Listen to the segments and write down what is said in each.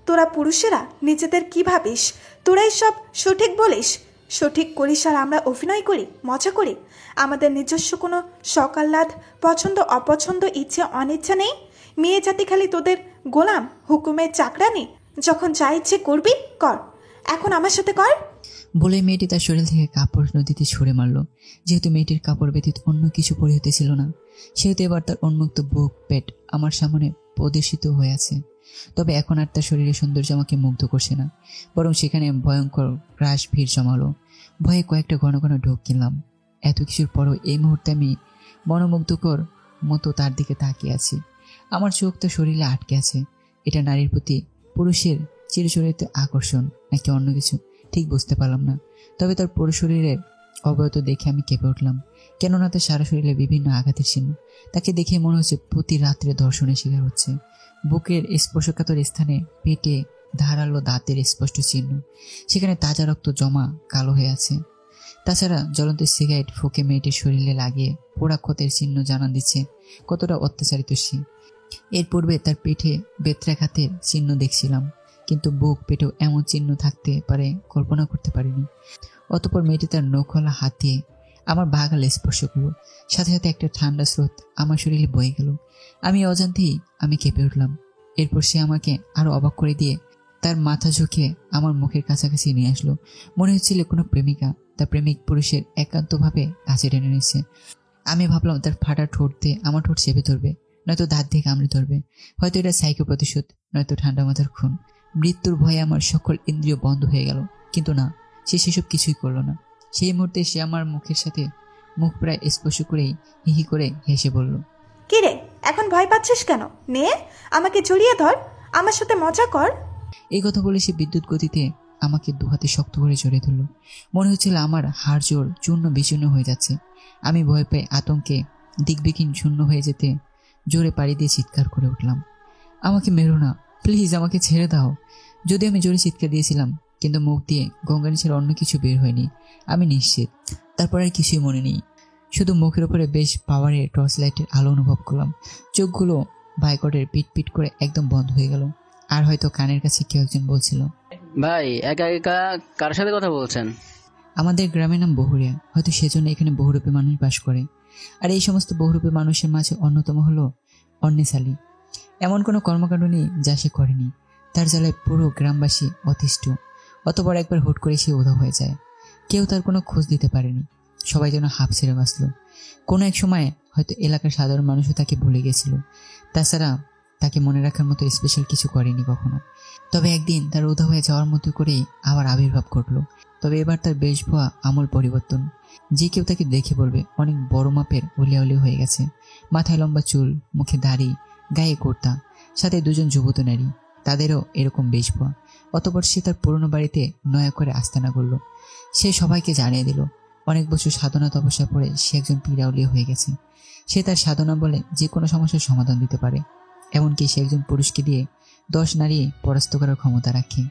তোরা পুরুষেরা নিজেদের কি ভাবিস? তোরাই সব সঠিক বলিস, সঠিক করিস, আর আমরা অভিনয় করি, মজা করি। আমাদের নিজস্ব কোনো শখ আহ্লাদ, পছন্দ অপছন্দ, ইচ্ছে অনিচ্ছা নেই। মেয়ে জাতি খালি তোদের গোলাম, হুকুমের চাকরানি। যখন যা ইচ্ছে করবি কর, এখন আমার সাথে কর। বলে মেয়েটি তার শরীর থেকে কাপড় নদীতে ছুঁড়ে মারল। যেহেতু মেয়েটির কাপড় ব্যতীত অন্য কিছু পরিহিত ছিল না, সেহেতু এবার তার উন্মুক্ত বুক পেট আমার সামনে প্রদর্শিত হয়ে আছে। তবে এখন আর তার শরীরের সৌন্দর্য আমাকে মুগ্ধ করছে না, বরং সেখানে ভয়ঙ্কর গ্রাস ভিড় জমালো। ভয়ে কয়েকটা ঘন ঘন ঢোক কিনলাম। এত কিছুর পরও এই মুহূর্তে আমি মনোমুগ্ধকর মতো তার দিকে তাকিয়ে আছি। আমার চোখ তো শরীরে আটকে আছে। এটা নারীর প্রতি পুরুষের চিরচরিত আকর্ষণ নাকি অন্য কিছু ঠিক বুঝতে পারলাম না। তবে তার পুরো শরীরের অবয়ত দেখে আমি কেঁপে উঠলাম, কেননা তার সারা শরীরে বিভিন্ন আঘাতের চিহ্ন। তাকে দেখে মনে হচ্ছে প্রতি রাত্রে ধর্ষণের শিকার হচ্ছে। বুকের স্পর্শকাতর স্থানে পেটে ধারালো দাঁতের স্পষ্ট চিহ্ন, সেখানে তাজা রক্ত জমা কালো হয়ে আছে। তাছাড়া জ্বলন্ত সিগারেট ফুঁকে মেয়েটির শরীরে লাগিয়ে পোড়া ক্ষতের চিহ্ন জানান দিচ্ছে কতটা অত্যাচারিত সে। এর পূর্বে তার পেটে বেত্রাঘাতের চিহ্ন দেখছিলাম, কিন্তু বুক পেটেও এমন চিহ্ন থাকতে পারে কল্পনা করতে পারিনি। অতঃপর মেয়েটি তার নখলা হাত দিয়ে আমার বাগালে স্পর্শ করল। সাথে সাথে একটা ঠান্ডা স্রোত আমার শরীরে বয়ে গেল। আমি অজান্তেই কেঁপে উঠলাম। এরপর সে আমাকে আরো অবাক করে দিয়ে তার মাথা ঝুঁকে আমার মুখের কাছাকাছি নিয়ে আসলো। মনে হচ্ছিল কোনো প্রেমিকা তার প্রেমিক পুরুষের একান্তভাবে কাছে টেনে নিচ্ছে। আমি ভাবলাম তার ফাটা ঠোঁট দিয়ে আমার ঠোঁট চেপে ধরবে, নয়তো দাঁত দিয়ে কামড়ে ধরবে। হয়তো এটা সাইকো প্রতিশোধ, নয়তো ঠান্ডা মাথার খুন। মৃত্যুর ভয়ে আমার সকল ইন্দ্রিয় বন্ধ হয়ে গেল, কিন্তু না, সে সেসব কিছুই করলো না। সেই মুহূর্তে সে আমার মুখের সাথে মুখ প্রায় স্পর্শ করেই হিহি করে হেসে বলল, কি রে, এখন ভয় পাচ্ছিস কেন? নে, আমাকে জড়িয়ে ধর, আমার সাথে মজা কর। এই কথা বলে সে বিদ্যুৎ গতিতে আমাকে দুহাতে শক্ত করে জড়িয়ে ধরল। মনে হচ্ছিল আমার হাড় জোড় চূর্ণ বিচূর্ণ হয়ে যাচ্ছে। আমি ভয় পেয়ে আতঙ্কে দিকবিহীন শূন্য হয়ে যেতে জোরে পাড়ি দিয়ে চিৎকার করে উঠলাম, আমাকে মেরো না, প্লিজ আমাকে ছেড়ে দাও। যদি আমি জোরে চিৎকার দিয়েছিলাম, কিন্তু মুখ দিয়ে গঙ্গানি ছাড়া অন্য কিছু বের হয়নি, আমি নিশ্চিত। তারপর আর কিছুই মনে নেই, শুধু মুখের উপরে বেশ পাওয়ারে টর্চ লাইটের আলো অনুভব করলাম। চোখগুলো বাইকটের পিট পিট করে একদম বন্ধ হয়ে গেল। আর হয়তো কানের কাছে কেউ একজন বলছিল, ভাই একা একা কার সাথে কথা বলছেন? আমাদের গ্রামের নাম বহুরিয়া, হয়তো সেজন্য এখানে বহুরূপী মানুষ বাস করে। আর এই সমস্ত বহুরূপী মানুষের মাঝে অন্যতম হলো অন্নেসালি। এমন কোনো কর্মকাণ্ড নেই যা সে করেনি। তার জ্বালায় পুরো গ্রামবাসী অতিষ্ঠ। অতপর একবার হুট করে সে উধাও হয়ে যায়। কেউ তার কোনো খোঁজ দিতে পারেনি। সবাই যেন হাঁপ ছেড়ে বাঁচল। কোনো এক সময় হয়তো এলাকার সাধারণ মানুষও তাকে ভুলে গেছিল। তাছাড়া তাকে মনে রাখার মতো স্পেশাল কিছু করেনি কখনো। তবে একদিন তার উধাও হয়ে যাওয়ার মতো করেই আবার আবির্ভাব ঘটল। তবে এবার তার বেশভূষা আমূল পরিবর্তন। যে কেউ তাকে দেখে বলবে অনেক বড় মাপের অলিয়া হয়ে গেছে। মাথায় লম্বা চুল, মুখে দাড়ি, গায়ে কুর্তা, সাথে দুজন যুবতী নারী, তাদেরও এরকম বেশভূষা। অতঃপর সে তার পুরনো বাড়িতে নয়া করে আস্তানা করল। সে সবাইকে জানিয়ে দিল অনেক বছর সাধনা তপস্যা পরে সে একজন পীড়াউলিয়া হয়ে গেছে। সে তার সাধনা বলে যে কোনো সমস্যার সমাধান দিতে পারে। এমনকি সে একজন পুরুষকে দিয়ে 10 নারী পরাস্ত করার ক্ষমতা রাখে।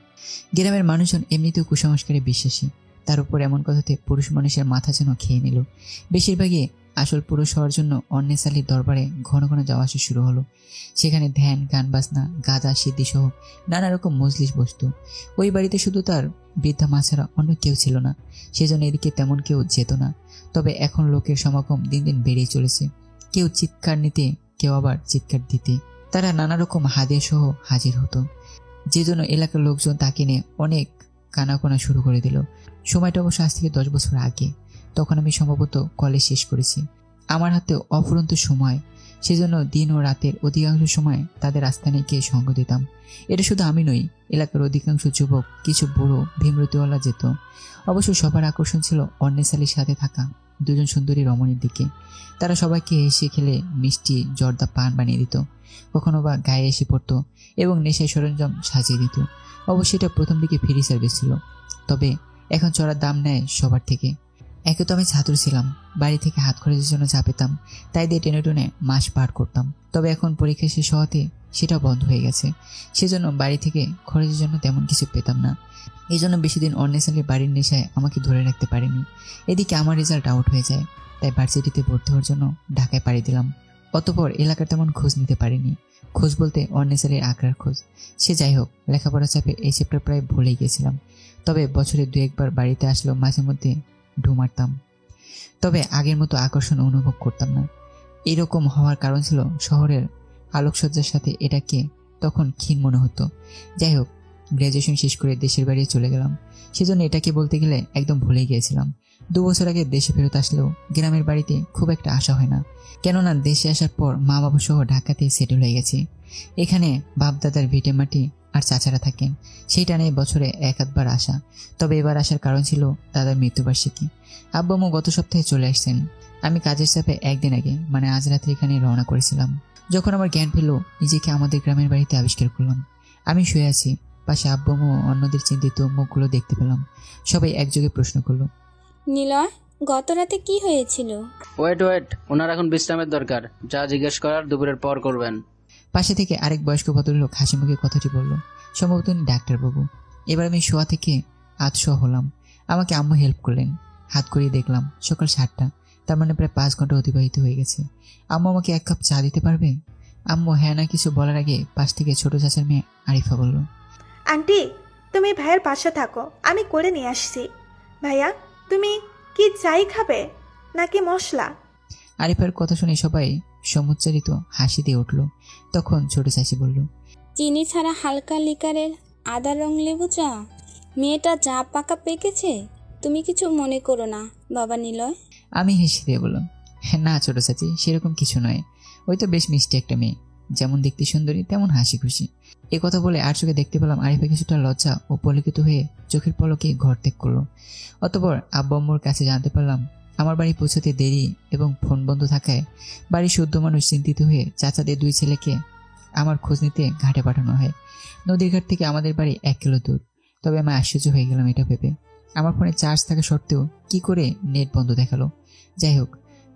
গ্রামের মানুষজন এমনিতেও কুসংস্কারে বিশ্বাসী। তার উপর এমন কথাতে পুরুষ মানুষের মাথা যেন খেয়ে নিল। বেশিরভাগই আসল পুরুষ হওয়ার জন্য অন্নেসালির দরবারে ঘন ঘন যাওয়া আসা শুরু হলো। সেখানে ধ্যান, গান বাজনা, গাঁজা, সিদ্ধি সহ নানা রকম মজলিস বসতো। ওই বাড়িতে শুধু তার বৃদ্ধা মা ছাড়া অন্য কেউ ছিল না, সেজন্য এদিকে তেমন কেউ যেত না। তবে এখন লোকের সমাগম দিন দিন বেড়েই চলেছে। কেউ চিৎকার নিতে, কেউ আবার চিৎকার দিতে। তারা নানা রকম হাদিয়া সহ হাজির হতো, যে জন্য এলাকার লোকজন তাকে নিয়ে অনেক কানাকোনা শুরু করে দিল। সময়টা অবশ্য আজ থেকে 10 বছর আগে। তখন আমি সম্ভবত কলেজ শেষ করেছি। আমার হাতে অফুরন্ত সময়, সেজন্য দিন ও রাতের অধিকাংশ সময় তাদের আস্থানে গিয়ে সঙ্গ দিতাম। এটা শুধু আমি নই, এলাকার অধিকাংশ যুবক, কিছু বুড়ো ভীমরতিওয়ালা যেত। অবশ্য সবার আকর্ষণ ছিল অন্নেসালির সাথে থাকা দুজন সুন্দরী রমণীর দিকে। তারা সবাইকে হেসে খেলে মিষ্টি জর্দা পান বানিয়ে দিত, কখনো বা গায়ে এসে পড়তো এবং নেশায় সরঞ্জাম সাজিয়ে দিত। অবশ্যই এটা প্রথম দিকে ফ্রি সার্ভিস ছিল, তবে এখন চড়ার দাম নেয় সবার থেকে। একে তো আমি ছাত্র ছিলাম, বাড়ি থেকে হাত খরচের জন্য যা পেতাম তাই দিয়ে টেনে টেনে মাস পার করতাম। তবে এখন পরীক্ষা শেষ হওয়াতে সেটা বন্ধ হয়ে গেছে, সেজন্য বাড়ি থেকে খরচের জন্য তেমন কিছু পেতাম না। এই জন্য বেশি দিন অন্নেসালির বাড়ির নেশায় আমাকে ধরে রাখতে পারেনি। এদিকে আমার রেজাল্ট আউট হয়ে যায়, তাই ভার্সিটিতে ভর্তি হওয়ার জন্য ঢাকায় পাড়ি দিলাম। অতঃপর এলাকার তেমন খোঁজ নিতে পারিনি। খোঁজ বলতে অন্নেসালির আগ্রার খোঁজ। সে যাই হোক, লেখাপড়া চাপে এই চ্যাপ্টার প্রায় ভুলেই গেছিলাম। তবে বছরে 2-1 বার বাড়িতে আসলেও মাঝে মধ্যে ঢু মারতাম। তবে আগের মতো আকর্ষণ অনুভব করতাম না। এরকম হওয়ার কারণ ছিল শহরের আলোকসজ্জার সাথে এটাকে তখন ক্ষীণ মনে হতো। যাই হোক, গ্র্যাজুয়েশন শেষ করে দেশের বাড়ি চলে গেলাম। সেজন্য এটাকে বলতে গেলে একদম ভুলে গিয়েছিলাম। 2 বছর আগে দেশে ফেরত আসলেও গ্রামের বাড়িতে খুব একটা আশা হয় না, কেননা দেশে আসার পর মা বাবা সহ ঢাকাতে সেটেল হয়ে গেছি। এখানে বাপ দাদার ভিটে মাটি আর চাচারা থাকেন, সেইটা নিয়ে বছরে 1-8 বার আসা। তবে এবার আসার কারণ ছিল দাদার মৃত্যুবার্ষিকী। আব্বু আম্মু গত সপ্তাহে চলে আসছেন। আমি কাজের চাপে একদিন আগে মানে আজ রাত্রে এখানে রওনা করেছিলাম। যখন আমার জ্ঞান ফেলল, নিজেকে আমাদের গ্রামের বাড়িতে আবিষ্কার করলাম। আমি শুয়ে আছি, পাশে আব্বু আম্মু অন্যদের চিন্তিত মুখগুলো দেখতে পেলাম। সবাই একযোগে প্রশ্ন করলো, নিলয়, গত রাতে কি হয়েছিল? ওয়েট, ওনার এখন বিশ্রামের দরকার। যা জিজ্ঞেস করার দুপুরের পর করবেন। পাশে থেকে আরেক বয়স্ক ভদ্রলোক হাসি মুখে কথাটি বলল। সম্ভবত উনি ডাক্তারবাবু। এবার আমি শোয়া থেকে আধশোয়া হলাম। আমাকে আম্মু হেল্প করলেন। হাত করিয়ে দেখলাম সকাল 7টা, তার মানে প্রায় 5 ঘন্টা অতিবাহিত হয়ে গেছে। আম্মু আমাকে 1 কাপ চা দিতে পারবে? আম্মু হ্যাঁ না কিছু বলার আগে পাশ থেকে ছোট চাচার মেয়ে আরিফা বলল, আন্টি, তুমি ভাইয়ের পাশে থাকো, আমি করে নিয়ে আসছি। ভাইয়া, তুমি কি চাই খাবে নাকি মশলা? আরিফার কথা শুনে সবাই সমুচ্চারিত হাসি দিয়ে উঠল। তখন ছোট চাচি বলল, চিনি ছাড়া হালকা লিকারের আদা রং লেবু চা। মেয়েটা যা পাকা পেকেছে, তুমি কিছু মনে করো না বাবা নিলয়। আমি হেসে দিয়ে বললাম, হ্যাঁ না ছোট চাচি, সেরকম কিছু নয়। ওই তো বেশ মিষ্টি একটা মেয়ে, যেমন দেখতে সুন্দরী তেমন হাসি খুশি। এ কথা বলে আর চোখে দেখতে পেলাম আরিফা কিছুটা লজ্জা ও পলিকিত হয়ে চোখের পলকে ঘর ত্যাগ করলো। অতঃপর আব্বু আম্মুর কাছে জানতে পারলাম আমার বাড়ি পৌঁছতে দেরি এবং ফোন বন্ধ থাকায় বাড়ির শুদ্ধ মানুষ চিন্তিত হয়ে চাচাদের 2 ছেলেকে আমার খোঁজ নিতে ঘাটে পাঠানো হয়। নদীর ঘাট থেকে আমাদের বাড়ি 1 কিলো দূর। তবে আমি আশ্চর্য হয়ে গেলাম এটা ভেবে, আমার ফোনে চার্জ থাকা সত্ত্বেও কি করে নেট বন্ধ দেখালো। যাই হোক,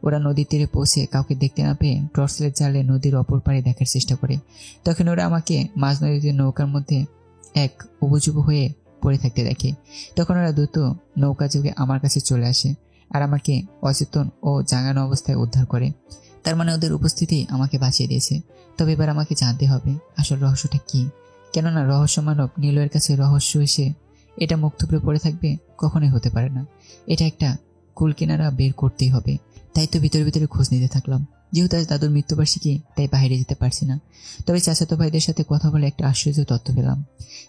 ওরা নদীর তীরে পৌঁছে কাউকে দেখতে না পেয়ে টর্চলাইট জ্বালে নদীর অপর পাড়ে দেখার চেষ্টা করে। তখন ওরা আমাকে মাঝ নদীতে নৌকার মধ্যে এক উবুজুবু হয়ে পড়ে থাকতে দেখে। তখন ওরা দ্রুত নৌকা যোগে আমার কাছে চলে আসে আর আমাকে অচেতন ও জাগানো অবস্থায় উদ্ধার করে। তার মানে ওদের উপস্থিতি আমাকে বাঁচিয়ে দিয়েছে। তবে এবার আমাকে জানতে হবে আসল রহস্যটা কি, কেননা রহস্য মানব নীলয়ের কাছে রহস্য এসে এটা মুখ থুবড়ে পড়ে থাকবে কখনোই হতে পারে না। এটা একটা কুল কিনারা বের করতেই হবে। তাই তো ভিতরে ভিতরে খোঁজ নিতে থাকলাম। যেহেতু আজ দাদুর মৃত্যুবার্ষিকী, তাই বাইরে যেতে পারছি না। তবে চাচাতো ভাইদের সাথে কথা বলে একটা আশ্চর্য তথ্য পেলাম।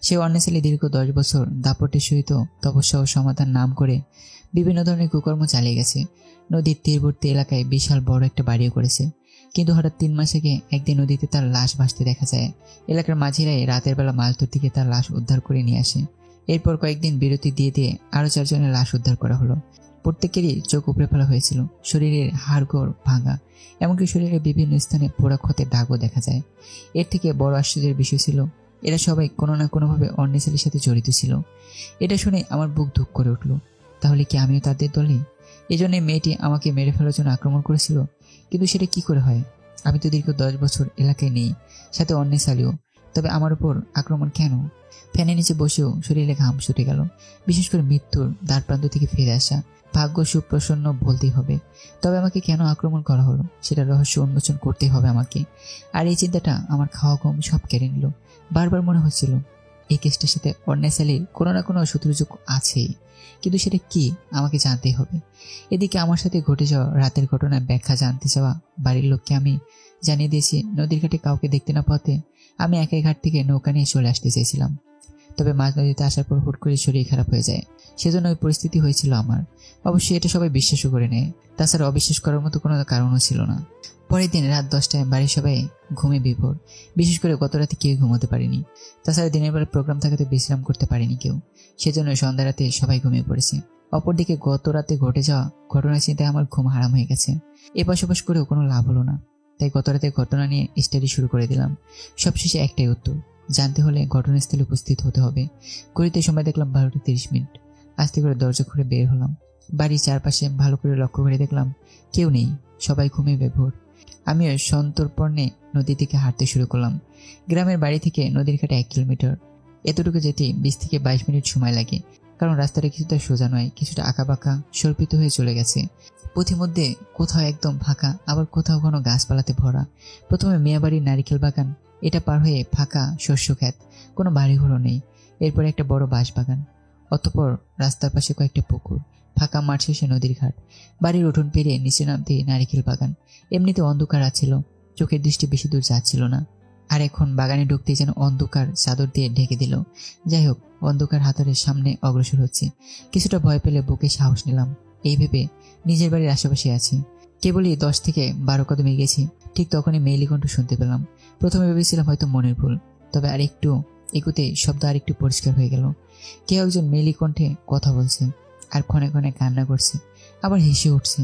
সে অন্যেসালি দীর্ঘ 10 বছর দাপটের সহিত তপস্যা ও সমাধান নাম করে বিভিন্ন ধরনের কুকর্ম চালিয়ে গেছে। নদীর তীরবর্তী এলাকায় বিশাল বড় একটা বাড়িও করেছে। কিন্তু হঠাৎ 3 মাস আগে একদিন নদীতে তার লাশ ভাসতে দেখা যায়। এলাকার মাঝিরাই রাতের বেলা মালতোর থেকে তার লাশ উদ্ধার করে নিয়ে আসে। এরপর কয়েকদিন বিরতি দিয়ে দিয়ে আরো 4 জনের লাশ উদ্ধার করা হলো। প্রত্যেকেরই চোখ উপড়ে ফেলা হয়েছিল, শরীরের হাড়গোড় ভাঙা, এমনকি শরীরের বিভিন্ন স্থানে পোড়া ক্ষতের দাগও দেখা যায়। এর থেকে বড় আশ্চর্যের বিষয় ছিল এরা সবাই কোনো না কোনোভাবে অন্যেসালির সাথে জড়িত ছিল। এটা শুনে আমার বুক ধুক করে উঠল। তাহলে কি আমিও তাদের দলে? এজন্য মেয়েটি আমাকে মেরে ফেলার জন্য আক্রমণ করেছিল। কিন্তু সেটা কি করে হয়? আমি তো দীর্ঘ 10 বছর এলাকায় নেই, সাথে অন্যেসালিও। তবে আমার উপর আক্রমণ কেন? ফ্যানের নিচে বসেও শরীরে ঘাম ছুটে গেল। বিশেষ করে মৃত্যুর দ্বারপ্রান্ত থেকে ফিরে আসা ভাগ্য সুপ্রসন্ন বলতেই হবে। তবে আমাকে কেন আক্রমণ করা হলো সেটা রহস্য উন্মোচন করতেই হবে আমাকে। আর এই চিন্তাটা আমার খাওয়া ঘুম সব কেড়ে নিল। বারবার মনে হচ্ছিল এই কেসটার সাথে অন্যেসালির কোনো না কোনো শত্রুযোগ আছেই, কিন্তু সেটা কি আমাকে জানতেই হবে। এদিকে আমার সাথে ঘটে যাওয়া রাতের ঘটনার ব্যাখ্যা জানতে চাওয়া বাড়ির লোককে আমি জানিয়ে দিয়েছি নদীর ঘাটে কাউকে দেখতে না পাওয়াতে আমি একাই ঘাট থেকে নৌকা নিয়ে চলে আসতে চেয়েছিলাম। তবে মাঝ নদীতে আসার পর হুট করে শরীর খারাপ হয়ে যায়, সেজন্য ওই পরিস্থিতি হয়েছিল আমার। অবশ্যই এটা সবাই বিশ্বাসও করে নেয়, তাছাড়া অবিশ্বাস করার মতো কোনো কারণও ছিল না। পরের দিন রাত 10টায় বাড়ির সবাই ঘুমে বিভোর। বিশেষ করে গত রাতে কেউ ঘুমোতে পারেনি। তাছাড়া দিনের বেলা প্রোগ্রাম থাকাতে বিশ্রাম করতে পারেনি কেউ, সেজন্য সন্ধ্যা রাতে সবাই ঘুমিয়ে পড়েছে। অপরদিকে গত রাতে ঘটে যাওয়া ঘটনার চিন্তায় আমার ঘুম হারাম হয়ে গেছে। এ বসবাস করেও কোনো লাভ হলো না, তাই গত রাতে ঘটনা নিয়ে স্টাডি শুরু করে দিলাম। সবশেষে একটাই উত্তর, জানতে হলে ঘটনাস্থলে উপস্থিত হতে হবে। ঘড়িতে সময় দেখলাম 12টা 30 মিনিট। আস্তে করে দরজা খুলে বের হলাম। বাড়ির চারপাশে ভালো করে লক্ষ্য করে দেখলাম কেউ নেই, সবাই ঘুমিয়ে বেভোর। আমিও সন্তর্পণে নদীর দিকে হাঁটতে শুরু করলাম। গ্রামের বাড়ি থেকে নদীর ঘাটে 1 কিলোমিটার। এতটুকু যেতে 20 থেকে 22 মিনিট সময় লাগে। কারণ রাস্তাটা কিছুটা সোজা নয়, কিছুটা আঁকাবাঁকা সর্পিত হয়ে চলে গেছে। পথিমধ্যে কোথাও একদম ফাঁকা, আবার কোথাও কোনো গাছপালাতে ভরা। প্রথমে মেয়াবাড়ির নারিকেল বাগান, এটা পার হয়ে ফাঁকা শস্য ক্ষেত, কোনো বাড়িঘরও নেই। এরপরে একটা বড় বাঁশ বাগান, অতঃপর রাস্তার পাশে কয়েকটা পুকুর, ফাঁকা মাঠ শেষে নদীর ঘাট। বাড়ির উঠোন পেরিয়ে নিচে নামতে নারিকেল বাগান। এমনিতে অন্ধকার আছিল, চোখের দৃষ্টি বেশি দূর যাচ্ছিল না। আর এখন বাগানে ঢুকতে যেন অন্ধকার চাদর দিয়ে ঢেকে দিল। যাই হোক, অন্ধকার হাতরের সামনে অগ্রসর হচ্ছে। কিছুটা ভয় পেলে বুকে সাহস নিলাম। এই ভেবে নিজের বাড়ির আশেপাশে আছি। কেবলই 10 থেকে 12 কদম এগিয়েছি, ঠিক তখনই মেইলি কণ্ঠ শুনতে পেলাম। প্রথমে ভেবেছিলাম হয়তো মনের ভুল, তবে আরেকটু এগুতে শব্দ আরেকটু পরিষ্কার হয়ে গেল। কেউ একজন মেইলি কণ্ঠে কথা বলছে, আর ক্ষণে ক্ষণে কান্না করছে, আবার হেসে উঠছে।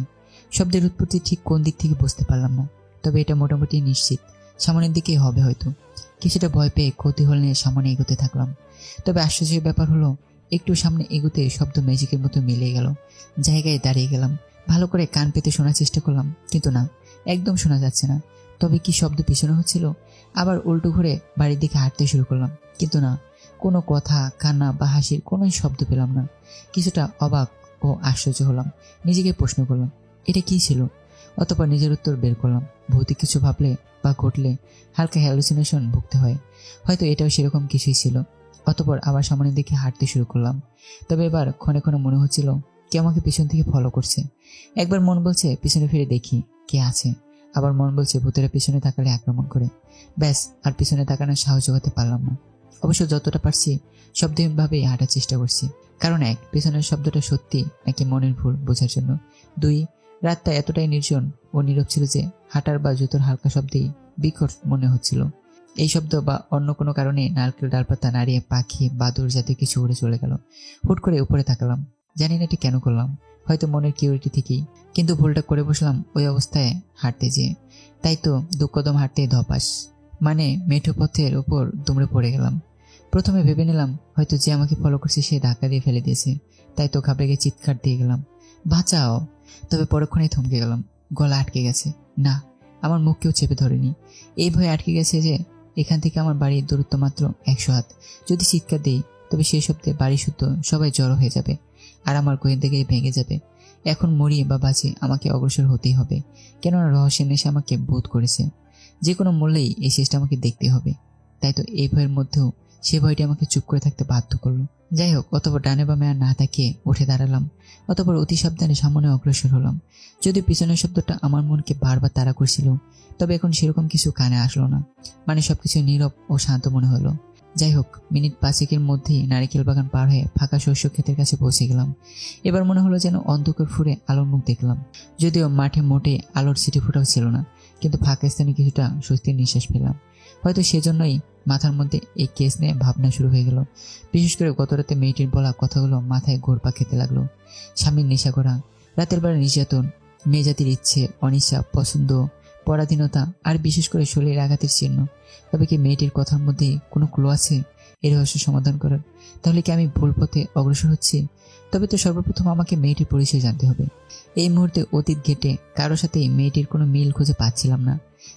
শব্দের উৎপত্তি ঠিক কোন দিক থেকে বুঝতে পারলাম না, তবে এটা মোটামুটি নিশ্চিত সামনের দিকেই হবে হয়তো। কিছুটা ভয় পেয়ে কৌতূহল নিয়ে সামনে এগোতে থাকলাম। তবে আশ্চর্যের ব্যাপার হলো, একটু সামনে এগোতে শব্দ ম্যাজিকের মতো মিলে গেল। জায়গায় দাঁড়িয়ে গেলাম, ভালো করে কান পেতে শোনার চেষ্টা করলাম, কিন্তু না, একদম শোনা যাচ্ছে না। তবে কি শব্দ পিছনে হচ্ছিল? আবার উল্টো ঘুরে বাড়ির দিকে হাঁটতে শুরু করলাম, কিন্তু না, কোনো কথা, কান্না বা হাসির কোনো শব্দ পেলাম না। কিছুটা অবাক ও আশ্চর্য হলাম, নিজেকে প্রশ্ন করলাম এটা কি ছিল। অতঃপর নিজের উত্তর বের করলাম। ভৌতিক কিছু ভাবলে বা ঘটলে হালকা হ্যালুসিনেশন ভুগতে হয়, হয়তো এটাও সেরকম কিছুই ছিল। অতঃপর আবার সামনের দিকে হাঁটতে শুরু করলাম। তবে এবার ক্ষণে ক্ষণে মনে হচ্ছিল কে আমাকে পিছন থেকে ফলো করছে। একবার মন বলছে পিছনে ফিরে দেখি কে আছে, আবার মন বলছে ভূতেরা পিছনে তাকালে আক্রমণ করে। ব্যাস, আর পিছনে তাকানোর সাহস জোগাতে পারলাম না। অবশ্য যতটা পারছি শব্দহীনভাবেই হাঁটার চেষ্টা করছি। কারণ 1, পেছনের শব্দটা সত্যি নাকি মনের ভুল বোঝার জন্য। 2, রাতটা এতটাই নির্জন ও নীরব ছিল যে হাঁটার বা জুতোর হালকা শব্দেই বিকট মনে হচ্ছিল। এই শব্দ বা অন্য কোনো কারণে নারকেল ডালপাতা নাড়িয়ে পাখি, বাদুড় জাতীয় কিছু উড়ে চলে গেল। হুট করে উপরে তাকালাম, জানি না এটি কেন করলাম, হয়তো মনের কিউরিটি থেকেই। কিন্তু ভুলটা করে বসলাম ওই অবস্থায় হাঁটতে যেয়ে। তাই তো 2 কদম হাঁটতে ধপাস, মানে মেঠো পথের ওপর দুমড়ে পড়ে গেলাম। প্রথমে ভেবে নিলাম হয়তো যে আমাকে ফলো করছে সে ধাক্কা দিয়ে ফেলে দিয়েছে, তাই তো ঘাবড়ে গিয়ে চিৎকার দিয়ে গেলাম, বাঁচাও। তবে পরক্ষণেই থমকে গেলাম, গলা আটকে গেছে। না, আমার মুখ কেউ চেপে ধরেনি। এই ভয়ে আটকে গেছে যে এখান থেকে আমার বাড়ির দূরত্ব মাত্র 100 হাত। যদি চিৎকার দিই তবে সেই শব্দে বাড়ি শুদ্ধ সবাই জড়ো হয়ে যাবে, আর আমার গোয়েন্দাগিরি ভেঙে যাবে। এখন মরি বা বাঁচি আমাকে অগ্রসর হতেই হবে, কেননা রহস্যের নেশা আমাকে বোধ করেছে। যে কোনো মূল্যেই এই শেষটা আমাকে দেখতে হবে। তাই তো এই ভয়ের মধ্যেও সে ভয়টি আমাকে চুপ করে থাকতে বাধ্য করলো। যাই হোক, অতঃপর ডানে বামে আর না তাকিয়ে উঠে দাঁড়ালাম। অতঃপর অতি সাবধানে সামনে অগ্রসর হলাম। যদি পিছনের শব্দটা আমার মনকে বারবার তাড়া করছিল, তবে এখন সেরকম কিছু কানে আসলো না, মানে সবকিছু নীরব ও শান্ত মনে হলো। যাই হোক, মিনিট 5 মধ্যেই নারিকেল বাগান পার হয়ে ফাঁকা শস্য ক্ষেতের কাছে পৌঁছে গেলাম। এবার মনে হলো যেন অন্ধকার ফুরে আলোর মুখ দেখলাম। যদিও মাঠে মোটে আলোর ছিটে ফোটাও ছিল না, কিন্তু ফাঁকা স্থানে কিছুটা স্বস্তির নিঃশ্বাস পেলাম। হয়তো সেজন্যই মাথার মধ্যে এই কেস নিয়ে ভাবনা শুরু হয়ে গেল। বিশেষ করে গত রাতে মেয়েটির বলা কথাগুলো মাথায় ঘোরপা খেতে লাগলো। স্বামীর নেশা করা, রাতের বেলা নির্যাতন, মেয়ে জাতির ইচ্ছে, অনিচ্ছা, পছন্দ, পরাধীনতা, আর বিশেষ করে শরীরের আঘাতের চিহ্ন। তবে কি মেয়েটির কথার মধ্যে কোনো ক্লু আছে এই রহস্য সমাধান করার? তাহলে কি আমি ভুল পথে অগ্রসর হচ্ছি? তবে তো সর্বপ্রথম আমাকে মেয়েটির পরিচয় জানতে হবে। এই মুহূর্তে অতীত ঘেটে কারোর সাথে মেয়েটির কোনো মিল খুঁজে পাচ্ছিলাম না।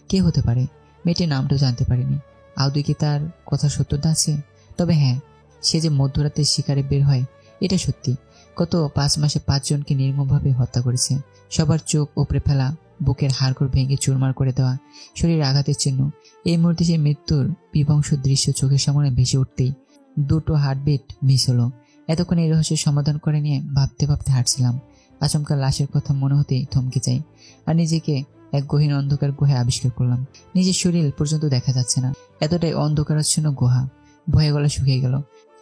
কে হতে পারে? মেয়েটির নামটাও জানতে পারিনি। আদৌ কি তার কথা সত্যতা আছে? তবে হ্যাঁ, সে যে মধ্যরাতে শিকারে বের হয় এটা সত্যি। গত 5 মাসে 5 জনকে নির্মমভাবে হত্যা করেছে। সবার চোখ উপড়ে ফেলা, বুকের হাড়গোড় ভেঙে চুরমার করে দেওয়া, শরীরে আঘাতের চিহ্ন। এই মুহূর্তে সেই মৃত্যুর বিধ্বংস দৃশ্য চোখের সামনে ভেসে উঠতেই 2টো হার্টবিট মিস হলো। এতক্ষণ এই রহস্যের সমাধান করে নিয়ে ভাবতে ভাবতে হাঁটছিলাম। আচমকা লাশের কথা মনে হতেই থমকে যাই, আর নিজেকে এক গহীন অন্ধকার গুহায় আবিষ্কার করলাম। নিজের শরীর পর্যন্ত দেখা যাচ্ছে না, এতটাই অন্ধকারাচ্ছন্ন গুহা। ভয়ে গলা শুকিয়ে গেল।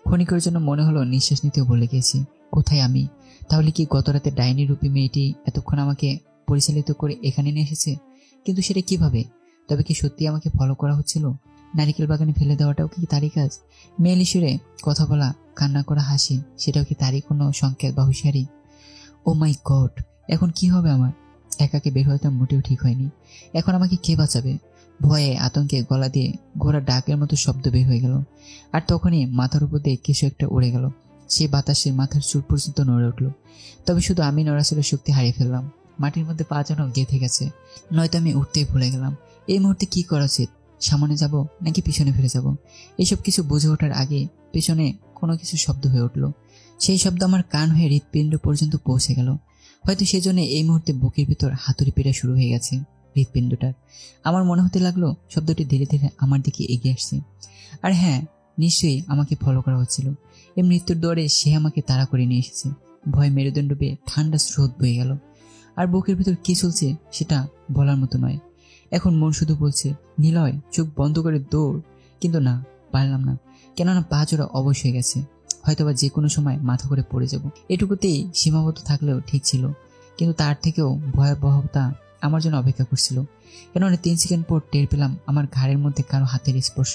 ক্ষণিকের জন্য মনে হলো নিঃশ্বাস নিতেও ভুলে গেছি। কোথায় আমি? তাহলে কি গত রাতে ডাইনি রূপী মেয়েটি এতক্ষণ আমাকে পরিচালিত করে এখানে নিয়ে এসেছে? কিন্তু সেটা কিভাবে? তবে কি সত্যি আমাকে ফলো করা হচ্ছিল? নারিকেল বাগানে ফেলে দেওয়াটাও কি তারই কাজ? মেয়েলি সুরে কথা বলা, কান্না করা, হাসি, সেটাও কি তারই কোনো সংকেত বা হুঁশিয়ারি? ও মাই গড, এখন কি হবে আমার? একাকে বের হতে মোটেও ঠিক হয়নি। এখন আমাকে কে বাঁচাবে? ভয়ে আতঙ্কে গলা দিয়ে ঘোড়া ডাকের মতো শব্দ বের হয়ে গেল। আর তখনই মাথার উপর দিয়ে কিছু একটা উড়ে গেল। সেই বাতাসের মাথার চুল পর্যন্ত নড়ে উঠল। তবে শুধু আমি নড়াচড়ার শক্তি হারিয়ে ফেললাম। মাটির মধ্যে পা যেন গেঁথে গেছে, নয়তো আমি উঠতেই ভুলে গেলাম। এই মুহূর্তে কি করা উচিত? সামনে যাব নাকি পিছনে ফিরে যাব? এসব কিছু বুঝে ওঠার আগে পেছনে কোনো কিছু শব্দ হয়ে উঠল। সেই শব্দ আমার কান হয়ে হৃৎপিণ্ড পর্যন্ত পৌঁছে গেল। হয়তো সেজন্য এই মুহূর্তে বুকের ভিতর হাতুড়ি পেটা শুরু হয়ে গেছে হৃৎপিণ্ডটার। আমার মনে হতে লাগলো শব্দটি ধীরে ধীরে আমার দিকে এগিয়ে আসছে। আর হ্যাঁ, নিশ্চয়ই আমাকে ফলো করা হচ্ছিল। এই মৃত্যুর দৌড়ে সে আমাকে তাড়া করে নিয়ে এসেছে। ভয় মেরুদণ্ড বেয়ে ঠান্ডা স্রোত বয়ে গেল। আর বুকের ভিতর কি চলছে সেটা বলার মতো নয়। এখন মন শুধু বলছে, নিলয় চোখ বন্ধ করে দৌড়। কিন্তু না, পারলাম না। কেননা পা জোড়া অবশ হয়ে গেছে। হয়তোবা যে কোনো সময় মাথা করে পড়ে যাব। এটুকুতেই সীমাবদ্ধ থাকলেও ঠিক ছিল, কিন্তু তার থেকেও ভয়াবহতা আমার জন্য অপেক্ষা করছিল। কেননা 3 সেকেন্ড পর টের পেলাম আমার ঘাড়ের মধ্যে কারো হাতের স্পর্শ।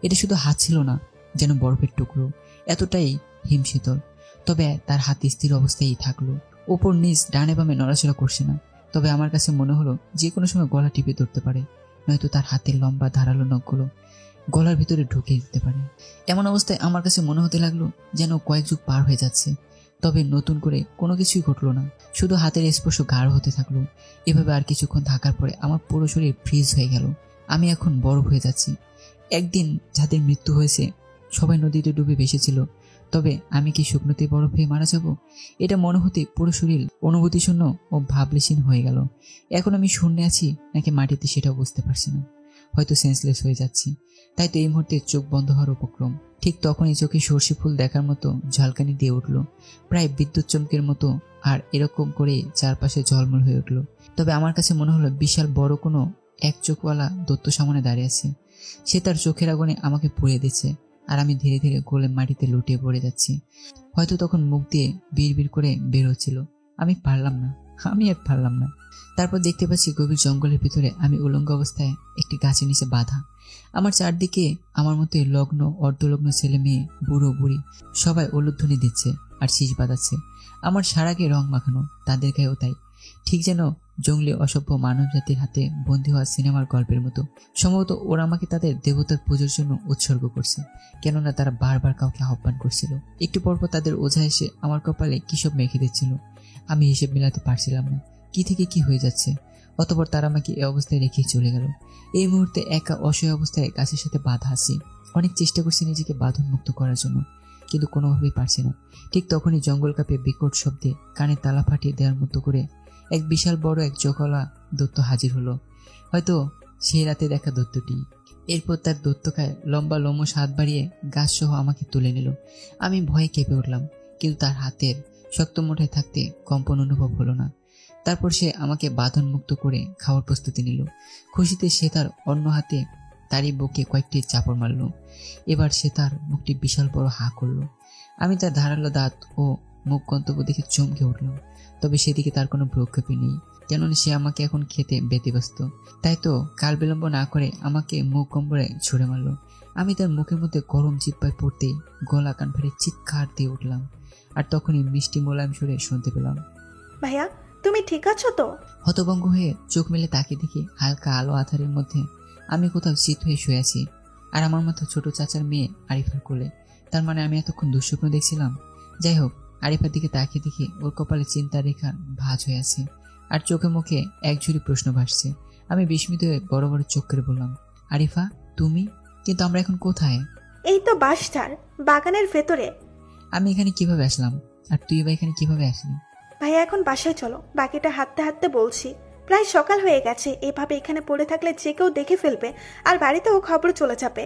এটা শুধু হাত ছিল না, যেন বরফের টুকরো, এতটাই হিমশীতল। তবে তার হাত স্থির অবস্থায় থাকলো, ওপর নিচ ডানে বামে নড়াচড়া করছে না। তবে আমার কাছে মনে হলো যে কোনো সময় গলা টিপে ধরতে পারে, নয়তো তার হাতের লম্বা ধারালো নখগুলো গলার ভিতরে ঢুকিয়ে দিতে পারে। এমন অবস্থায় আমার কাছে মনে হতে লাগলো যেন কয়েক যুগ পার হয়ে যাচ্ছে। তবে নতুন করে কোনো কিছুই ঘটলো না, শুধু হাতের স্পর্শ গাঢ় হতে থাকলো। এভাবে আর কিছুক্ষণ থাকার পরে আমার পুরো শরীর ফ্রিজ হয়ে গেল। আমি এখন বরফ হয়ে যাচ্ছি। একদিন যাদের মৃত্যু হয়েছে সবাই নদীতে ডুবে ভেসেছিল, তবে আমি কি শুকনোতে বরফ হয়ে মারা যাব? এটা মনে হতে পুরো শরীর অনুভূতিশূন্য ও ভাবলেশীন হয়ে গেল। এখন আমি শূন্যে আছি নাকি মাটিতে সেটাও বুঝতে পারছি না। হয়তো সেন্সলেস হয়ে যাচ্ছি। তাই তো এই মুহূর্তে চোখ বন্ধ হওয়ার উপক্রম। ঠিক তখনই চোখে সর্ষে ফুল দেখার মতো ঝলকানি দিয়ে উঠল, প্রায় বিদ্যুৎ চমকের মতো। আর এরকম করে চারপাশে ঝলমল হয়ে উঠল। তবে আমার কাছে মনে হলো বিশাল বড় কোনো এক চোখওয়ালা দৈত্য সামনে দাঁড়িয়ে আছে। সে তার চোখের আগুনে আমাকে পুড়িয়ে দিচ্ছে, আর আমি ধীরে ধীরে গলে মাটিতে লুটিয়ে পড়ে যাচ্ছি। হয়তো তখন মুখ দিয়ে বিড়বিড় করে বের হচ্ছিল, আমি পারলাম না, আমি আর পারলাম না। তারপর দেখতে পাচ্ছি গভীর জঙ্গলের ভিতরে আমি উলঙ্গ অবস্থায় একটি গাছের নিচে বাঁধা। আমার চারদিকে আমার মতো লগ্ন অর্ধলগ্ন ছেলে মেয়ে, বুড়ো বুড়ি সবাই উলুধ্বনি দিচ্ছে আর শীষ বাঁধাচ্ছে। আমার সারাকে রং মাখানো, তাদের গায়েও তাই। ঠিক যেন জঙ্গলি অসভ্য মানব জাতির হাতে বন্দী হওয়া সিনেমার গল্পের মতো। সম্ভবত ওরা আমাকে তাদের দেবতার পুজোর জন্য উৎসর্গ করছে, কেননা তারা বারবার কাউকে আহ্বান করছিল। একটু পরপর তাদের ওঝা এসে আমার কপালে কি সব মেখে দিচ্ছিল। আমি হিসেব মেলাতে পারছিলাম না, কি থেকে কি হয়ে যাচ্ছে। অতঃপর তারা আমাকে এই অবস্থায় রেখে চলে গেল। এই মুহূর্তে একা অসহায় অবস্থায় গাছের সাথে বাঁধা আছি। অনেক চেষ্টা করছি নিজেকে বাঁধন মুক্ত করার জন্য, কিন্তু কোনোভাবেই পারছি না। ঠিক তখনই জঙ্গল কাঁপে বিকট শব্দে কানে তালা ফাটিয়ে দেওয়ার মতো করে এক বিশাল বড় এক চোখওয়ালা দৈত্য হাজির হলো। হয়তো সেই রাতে দেখা দৈত্যটি। এরপর তার দৈত্যকায় লম্বা লোমশ হাত বাড়িয়ে গাছ সহ আমাকে তুলে নিল। আমি ভয়ে কেঁপে উঠলাম, কিন্তু তার হাতের শক্ত মুঠায় থাকতে কম্পন অনুভব হলো না। তারপর সে আমাকে বাঁধন মুক্ত করে খাওয়ার প্রস্তুতি নিল। খুশিতে সে তার অন্য হাতে তারই বুকে কয়েকটি চাপড় মারল। এবার সে তার মুখটি বিশাল বড় হা করল। আমি তার ধারালো দাঁত ও মুখ গন্তব্য দেখে চমকে উঠলাম। তবে সেদিকে তার কোনো ভ্রুক্ষেপই নেই, কেননা সে আমাকে এখন খেতে ব্যতিব্যস্ত। তাই তো কাল বিলম্ব না করে আমাকে মুখ কম্বরে ছুঁড়ে মারল। আমি তার মুখের মধ্যে গরম জিহ্বায় পড়তেই গলা কান ফাটে চিৎকার দিয়ে উঠলাম। আর তখনই মিষ্টি মোলায়েম সুরে শুনতে পেলাম, ভাইয়া তুমি ঠিক আছো তো? হতভম্ব হয়ে চোখ মেলে তাকিয়ে দেখি হালকা আলো আধারের মধ্যে আমি কোথাও শীত হয়ে শুয়ে আছি, আর আমার মতো ছোট চাচার মেয়ে আরিফার কোলে। তার মানে আমি এতক্ষণ দুঃস্বপ্ন দেখছিলাম। যাই হোক, আরিফার দিকে তাকিয়ে দেখি ওর কপালে চিন্তা রেখা ভাঁজ হয়ে আছে, আর চোখে মুখে এক ঝুড়ি প্রশ্ন ভাসছে। আমি বিস্মিত হয়ে বড় বড় চোখ করে বললাম, আরিফা তুমি? কিন্তু আমরা এখন কোথায়? এই তো বাসটার বাগানের ভেতরে। আমি এখানে কিভাবে আসলাম, আর তুই বা এখানে কিভাবে আসলি? ভাইয়া এখন বাসায় চলো, বাকিটা হাঁটতে হাঁটতে বলছি। প্রায় সকাল হয়ে গেছে, এভাবে এখানে পড়ে থাকলে যে কেউ দেখে ফেলবে, আর বাড়িতেও খবর চলে যাবে।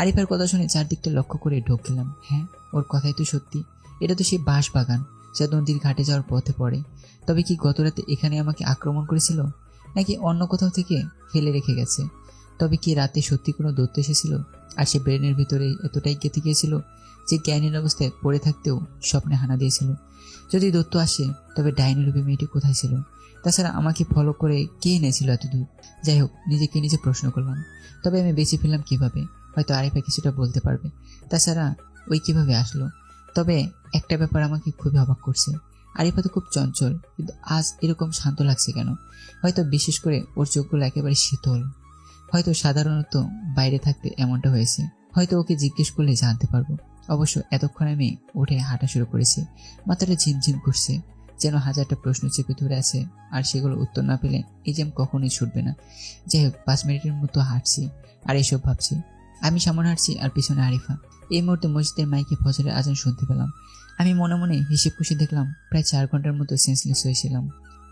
আরিফার কথা শুনে চারদিকটা লক্ষ্য করে ঢুকলাম। হ্যাঁ, ওর কথাই তো সত্যি। এটা তো সেই বাঁশ বাগান যা নদীর ঘাটে যাওয়ার পথে পড়ে। তবে কি গতরাতে এখানে আমাকে আক্রমণ করেছিল, নাকি অন্য কোথাও থেকে ফেলে রেখে গেছে? তবে কি রাতে সত্যি কোনো দৈত্য এসেছিল, আর সে ব্রেনের ভিতরে এতটাই গেঁথে গিয়েছিল যে জ্ঞানের অবস্থায় পড়ে থাকতেও স্বপ্নে হানা দিয়েছিল? যদি দৈত্য আসে, তবে ডাইনি রূপে মেয়েটি কোথায় ছিল? তাছাড়া আমাকে ফলো করে কে এনেছিল এতদূর? যাই হোক, নিজেকে নিজে প্রশ্ন করলাম। তবে আমি বেঁচে ফেললাম কিভাবে? হয়তো আরিফা কিছুটা বলতে পারবে। তাছাড়া ওই কিভাবে আসলো? তবে একটা ব্যাপার আমাকে খুবই অবাক করছে। আরিফা তো খুব চঞ্চল, কিন্তু আজ এরকম শান্ত লাগছে কেন? হয়তো বিশেষ করে ওর চোখগুলো একেবারে শীতল। হয়তো সাধারণত বাইরে থাকতে এমনটা হয়েছে। হয়তো ওকে জিজ্ঞেস করলে জানতে পারবো। অবশ্য এতক্ষণ আমি উঠে হাঁটা শুরু করেছি। মাথাটা ঝিমঝিম করছে, যেন হাজারটা প্রশ্ন চেপে ধরে আছে, আর সেগুলো উত্তর না পেলে এই জ্যাম কখনোই ছুটবে না। যাই হোক, 5 মিনিটের মতো হাঁটছি আর এসব ভাবছি। আমি সামনে হাঁটছি আর পিছনে আরিফা। এই মুহূর্তে মসজিদের মাইকে ফজরের আজান শুনতে পেলাম। আমি মনে মনে হিসেব কষে দেখলাম প্রায় 4 ঘন্টার মতো সেন্সলেস হয়েছিলাম।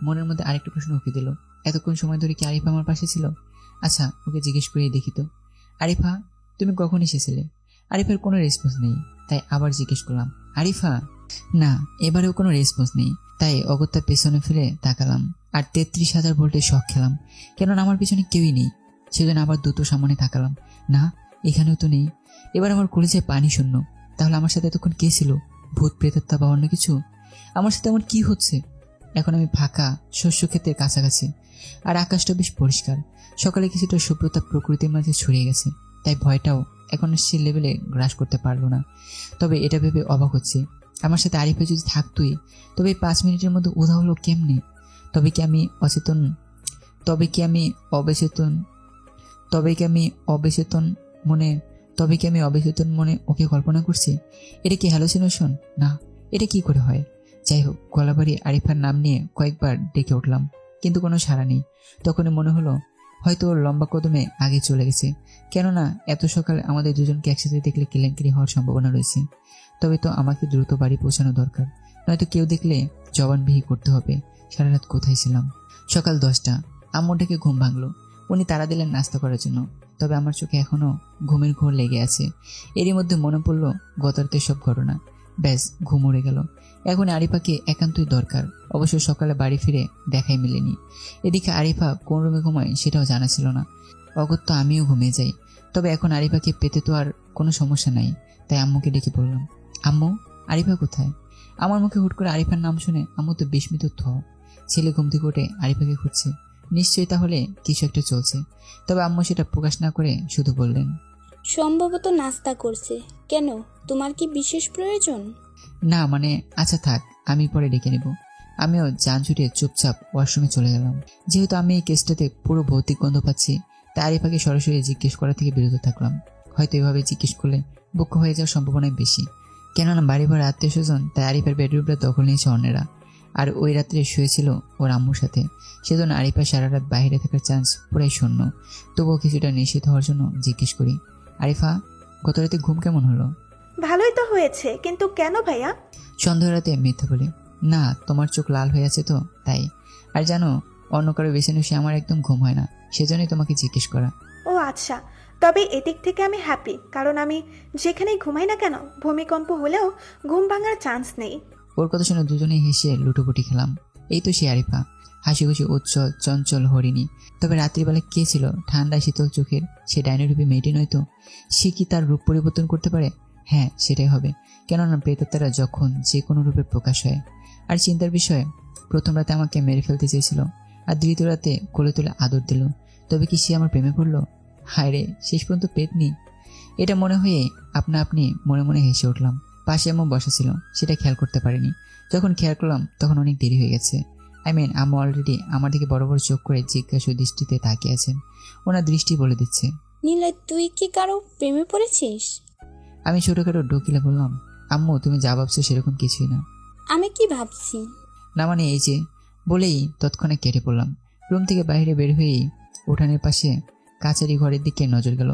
মনের মধ্যে আরেকটা প্রশ্ন উঠে দিল, এতক্ষণ সময় ধরে কি আরিফা আমার পাশে ছিল? আচ্ছা, ওকে জিজ্ঞেস করে দেখি তো, আরিফা তুমি কখন এসেছিলে? আরিফার কোনো রেসপন্স নেই, তাই আবার জিজ্ঞেস করলাম, আরিফা? না, এবারেও কোনো রেসপন্স নেই। তাই অগত্যা পেছনে ফিরে তাকালাম আর 33,000 ভোল্টের শখ খেলাম, কেননা আমার পিছনে কেউই নেই। সেজন্য আবার দ্রুত সামনে তাকালাম, না এখানেও তো নেই। এবার আমার কলেজে পানি শূন্য। তাহলে আমার সাথে এতক্ষণ কে ছিল? ভূত প্রেতাত্মা বা অন্য কিছু? আমার সাথে আমার কি হচ্ছে? এখন আমি ফাঁকা শস্য ক্ষেতের কাছাকাছি, আর আকাশটা বেশ পরিষ্কার। সকালে কিছুটা শুভ্রতা প্রকৃতির মাঝে ছড়িয়ে গেছে, তাই ভয়টাও এখন সে লেভেলে গ্রাস করতে পারলো না। তবে এটা ভেবে অবাক হচ্ছে, আমার সাথে আরিফা যদি থাকতোই, তবে এই 5 মিনিটের মধ্যে উধাও হলো কেমনে? তবে কি আমি অবচেতন মনে ওকে কল্পনা করছি? এটা কি হ্যালুসিনেশন? না, এটা কি করে হয়? যাই হোক, গলাবাড়ি আরিফার নাম নিয়ে কয়েকবার ডেকে উঠলাম, কিন্তু কোনো সাড়া নেই। তখনই মনে হলো হয়তো ওর লম্বা কদমে আগে চলে গেছে, কেননা এত সকালে আমাদের দুজনকে একসাথে দেখলে কেলেঙ্কারি হওয়ার সম্ভাবনা রয়েছে। তবে তো আমাকে দ্রুত বাড়ি পৌঁছানো দরকার, নয়তো কেউ দেখলে জবানবিহি করতে হবে সারা রাত কোথায় ছিলাম। সকাল 10টা, আম্মু ডেকে ঘুম ভাঙলো। উনি তাড়া দিলেন নাস্তা করার জন্য, তবে আমার চোখে এখনো ঘুমের ঘোর লেগে আছে। এরই মধ্যে মনে পড়লো গত রাতের সব ঘটনা। ব্যাস, ঘুম উড়ে গেল। এখন আরিফাকে একান্তই দরকার। অবশ্য সকালে বাড়ি ফিরে দেখাই মেলেনি। এদিকে আরিফা কোন রুমে ঘুমায় সেটাও জানা ছিল না। অগত্যা আমিও ঘুমিয়ে যাই। তবে এখন আরিফাকে পেতে তো আর কোনো সমস্যা নাই, তাই আম্মুকে ডেকে বললাম, আম্মু আরিফা কোথায়? আমার মুখে হুট করে আরিফার নাম শুনে আম্মু তো বিস্মিত ছেলে ঘুম থেকে উঠে আরিফাকে খুঁজছে, নিশ্চয়ই তাহলে কিছু একটা চলছে। তবে আম্মু সেটা প্রকাশ না করে শুধু বললেন, সম্ভবত নাস্তা করছে। কেন, তোমার কি বিশেষ প্রয়োজন? না মানে, আচ্ছা থাক, আমি পরে ডেকে নেব। আমিও যান ছুটিয়ে চুপচাপ ওয়াশরুমে চলে গেলাম। যেহেতু আমি এই কেসটাতে পুরো ভৌতিক গন্ধ পাচ্ছি, তাই আরিফাকে সরাসরি জিজ্ঞেস করা থেকে বিরত থাকলাম। হয়তো এভাবে জিজ্ঞেস করলে বক্ষ হয়ে যাওয়ার সম্ভাবনাই বেশি, কেননা বাড়ি ভরা আত্মীয় স্বজন, তাই আরিফার বেডরুমটা দখল নিয়েছে অন্যেরা। আর ওই রাত্রে শুয়েছিল ওর আম্মুর সাথে, সেজন্য আরিফা সারা রাত বাইরে থাকার চান্স পুরাই শূন্য। তবুও কিছুটা নিশ্চিত হওয়ার জন্য জিজ্ঞেস করি, আরিফা গত রাতে ঘুম কেমন হলো? ভালোই তো হয়েছে, কিন্তু কেন ভাইয়া? সন্ধ্যা রাতে মিথ্যা বলে, না তোমার চোখ লাল হয়ে আছে তো তাই। আর জানো, অন্য কারো বেছে সে আমার একদম ঘুম হয় না, সেজন্যই তোমাকে জিজ্ঞেস করা। ও আচ্ছা, তবে এদিক থেকে আমি হ্যাপি, কারণ আমি যেখানেই ঘুমাই না কেন ভূমিকম্প হলেও ঘুম ভাঙার চান্স নেই। ওর কথা শুনে দুজনেই হেসে লুটোপুটি খেলাম। এই তো সে আরিফা, হাসি খুশি উচ্ছল চঞ্চল হরিণী। তবে রাত্রিবেলা কে ছিল ঠান্ডা শীতল চোখের? সে ডাইনোরূপী মেয়েটি নয়তো? সে কি তার রূপ পরিবর্তন করতে পারে? হ্যাঁ, সেটাই হবে, কেননা প্রেতাত্মারা যখন যে কোনো রূপে প্রকাশ হয়। আর চিন্তার বিষয়, প্রথম রাতে আমাকে মেরে ফেলতে চেয়েছিল, আর দ্বিতীয় রাতে কোলে তুলে আদর দিল। তবে কি সে আমার প্রেমে পড়লো? হায় রে, শেষ পর্যন্ত পেতনি। এটা মনে হয়ে আপনা আপনি মনে মনে হেসে উঠলাম। পাশে আম্মু বসা ছিল, সেটা খেয়াল করতে পারিনি। যখন খেয়াল করলাম তখন অনেক দেরি হয়ে গেছে। আম্মু অলরেডি আমার দিকে বড় বড় চোখ করে জিজ্ঞাসা দৃষ্টিতে তাকিয়ে আছেন। ওনার দৃষ্টি বলে দিচ্ছে, নিলয়, তুই কি কারো প্রেমে পড়েছিস? আমি ছোটখাটো ঢুকিলে বললাম, আম্মু তুমি যা ভাবছো সেরকম কিছুই না। আমি কি ভাবছি? না মানে এই যে, বলেই তৎক্ষণাৎ কেটে পড়লাম। রুম থেকে বাইরে বের হয়েই উঠানের পাশে কাছারি ঘরের দিকে নজর গেল।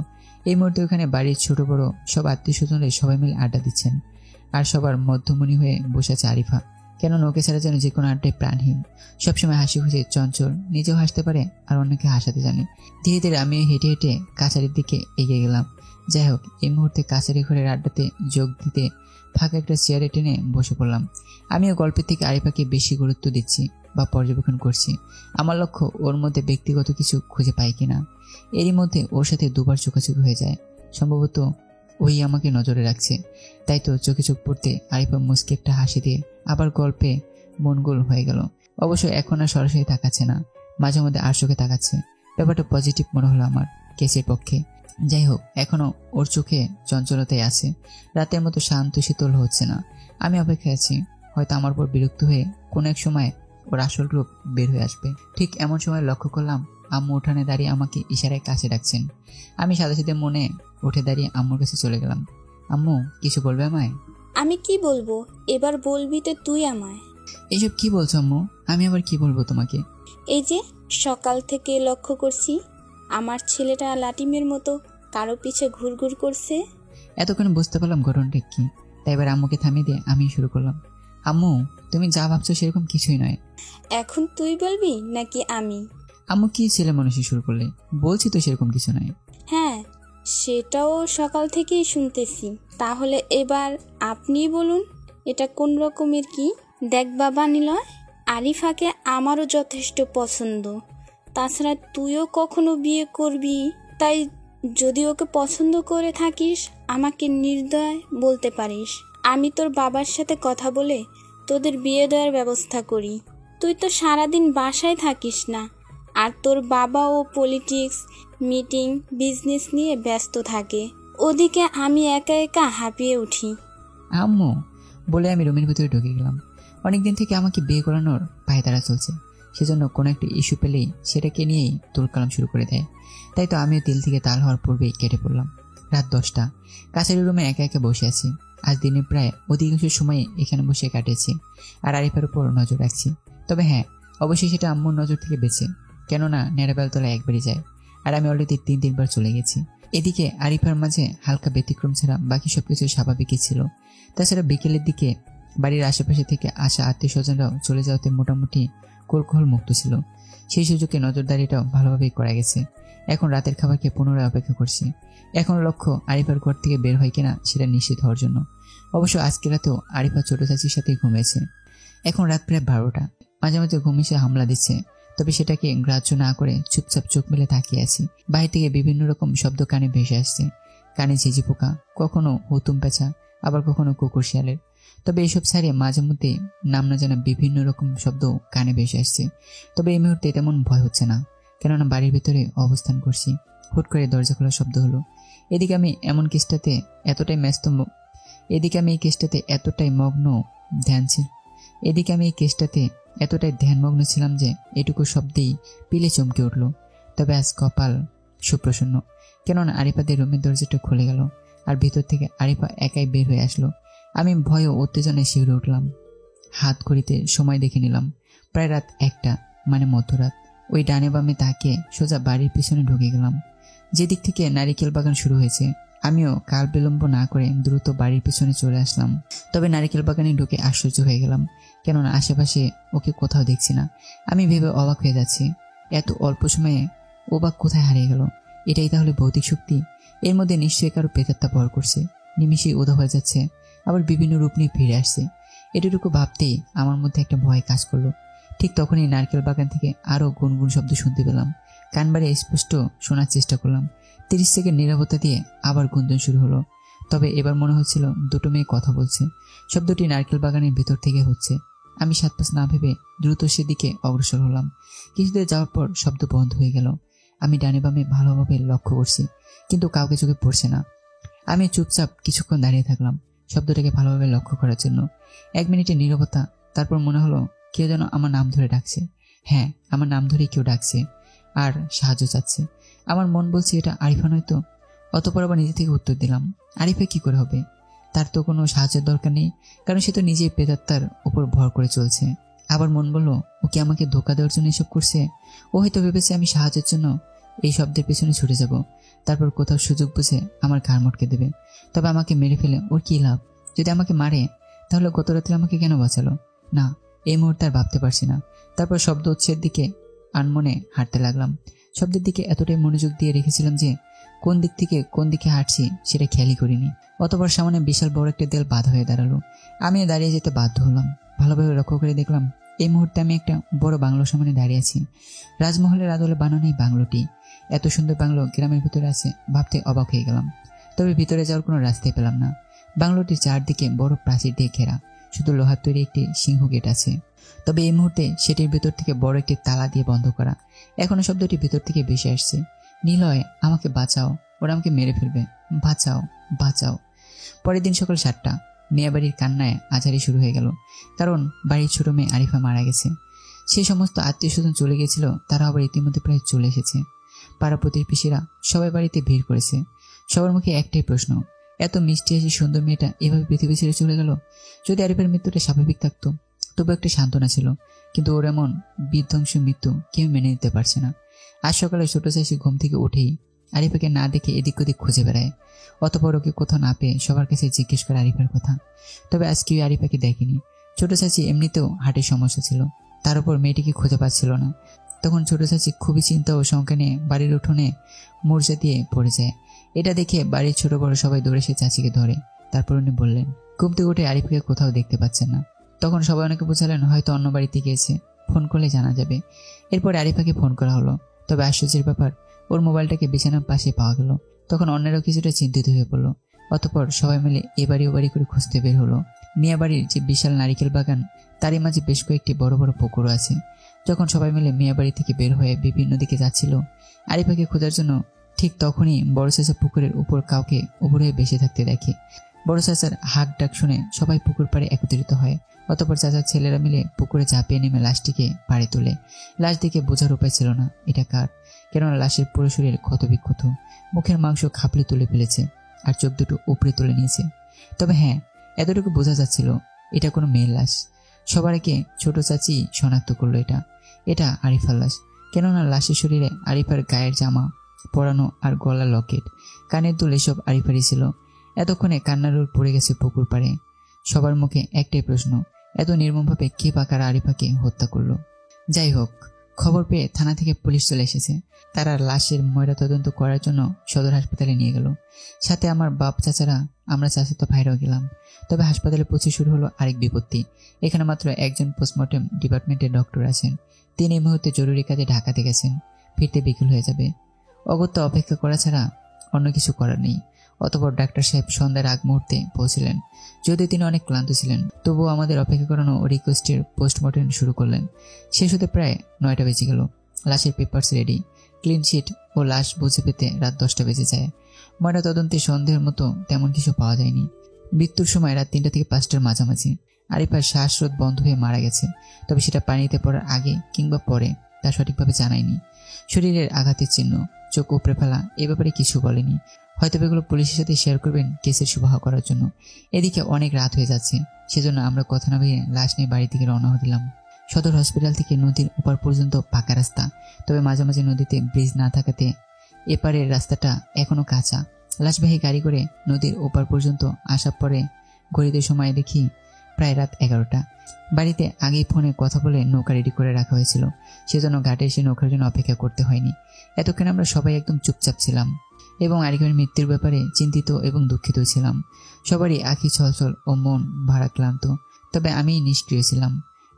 এই মুহূর্তে ওখানে বাড়ির ছোট বড় সব আত্মীয় স্বজনরা সবাই মিলে আড্ডা দিচ্ছেন, আর সবার মধ্যমণি হয়ে বসে আছে আরিফা। কেননা ওকে ছাড়া যেন যে কোনো আড্ডায় প্রাণহীন, সবসময় হাসি খুশি চঞ্চল, নিজেও হাসতে পারে আর অন্যকে হাসাতে জানে। ধীরে ধীরে আমি হেঁটে হেঁটে কাছারির দিকে এগিয়ে গেলাম। যাই হোক, এই মুহূর্তে কাছারি ঘরের আড্ডাতে যোগ দিতে ফাঁকা একটা চেয়ারে টেনে বসে পড়লাম। আমিও গল্পের থেকে আরিফাকে বেশি গুরুত্ব দিচ্ছি বা পর্যবেক্ষণ করছি। আমার লক্ষ্য ওর মধ্যে ব্যক্তিগত কিছু খুঁজে পাই কিনা। এরই মধ্যে ওর সাথে দুবার চোখাচোখি হয়ে যায়। সম্ভবত ওই আমাকে নজরে রাখছে, তাই তো চোখে চোখ পড়তে আরিফা মুচকি একটা হাসি দিয়ে আবার গল্পে মনগোল হয়ে গেল। অবশ্য এখন আর সরাসরি তাকাচ্ছে না, মাঝে মধ্যে আর চোখে তাকাচ্ছে। ব্যাপারটা পজিটিভ মনে হলো আমার কেসের পক্ষে। যাই হোক, এখনো ওর চোখে চঞ্চলতাই আছে, রাতের মতো শান্ত শীতল হচ্ছে না। আমি অপেক্ষায় আছি, হয়তো আমার উপর বিরক্ত হয়ে কোনো এক সময় ওর আসল রূপ বের হয়ে আসবে। ঠিক এমন সময় লক্ষ্য করলাম আম্মু উঠানে দাঁড়িয়ে আমাকে ইশারায় কাছে ডাকছেন। আমি সাথে সাথে মনে উঠে দাঁড়িয়ে আম্মুর কাছে চলে গেলাম। আম্মু কিছু বলবে আমায়? আমি কি বলবো? এবার বলবি তো তুই আমায়। এইসব কি বলছো আম্মু? আমি আবার কি বলবো তোমাকে? এই যে সকাল থেকে লক্ষ্য করছি আমার ছেলেটা লাটিমের মতো কারো পিছে ঘুরঘুর করছে। এতক্ষণ বুঝতে পারলাম ঘটনাটা কি। তাই এবার আম্মুকে থামিয়ে দিয়ে আমি শুরু করলাম। আম্মু, তুমি যা ভাবছো সেরকম কিছুই নয়। এখন তুই বলবি নাকি আমি? আম্মু কি ছেলে মানুষই শুরু করলে? বলছি তো সেরকম কিছু নয়। হ্যাঁ, সেটাও সকাল থেকেই শুনতেছি। তাহলে এবার আপনিই বলুন, এটা কোন রকমের কি? দেখ বাবা নিলয়, আরিফাকে আমারও যথেষ্ট পছন্দ। তাছাড়া তুইও কখনো বিয়ে করবি, তাই যদি ওকে পছন্দ করে থাকিস আমাকে নির্দ্বিধায় বলতে পারিস। আমি তোর বাবার সাথে কথা বলে তোদের বিয়ে দেওয়ার ব্যবস্থা করি। তুই তো সারাদিন বাসায় থাকিস না, আর তোর বাবাও পলিটিক্স, মিটিং, বিজনেস নিয়ে ব্যস্ত থাকে। ওদিকে আমি একা একা হাঁপিয়ে উঠি। আম্মু বলে আমি রুমের ভিতরে ঢুকে গেলাম। অনেকদিন থেকে আমাকে বিয়ে করানোর পায়তারা চলছে, সেজন্য কোনো একটা ইস্যু পেলেই সেটাকে নিয়েই তোলকালাম শুরু করে দেয়। তাই তো আমিও তিল থেকে তাল হওয়ার পূর্বেই কেটে পড়লাম। রাত 10টা, কাছের রুমে একা একা বসে আছি। আজ দিনের প্রায় অধিকাংশ সময় এখানে বসে কাটিয়েছি আর আরিফার উপর নজর রাখছি। তবে হ্যাঁ, অবশ্যই সেটা আম্মুর নজর থেকে বেঁচে, কেননা নেড়াবেলতলা একবারই যায়, আর আমি অলরেডি 3 বার চলে গেছি। এদিকে আরিফার মাঝে হালকা ব্যতিক্রম ছাড়া বাকি সবকিছু স্বাভাবিকই ছিল। তাছাড়া বিকেলের দিকে বাড়ির আশেপাশে থেকে আসা আত্মীয় স্বজনরাও চলে যাওয়াতে মোটামুটি কোলকোহল মুক্ত ছিল। সেই সুযোগে নজরদারিটাও ভালোভাবেই করা গেছে। এখন রাতের খাবারকে পুনরায় অপেক্ষা করছি। এখন লক্ষ্য আরিফার ঘর থেকে বের হয় কিনা সেটা নিশ্চিত হওয়ার জন্য। অবশ্য আজকে রাতেও আরিফা ছোট চাচির সাথে ঘুমিয়েছে। এখন রাত প্রায় 12টা। মাঝে মাঝে ঘুম এসে হামলা দিচ্ছে, তবে সেটাকে গ্রাহ্য না করে চুপচাপ চোখ মেলে তাকিয়ে আছি। বাহির থেকে বিভিন্ন রকম শব্দ কানে ভেসে আসছে। কানে ঝিঝি পোকা, কখনো হুতুম পেঁচা, আবার কখনো কুকুর শিয়ালের। তবে এইসব ছাড়িয়ে মাঝে মধ্যে নাম না জানা বিভিন্ন রকম শব্দ কানে ভেসে আসছে। তবে এই মুহূর্তে তেমন ভয় হচ্ছে না, কেননা বাড়ির ভিতরে অবস্থান করছি। হুট করে দরজা খোলার শব্দ হলো। এদিকে আমি এই কেসটাতে এতটাই ধ্যানমগ্ন ছিলাম যে এটুকু শব্দেই পিলে চমকে উঠল। তবে আজ কপাল সুপ্রসন্ন, কেননা আরিফাদের রুমের দরজাটা খুলে গেল আর ভিতর থেকে আরিফা একাই বের হয়ে আসলো। আমি ভয় ও উত্তেজনায় শিউরে উঠলাম। হাত ঘড়িতে সময় দেখে নিলাম, প্রায় রাত 1টা, মানে মধ্যরাত। ওই ডানে বামে তাকিয়ে সোজা বাড়ির পিছনে ঢুকে গেলাম, যেদিক থেকে নারিকেল বাগান শুরু হয়েছে। আমিও কাল বিলম্ব না করে দ্রুত বাড়ির পিছনে চলে আসলাম। তবে নারিকেল বাগানে ঢুকে আশ্চর্য হয়ে গেলাম, কেননা আশেপাশে ওকে কোথাও দেখছি না। আমি ভেবে অবাক হয়ে যাচ্ছি, এত অল্প সময়ে ও বা কোথায় হারিয়ে গেল? এটাই তাহলে ভৌতিক শক্তি? এর মধ্যে নিশ্চয়ই কারো প্রেতাত্মা ভর করছে, নিমিষেই উদা হয়ে যাচ্ছে, আবার বিভিন্ন রূপ নিয়ে ফিরে আসছে। এটুকু ভাবতেই আমার মধ্যে একটা ভয় কাজ করলো। ঠিক তখনই নারকেল বাগান থেকে আরো গুনগুন শব্দ শুনতে পেলাম। কান বাড়িয়ে স্পষ্ট শোনার চেষ্টা করলাম। 30 সেকেন্ড নীরবতা দিয়ে আবার গুঞ্জন শুরু হলো। তবে এবার মনে হচ্ছিল দুটো মেয়ে কথা বলছে। শব্দটি নারকেল বাগানের ভেতর থেকে হচ্ছে। আমি 7 পাশ না ভেবে দ্রুত সেদিকে অগ্রসর হলাম। কিছুদূর যাওয়ার পর শব্দ বন্ধ হয়ে গেল। আমি ডানে বামে ভালোভাবে লক্ষ্য করছি, কিন্তু কাউকে চোখে পড়ছে না। আমি চুপচাপ কিছুক্ষণ দাঁড়িয়ে থাকলাম শব্দটাকে ভালোভাবে লক্ষ্য করার জন্য। 1 মিনিটের নীরবতা, তারপর মনে হলো কেউ যেন আমার নাম ধরে ডাকছে। হ্যাঁ, আমার নাম ধরেই কেউ ডাকছে আর সাহায্য চাচ্ছে। আমার মন বলছে এটা আরিফা নয়তো। অতঃপর আবার নিজে থেকে উত্তর দিলাম, আরিফা কি করে হবে? তার তো কোনো সাহায্যের দরকার নেই, কারণ সে তো নিজেই প্রেতাত্মার উপর ভর করে চলছে। আবার মন বলল, ও কি আমাকে ধোকা দেওয়ার জন্য এসব করছে? ও হয়তো ভেবেছে আমি সাহায্যের জন্য এই শব্দের পেছনে ছুটে যাব, তারপর কোথাও সুযোগ বুঝে আমার ঘাড় মটকে দেবে। তবে আমাকে মেরে ফেলে ওর কি লাভ? যদি আমাকে মারে, তাহলে গত রাত্রে আমাকে কেন বাঁচালো? না, এই মুহূর্তে আর ভাবতে পারছি না। তারপর শব্দ উৎসের দিকে আনমনে হাঁটতে লাগলাম। শব্দের দিকে এতটাই মনোযোগ দিয়ে রেখেছিলাম যে কোন দিক থেকে কোন দিকে হাঁটছি সেটা খেয়ালই করিনি। অতঃপর সামনে বিশাল বড় একটা দেয়াল বাঁধা হয়ে দাঁড়ালো। আমিও দাঁড়িয়ে যেতে বাধ্য হলাম। ভালোভাবে লক্ষ্য করে দেখলাম এই মুহূর্তে আমি একটা বড় বাংলোর সামনে দাঁড়িয়ে আছি। রাজমহলের আদলে বানানো এই বাংলোটি। এত সুন্দর বাংলো গ্রামের ভিতরে আছে ভাবতে অবাক হয়ে গেলাম। তবে ভিতরে যাওয়ার কোনো রাস্তাই পেলাম না। বাংলোটির চারদিকে বড় প্রাচীর দিয়ে ঘেরা, শুধু লোহার তৈরি একটি সিংহ গেট আছে। তবে এই মুহূর্তে সেটির ভিতর থেকে বড় একটি তালা দিয়ে বন্ধ করা। এখনো শব্দটি ভিতর থেকে ভেসে আসছে, নিলয় আমাকে বাঁচাও, ওরা আমাকে মেরে ফেলবে, বাঁচাও বাঁচাও। পরের দিন সকাল 7টা। মেয়ে বাড়ির কান্নায় আঝারি শুরু হয়ে গেল, কারণ বাড়ির ছোট মেয়ে আরিফা মারা গেছে। সে সমস্ত আত্মীয় স্বজন চলে গেছিল, তারা আবার ইতিমধ্যে প্রায় চলে এসেছে। পাড়া প্রতিবেশীরা সবাই বাড়িতে ভিড় করেছে। সবার মুখে একটাই প্রশ্ন, এত মিষ্টি হাসি সুন্দর মেয়েটা এভাবে পৃথিবী ছেড়ে চলে গেল। যদি আরিফার মৃত্যুটা স্বাভাবিক থাকতো তবু একটা সান্ত্বনা ছিল, কিন্তু ওর এমন বিধ্বংসী মৃত্যু কেউ মেনে নিতে পারছে না। আজ সকালে ছোট চাষি ঘুম থেকে উঠেই আরিফাকে না দেখে এদিক ওদিক খুঁজে বেড়ায়। অতপর ওকে কোথাও না পেয়ে সবার কাছে জিজ্ঞেস করে আরিফার কথা। তবে আজ কেউ আরিফাকে দেখেনি। ছোট চাচি এমনিতেও হার্টের সমস্যা ছিল, তার উপর মেয়েটিকে খুঁজে পাচ্ছিল না। তখন ছোট চাচি খুবই চিন্তা ও শঙ্কা নিয়ে বাড়ির উঠোনে মূর্ছা দিয়ে পড়ে যায়। এটা দেখে বাড়ির ছোট বড় সবাই দৌড়ে সে চাচিকে ধরে। তারপর উনি বললেন, ঘুম থেকে উঠে আরিফাকে কোথাও দেখতে পাচ্ছেন না। তখন সবাই অনেকে বোঝালেন হয়তো অন্য বাড়িতে গিয়েছে, ফোন করলে জানা যাবে। এরপর আরিফাকে ফোন করা হলো। তবে আশ্চর্যের ব্যাপার, ওর মোবাইলটাকে বিছানার পাশে পাওয়া গেল। তখন অন্যরাও কিছুটা চিন্তিত হয়ে পড়লো। অতপর সবাই মিলে এ বাড়ি ও বাড়ি করে খুঁজতে বের হলো। মিয়া বাড়ির যে বিশাল নারিকেল বাগান, তারই মাঝে বেশ কয়েকটি বড় বড় পুকুরও আছে। যখন সবাই মিলে মিয়া বাড়ি থেকে বের হয়ে বিভিন্ন দিকে যাচ্ছিল আরিফাকে খোঁজার জন্য, ঠিক তখনই বড় চাচা পুকুরের উপর কাউকে উপর হয়ে বেসে থাকতে দেখে। বড় চাচার হাঁক ডাক শুনে সবাই পুকুর পাড়ে একত্রিত হয়। অতপর চাচার ছেলেরা মিলে পুকুরে ঝাঁপিয়ে নেমে লাশটিকে পাড়ে তোলে। লাশ দেখে বোঝার উপায় ছিল না এটা কার, কেননা লাশের পুরো শরীর ক্ষতবিক্ষত, মুখের মাংস খাপড়ে তুলে ফেলেছে আর চোখ দুটো উপড়ে তুলে নিয়েছে। তবে হ্যাঁ, এতটুকু বোঝা যাচ্ছিল এটা কোনো মেয়ের লাশ। সবার আগে ছোট চাচি শনাক্ত করলো এটা আরিফার লাশ, কেননা লাশের শরীরে আরিফার গায়ের জামা পরানো আর গলা লকেট, কানের দুল এসব আরিফারই ছিল। এতক্ষণে কান্নার রোল পড়ে গেছে পুকুর পাড়ে। সবার মুখে একটাই প্রশ্ন, এত নির্মমভাবে কে বা কারা আরিফাকে হত্যা করলো? যাই হোক, খবর পেয়ে থানা থেকে পুলিশ চলে এসেছে। তারা লাশের ময়না তদন্ত করার জন্য সদর হাসপাতালে নিয়ে গেল। সাথে আমার বাপ চাচারা, আমরা চাচাতো ভাইরাও গেলাম। তবে হাসপাতালে পৌঁছে শুরু হলো আরেক বিপত্তি। এখানে মাত্র একজন পোস্টমর্টেম ডিপার্টমেন্টের ডক্টর আছেন। তিনি এই মুহূর্তে জরুরি কাজে ঢাকাতে গেছেন, ফিরতে বিকেল হয়ে যাবে। অগত্যা অপেক্ষা করা ছাড়া অন্য কিছু করার নেই। অতপর ডাক্তার সাহেব সন্ধ্যার আগ মুহূর্তে পৌঁছলেন। যদিও তিনি অনেক ক্লান্ত ছিলেন, তবুও আমাদের অপেক্ষা করানো ও রিকোয়েস্টের পোস্টমর্টেম শুরু করলেন। শেষ হতে প্রায় 9টা বেজে গেল। লাশের পেপারস রেডি, ক্লিন শিট ও লাশ বুঝে পেতে রাত 10টা বেজে যায়। ময়না তদন্তে সন্দেহের মতো তেমন কিছু পাওয়া যায়নি। মৃত্যুর সময় রাত 3টা থেকে 5টার মাঝামাঝি। আরিফার শ্বাসরোধ বন্ধ হয়ে মারা গেছে, তবে সেটা পানিতে পড়ার আগে কিংবা পরে তা সঠিকভাবে জানায়নি। শরীরের আঘাতের চিহ্ন, চোখ উপড়ে ফেলা, এ ব্যাপারে কিছু বলেনি। হয়তো এগুলো পুলিশের সাথে শেয়ার করবেন কেসের সুবাহ করার জন্য। এদিকে অনেক রাত হয়ে যাচ্ছে, সেজন্য আমরা কথা না ভেবে লাশ নিয়ে বাড়ি থেকে রওনা দিলাম। সদর হসপিটাল থেকে নদীর ওপার পর্যন্ত পাকা রাস্তা, তবে মাঝে মাঝে নদীতে ব্রিজ না থাকাতে এপারের রাস্তাটা এখনো কাঁচা। লাশবাহী গাড়ি করে নদীর ওপার পর্যন্ত আসার পরে ঘড়িতে সময় দেখি প্রায় রাত 11টা। বাড়িতে আগেই ফোনে কথা বলে নৌকা রেডি করে রাখা হয়েছিল, সেজন্য ঘাটে এসে নৌকার জন্য অপেক্ষা করতে হয়নি। এতক্ষণ আমরা সবাই একদম চুপচাপ ছিলাম এবং আরিফের মৃত্যুর ব্যাপারে চিন্তিত এবং দুঃখিত ছিলাম। সবারই আঁখি ছলছল ও মন ভারাক্রান্ত, তবে আমি নিষ্ক্রিয় ছিলাম।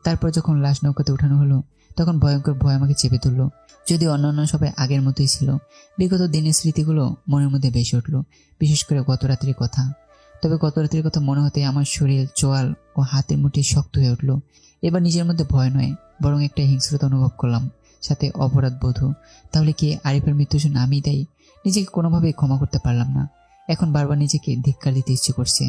তারপর যখন লাশ নৌকাতে উঠানো হলো, তখন ভয়ঙ্কর ভয় আমাকে চেপে ধরল। যদিও অন্যান্য সবাই আগের মতোই ছিল, বিগত দিনের স্মৃতিগুলো মনের মধ্যে ভেসে উঠল, বিশেষ করে গত রাত্রির কথা। তবে গত রাত্রির কথা মনে হতে আমার শরীর, চোয়াল ও হাতের মুঠি শক্ত হয়ে উঠল। এবার নিজের মধ্যে ভয় নয়, বরং একটা হিংস্রতা অনুভব করলাম, সাথে অপরাধ বোধ। তাহলে কি আরিফের মৃত্যুর জন্য আমি দায়ী? নিজেকে কোনোভাবেই ক্ষমা করতে পারলাম না। এখন বারবার নিজেকে ধিক্কার দিতে ইচ্ছে করছে।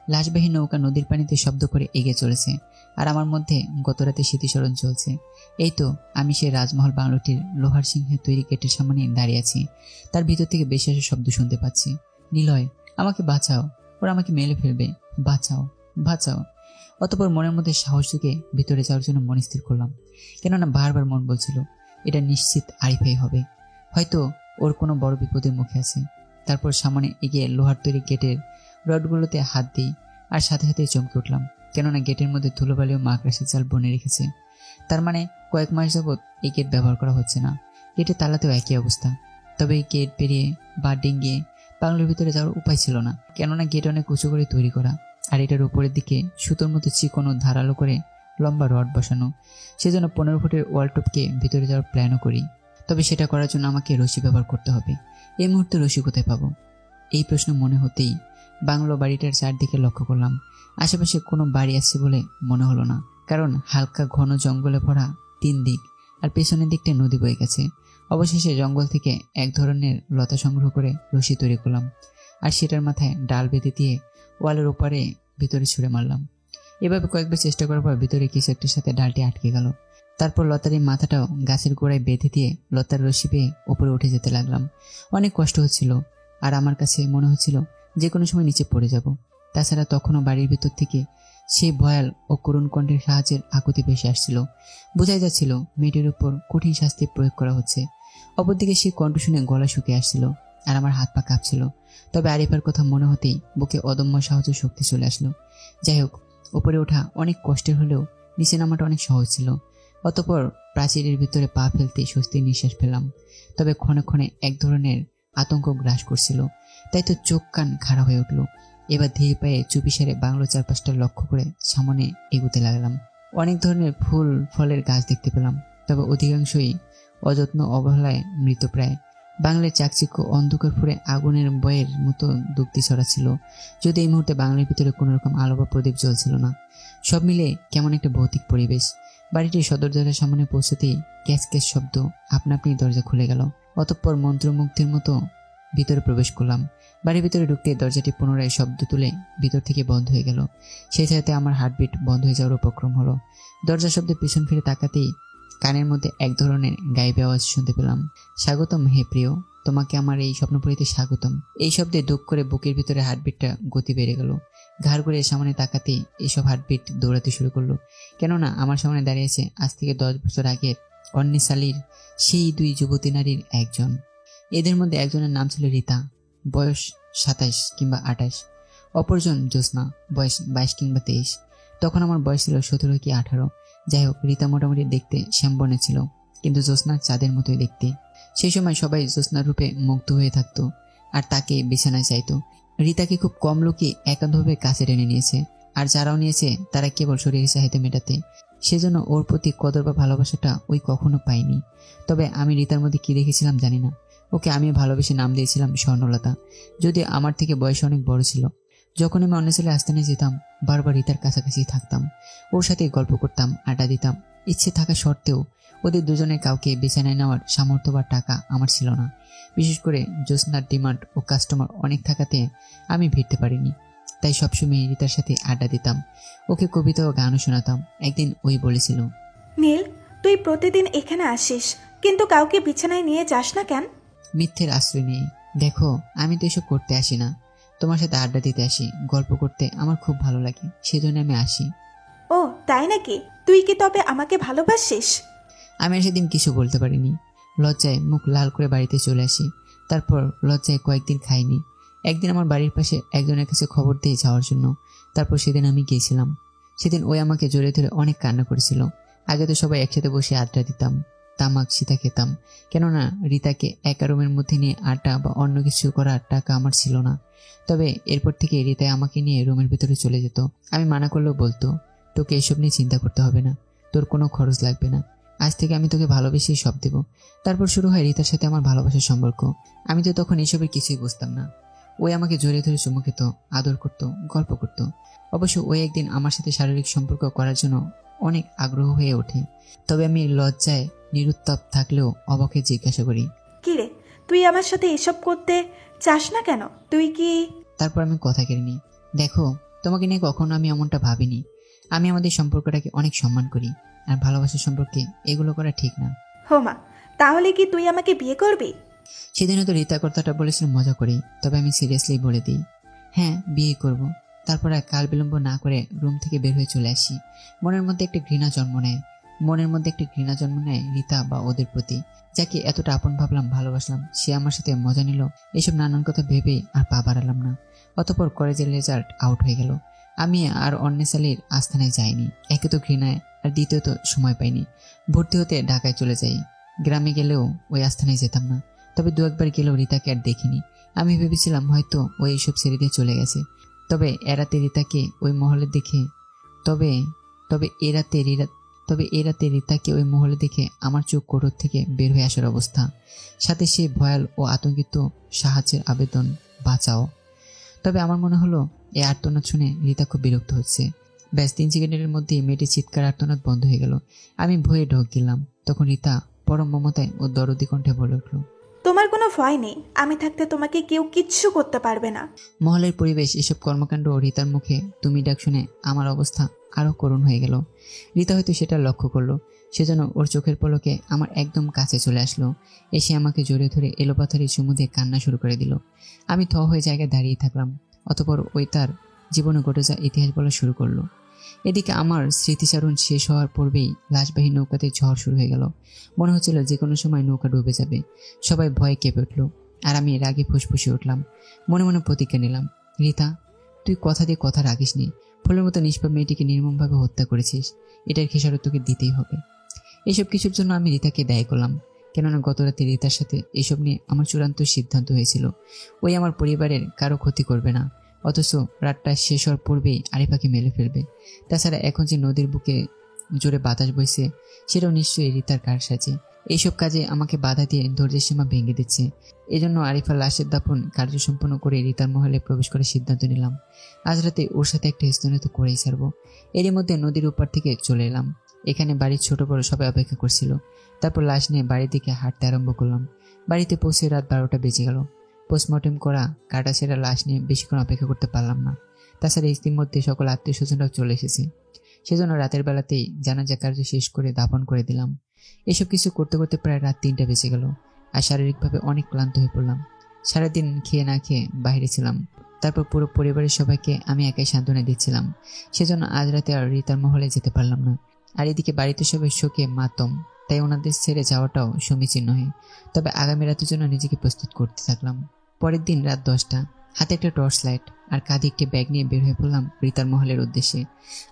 লাশবাহী নৌকা নদীর পানিতে শব্দ করে এগিয়ে চলেছে, আর আমার মধ্যে গত রাতে স্মৃতিস্মরণ চলছে। এই তো আমি সেই রাজমহল বাংলোটির লোহার সিংহে তৈরি গেটের সামনে দাঁড়িয়ে আছি। তার ভিতর থেকে বেশি আসা শব্দ শুনতে পাচ্ছি। নিলয়, আমাকে বাঁচাও, ওরা আমাকে মেলে ফেলবে, বাঁচাও, বাঁচাও। অতপর মনের মধ্যে সাহস যুগে ভিতরে যাওয়ার জন্য মন স্থির করলাম, কেননা বারবার মন বলছিল এটা নিশ্চিত আরিফাই হবে, হয়তো ওর কোনো বড় বিপদের মুখে আছে। তারপর সামনে এগিয়ে লোহার তৈরি গেটের রডগুলোতে হাত দিই, আর সাথে সাথে চমকে উঠলাম, কেননা গেটের মধ্যে ধুলোবালি ও মাকড়াসের জাল বনে রেখেছে। তার মানে কয়েক মাস যাবৎ এই গেট ব্যবহার করা হচ্ছে না। গেটের তালাতেও একই অবস্থা। তবে এই গেট পেরিয়ে বা ডিঙ্গিয়ে বাংলোর ভিতরে যাওয়ার উপায় ছিল না, কেননা গেট অনেক উঁচু করে তৈরি করা, আর এটার উপরের দিকে সুতোর মতো চিকন ও ধারালো করে লম্বা রড বসানো। সেজন্য 15 ফুটের ওয়ালটপকে ভিতরে যাওয়ার প্ল্যানও করি। তবে সেটা করার জন্য আমাকে রশি ব্যবহার করতে হবে। এই মুহূর্তে রশি কোথায় পাবো? এই প্রশ্ন মনে হতেই বাংলো বাড়িটার চারদিকে লক্ষ্য করলাম। আশেপাশে কোনো বাড়ি আছে বলে মনে হলো না, কারণ হালকা ঘন জঙ্গলে ভরা 3 দিক, আর পেছনের দিকটা নদী বয়ে গেছে। অবশেষে জঙ্গল থেকে এক ধরনের লতা সংগ্রহ করে রশি তৈরি করলাম, আর সেটার মাথায় ডাল বেঁধে দিয়ে ওয়ালের ওপারে ভিতরে ছুঁড়ে মারলাম। এভাবে কয়েকবার চেষ্টা করার পর ভিতরে কিছু একটার সাথে ডালটি আটকে গেল। তারপর লতার এই মাথাটাও গাছের গোড়ায় বেঁধে দিয়ে লতার রশি পেয়ে ওপরে উঠে যেতে লাগলাম। অনেক কষ্ট হচ্ছিল, আর আমার কাছে মনে হচ্ছিল যে কোনো সময় নিচে পড়ে যাব। তাছাড়া তখনও বাড়ির ভিতর থেকে সেই ভয়াল ও করুণ কণ্ঠের সাহায্যের আকুতি ভেসে আসছিল। বোঝাই যাচ্ছিল মেয়েটির উপর কঠিন শাস্তি প্রয়োগ করা হচ্ছে। অপরদিকে সেই কণ্ঠ শুনে গলা শুকিয়ে আসছিল, আর আমার হাত পা কাঁপছিল। তবে আরিফার কথা মনে হতেই বুকে অদম্য সাহস ও শক্তি চলে আসলো। যাই হোক, উপরে ওঠা অনেক কষ্টের হলেও নিচে নামাটা অনেক সহজ ছিল। অতঃপর প্রাচীরের ভিতরে পা ফেলতে স্বস্তির নিঃশ্বাস পেলাম। তবে ক্ষণে ক্ষণে এক ধরনের আতঙ্ক গ্রাস করছিল। তাই তো চোখ কান খাড়া হয়ে উঠল। এবার ধীরে পায়ে চুপিসারে বাংলো চারপাশটা লক্ষ্য করে সামনে এগুতে লাগলাম। অনেক ধরনের ফুল ফলের গাছ দেখতে পেলাম, তবে অধিকাংশই অযত্ন অবহেলায় মৃতপ্রায়। বাংলার চাকচিক্য অন্ধকার ফুরে আগুনের বয়ের মতো দুগ্ধি ছড়াচ্ছিল, যদি এই মুহূর্তে বাংলার ভিতরে কোনো রকম আলো বা প্রদীপ জ্বলছিল না। সব মিলে কেমন একটা ভৌতিক পরিবেশ। বাড়িটির সদর দরজার সামনে পৌঁছতেই ক্যাচ ক্যাচ শব্দ, আপনা আপনি দরজা খুলে গেল। অতঃপর মন্ত্রমুগ্ধের মতো ভিতরে প্রবেশ করলাম। বাড়ির ভিতরে ঢুকতে দরজাটি পুনরায় শব্দ তুলে ভিতর থেকে বন্ধ হয়ে গেল। সেই সাথে আমার হার্টবিট বন্ধ হয়ে যাওয়ার উপক্রম হলো। দরজার শব্দে পিছন ফিরে তাকাতেই কানের মধ্যে এক ধরনের গাইবে আওয়াজ শুনতে পেলাম। স্বাগতম হে প্রিয়, তোমাকে আমার এই স্বপ্নপুরীতে স্বাগতম। এই শব্দে দুঃখ করে বুকের ভিতরে হার্টবিটটা গতি বেড়ে গেল। ঘাড় করে সামনে তাকাতেই এইসব হার্টবিট দৌড়াতে শুরু করলো। কেননা আমার সামনে দাঁড়িয়েছে আজ থেকে 10 বছর আগের অন্নেসালির সেই 2 যুবতী নারীর একজন। এদের মধ্যে একজনের নাম ছিল রীতা, বয়স 27 কিংবা 28। অপরজন জ্যোৎস্না, বয়স 22 কিংবা 23। তখন আমার বয়স ছিল 17 কি 18। যাই হোক, রীতা মোটামুটি দেখতে শ্যামবর্ণে ছিল, কিন্তু জ্যোৎস্না চাঁদের মতোই দেখতে। সেই সময় সবাই জ্যোৎস্নার রূপে মুগ্ধ হয়ে থাকতো আর তাকে বিছানায় চাইতো। রীতাকে খুব কম লোকই একান্তভাবে কাছে টেনে নিয়েছে, আর যারাও নিয়েছে তারা কেবল শরীরের চাহিদা মেটাতে। সেজন্য ওর প্রতি কদর বা ভালোবাসাটা ওই কখনো পাইনি। তবে আমি রীতার মধ্যে কি দেখেছিলাম জানি না। ওকে আমি ভালোবেসে নাম দিয়েছিলাম স্বর্ণলতা, যদি আমার থেকে বয়স অনেক বড় ছিল। যখন আমি অন্য ছেলে আস্তানায় যেতাম, বারবার রীতার কাছাকাছি থাকতাম, ওর সাথে গল্প করতাম, আড্ডা দিতাম। ইচ্ছে থাকা সত্ত্বেও ওদের দুজনের কাউকে বিছানায় নেওয়ার সামর্থ্য বা টাকা আমার ছিল না। বিশেষ করে জ্যোৎস্নার ডিমান্ড ও কাস্টমার অনেক থাকাতে আমি ভিড়তে পারিনি। তাই সবসময় রীতার সাথে আড্ডা দিতাম, ওকে কবিতা ও গানও শোনাতাম। একদিন ওই বলেছিল, নীল, তুই প্রতিদিন এখানে আসিস, কিন্তু কাউকে বিছানায় নিয়ে যাস না কেন? মিথ্যের আশ্রয় নেই। দেখো, আমি তো এসব করতে আসি না, তোমার সাথে আড্ডা দিতে আসি, গল্প করতে আমার খুব ভালো লাগে, সেজন্য আমি আসি। ও তাই নাকি? তুই কি তবে আমাকে ভালোবাসিস? আমি সেদিন কিছু বলতে পারিনি। লজ্জায় মুখ লাল করে বাড়িতে চলে আসি। তারপর লজ্জায় কয়েকদিন খাইনি। একদিন আমার বাড়ির পাশে একজনের কাছে খবর দিয়ে যাওয়ার জন্য। তারপর সেদিন আমি গিয়েছিলাম। সেদিন ওই আমাকে জড়িয়ে ধরে অনেক কান্না করেছিল। আগে তো সবাই একসাথে বসে আড্ডা দিতাম, তামাক সীতা খেতাম, কেননা রীতাকে একা রুমের মধ্যে নিয়ে আড্ডা বা অন্য কিছু করার টাকা আমার ছিল না। তবে এরপর থেকে রীতা আমাকে নিয়ে রুমের ভিতরে চলে যেত। আমি মানা করলেও বলতো, তোকে এসব নিয়ে চিন্তা করতে হবে না, তোর কোনো খরচ লাগবে না, আজ থেকে আমি তোকে ভালোবেসে সব দেব। তারপর শুরু হয় রীতার সাথে আমার ভালোবাসার সম্পর্ক। আমি তো তখন এসবের কিছুই বুঝতাম না। ওই আমাকে জড়িয়ে ধরে চুমু খেত, আদর করত, গল্প করত। অবশ্য ওই একদিন আমার সাথে শারীরিক সম্পর্ক করার জন্য অনেক আগ্রহ হয়ে ওঠে। তবে আমি লজ্জায় নিরুত্তাপ থাকলেও অবাকে জিজ্ঞাসা করি, কি রে, তুই আমার সাথে এসব করতে চাস না কেন? তুই কি? তারপর আমি কথা কেড়ে নিই, দেখো, তোমাকে নিয়ে কখনো আমি এমনটা ভাবিনি। আমি আমাদের সম্পর্কটাকে অনেক সম্মান করি, আর ভালোবাসার সম্পর্কে এগুলো করা ঠিক না। হোমা, তাহলে কি তুই আমাকে বিয়ে করবি? সেদিনও তো রীতা কথাটা বলেছিল মজা করেই, তবে আমি সিরিয়াসলি বলে দিই, হ্যাঁ, বিয়ে করব। তারপর আর কাল বিলম্ব না করে রুম থেকে বের হয়ে চলে আসি। মনের মধ্যে একটা ঘৃণা জন্ম নেয় রীতা বা ওদের প্রতি, যাকে এতটা আপন ভাবলাম, ভালোবাসলাম, সে আমার সাথে মজা নিল। এসব নানান কথা ভেবেই আর পা বাড়ালাম না। অতঃপর কলেজের রেজাল্ট আউট হয়ে গেল। আমি আর অন্নেসালির আস্থানায় যাইনি। একে তো ঘৃণায়, আর দ্বিতীয়ত সময় পাইনি। ভর্তি হতে ঢাকায় চলে যাই। গ্রামে গেলেও ওই আস্থানায় যেতাম না। তবে 2-1 গেলেও রীতাকে আর দেখিনি। আমি ভেবেছিলাম হয়তো ওই এইসব ছেড়ে দিয়ে চলে গেছে। তবে এরাতে রীতাকে ওই মহলে দেখে ওই মহলে দেখে আমার চোখ কোটর থেকে বের হয়ে আসার অবস্থা, সাথে সে ভয়াল ও আতঙ্কিত সাহায্যের আবেদন, বাঁচাও। তবে আমার মনে হলো এই আর্তনাদ শুনে রীতা খুব বিরক্ত হচ্ছে। ব্যাস 3 সেকেন্ডের মধ্যেই মেয়েটির চিৎকার আর্তনাদ বন্ধ হয়ে গেল। আমি ভয়ে ঢোক গেলাম। তখন রীতা পরম মমতায় ও দরদি কণ্ঠে বলে উঠল, তোমার কোনো ভয় নেই, আমি থাকতে তোমাকে কেউ কিচ্ছু করতে পারবে না। মহলের পরিবেশ, এসব কর্মকাণ্ড ও রীতার মুখে তুমি ডাক শুনে আমার অবস্থা আরো করুণ হয়ে গেল। রীতা হয়তো সেটা লক্ষ্য করলো, সেজন্য ওর চোখের পলকে আমার একদম কাছে চলে আসলো। এসে আমাকে জড়িয়ে ধরে এলোপাথারি চুমু দিয়ে কান্না শুরু করে দিল। আমি থ হয়ে জায়গায় দাঁড়িয়ে থাকলাম। অতঃপর ওই তার জীবনে ঘটে যা ইতিহাস বলা শুরু করলো। এদিকে আমার স্মৃতিচারণ শেষ হওয়ার পূর্বেই লাশবাহী নৌকাতে ঝড় শুরু হয়ে গেল। মনে হচ্ছিল যে কোনো সময় নৌকা ডুবে যাবে। সবাই ভয়ে কেঁপে উঠল। আর আমি রাগে ফুসফুসে উঠলাম। মনে মনে প্রতিজ্ঞা নিলাম, রিতা, তুই কথা দিয়ে কথা রাখিসনি। ফুলের মতো নিষ্পাপ মেয়েটিকে নির্মমভাবে হত্যা করেছিস, এটার খেসারত তোকে দিতেই হবে। এসব কিছুর জন্য আমি রিতাকে দায়ী করলাম, কেননা গত রাতে রিতার সাথে এসব নিয়ে আমার চূড়ান্ত সিদ্ধান্ত হয়েছিল ওই আমার পরিবারের কারো ক্ষতি করবে না, অথচ রাতটা শেষ হওয়ার পূর্বেই আরিফাকে মেরে ফেলবে। তাছাড়া এখন যে নদীর বুকে জোরে বাতাস বইছে, সেটাও নিশ্চয়ই রিতার কারসাজি। এইসব কাজে আমাকে বাধা দিয়ে ধৈর্যের সীমা ভেঙে দিচ্ছে। এজন্য আরিফার লাশের দাফন কার্য সম্পন্ন করে রিতার মহলে প্রবেশ করার সিদ্ধান্ত নিলাম। আজ রাতে ওর সাথে একটা স্তনে তো করেই ছাড়বো। এরই মধ্যে নদীর উপর থেকে চলে এলাম। এখানে বাড়ির ছোট বড় সবাই অপেক্ষা করছিল। তারপর লাশ নিয়ে বাড়ির দিকে হাঁটতে আরম্ভ করলাম। বাড়িতে পৌঁছে রাত 12টা বেজে গেল। পোস্টমর্টেম করা কাটা সেরা লাশ নিয়ে বেশিক্ষণ অপেক্ষা করতে পারলাম না। তাছাড়া ইতিমধ্যে সকল আত্মীয় স্বজনরাও চলে এসেছে। সেজন্য রাতের বেলাতেই জানাজা কার্য শেষ করে দাফন করে দিলাম। এসব কিছু করতে করতে প্রায় রাত 3টা বেজে গেল আর শারীরিকভাবে অনেক ক্লান্ত হয়ে পড়লাম। সারাদিন খেয়ে না খেয়ে বাইরে ছিলাম। তারপর পুরো পরিবারের সবাইকে আমি একাই সান্ত্বনা দিচ্ছিলাম। সেজন্য আজ রাতে আর রিতার মহলে যেতে পারলাম না। আর এদিকে বাড়িতে সবাই শোকে মাতম, তাই ওনাদের ছেড়ে যাওয়াটাও সমীচীন নয়। তবে আগামী রাতের জন্য নিজেকে প্রস্তুত করতে থাকলাম। পরের দিন রাত 10টা, হাতে একটা টর্চ লাইট আর কাঁধে একটি ব্যাগ নিয়ে বের হয়ে পড়লাম রিতার মহলের উদ্দেশ্যে।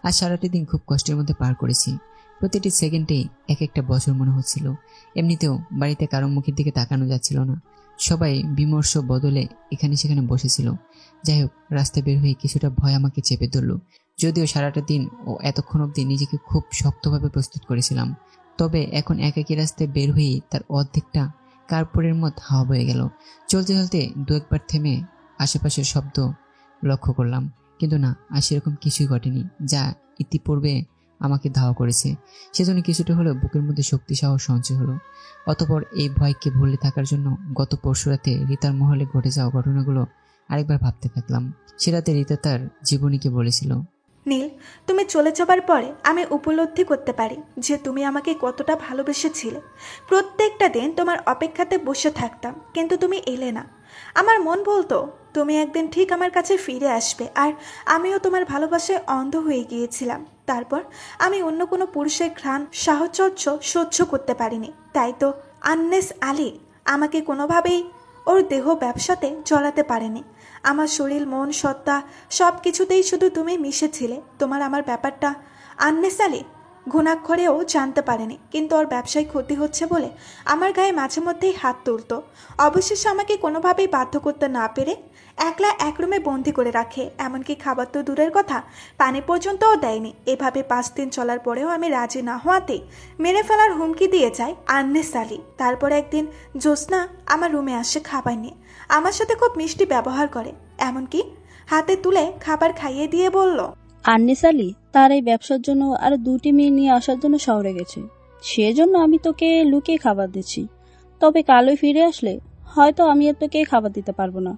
আজ সারাটি দিন খুব কষ্টের মধ্যে পার করেছি। প্রতিটি সেকেন্ডেই এক একটা বছর মনে হচ্ছিল। এমনিতেও বাড়িতে কারো মুখের দিকে তাকানো যাচ্ছিল না। সবাই বিমর্ষ বদলে এখানে সেখানে বসেছিল। যাই হোক, রাস্তায় বের হয়ে কিছুটা ভয় আমাকে চেপে ধরল। যদিও সারাটা দিন ও এতক্ষণ অবধি নিজেকে খুব শক্তভাবে প্রস্তুত করেছিলাম, তবে এখন একাকী রাস্তায় বের হয়েই তার অর্ধেকটা কার্পূরের মত হাওয়া বয়ে গেল। চলতে চলতে দু একবার থেমে আশেপাশের শব্দ লক্ষ্য করলাম, কিন্তু না, আর সেরকম কিছুই ঘটেনি যা ইতিপূর্বে আমাকে ধাওয়া করেছে। সেজন্য কিছুটা হলেও বুকের মধ্যে শক্তি সাহস সঞ্চয় হলো। অতঃপর এই ভয়কে ভুলে থাকার জন্য গত পরশু রাতে রিতার মহলে ঘটে যাওয়া ঘটনাগুলো আরেকবার ভাবতে থাকলাম। সে রাতে রিতা তার জীবনীকে বলেছিল, নীল, তুমি চলে যাবার পরে আমি উপলব্ধি করতে পারি যে তুমি আমাকে কতটা ভালোবেসেছিলে। প্রত্যেকটা দিন তোমার অপেক্ষাতে বসে থাকতাম, কিন্তু তুমি এলে না। আমার মন বলতো তুমি একদিন ঠিক আমার কাছে ফিরে আসবে, আর আমিও তোমার ভালোবাসায় অন্ধ হয়ে গিয়েছিলাম। তারপর আমি অন্য কোনো পুরুষের ঘ্রাণ সাহচর্য সহ্য করতে পারিনি। তাই তো আন্নেস আলী আমাকে কোনোভাবেই ওর দেহ ব্যবসাতে জড়াতে পারেনি। আমার শরীর, মন, সত্তা সব কিছুতেই শুধু তুমি মিশেছিলে। তোমার আমার ব্যাপারটা আন্নেস আলী ঘুণাক্ষরেও জানতে পারেনি, কিন্তু ওর ব্যবসায় ক্ষতি হচ্ছে বলে আমার গায়ে মাঝে মধ্যেই হাত তুলত। অবশেষে আমাকে কোনোভাবেই বাধ্য করতে না পেরে একলা এক রুমে বন্দি করে রাখে। এমনকি খাবার তো দূরের কথা, পানি পর্যন্তও দেয়নি। এভাবে 5 দিন চলার পরেও আমি রাজি না হওয়াতেই মেরে ফেলার হুমকি দিয়ে যায় আন্নেস আলী। তারপর একদিন জ্যোৎস্না আমার রুমে আসে খাবার নিয়ে। আমার সাথে খুব মিষ্টি ব্যবহার করে, এমনকি হাতে তুলে খাবার খাইয়ে দিয়ে বলল, আন্নেস আলী তার এই ব্যবসার জন্য আর 2টি মেয়ে নিয়ে আসার জন্য শহরে গেছে। সেজন্য আমি তোকে লুকিয়ে খাবার দিচ্ছি। তবে কালই ফিরে আসলে হয়তো আমি আর তোকে খাবার দিতে পারবো না।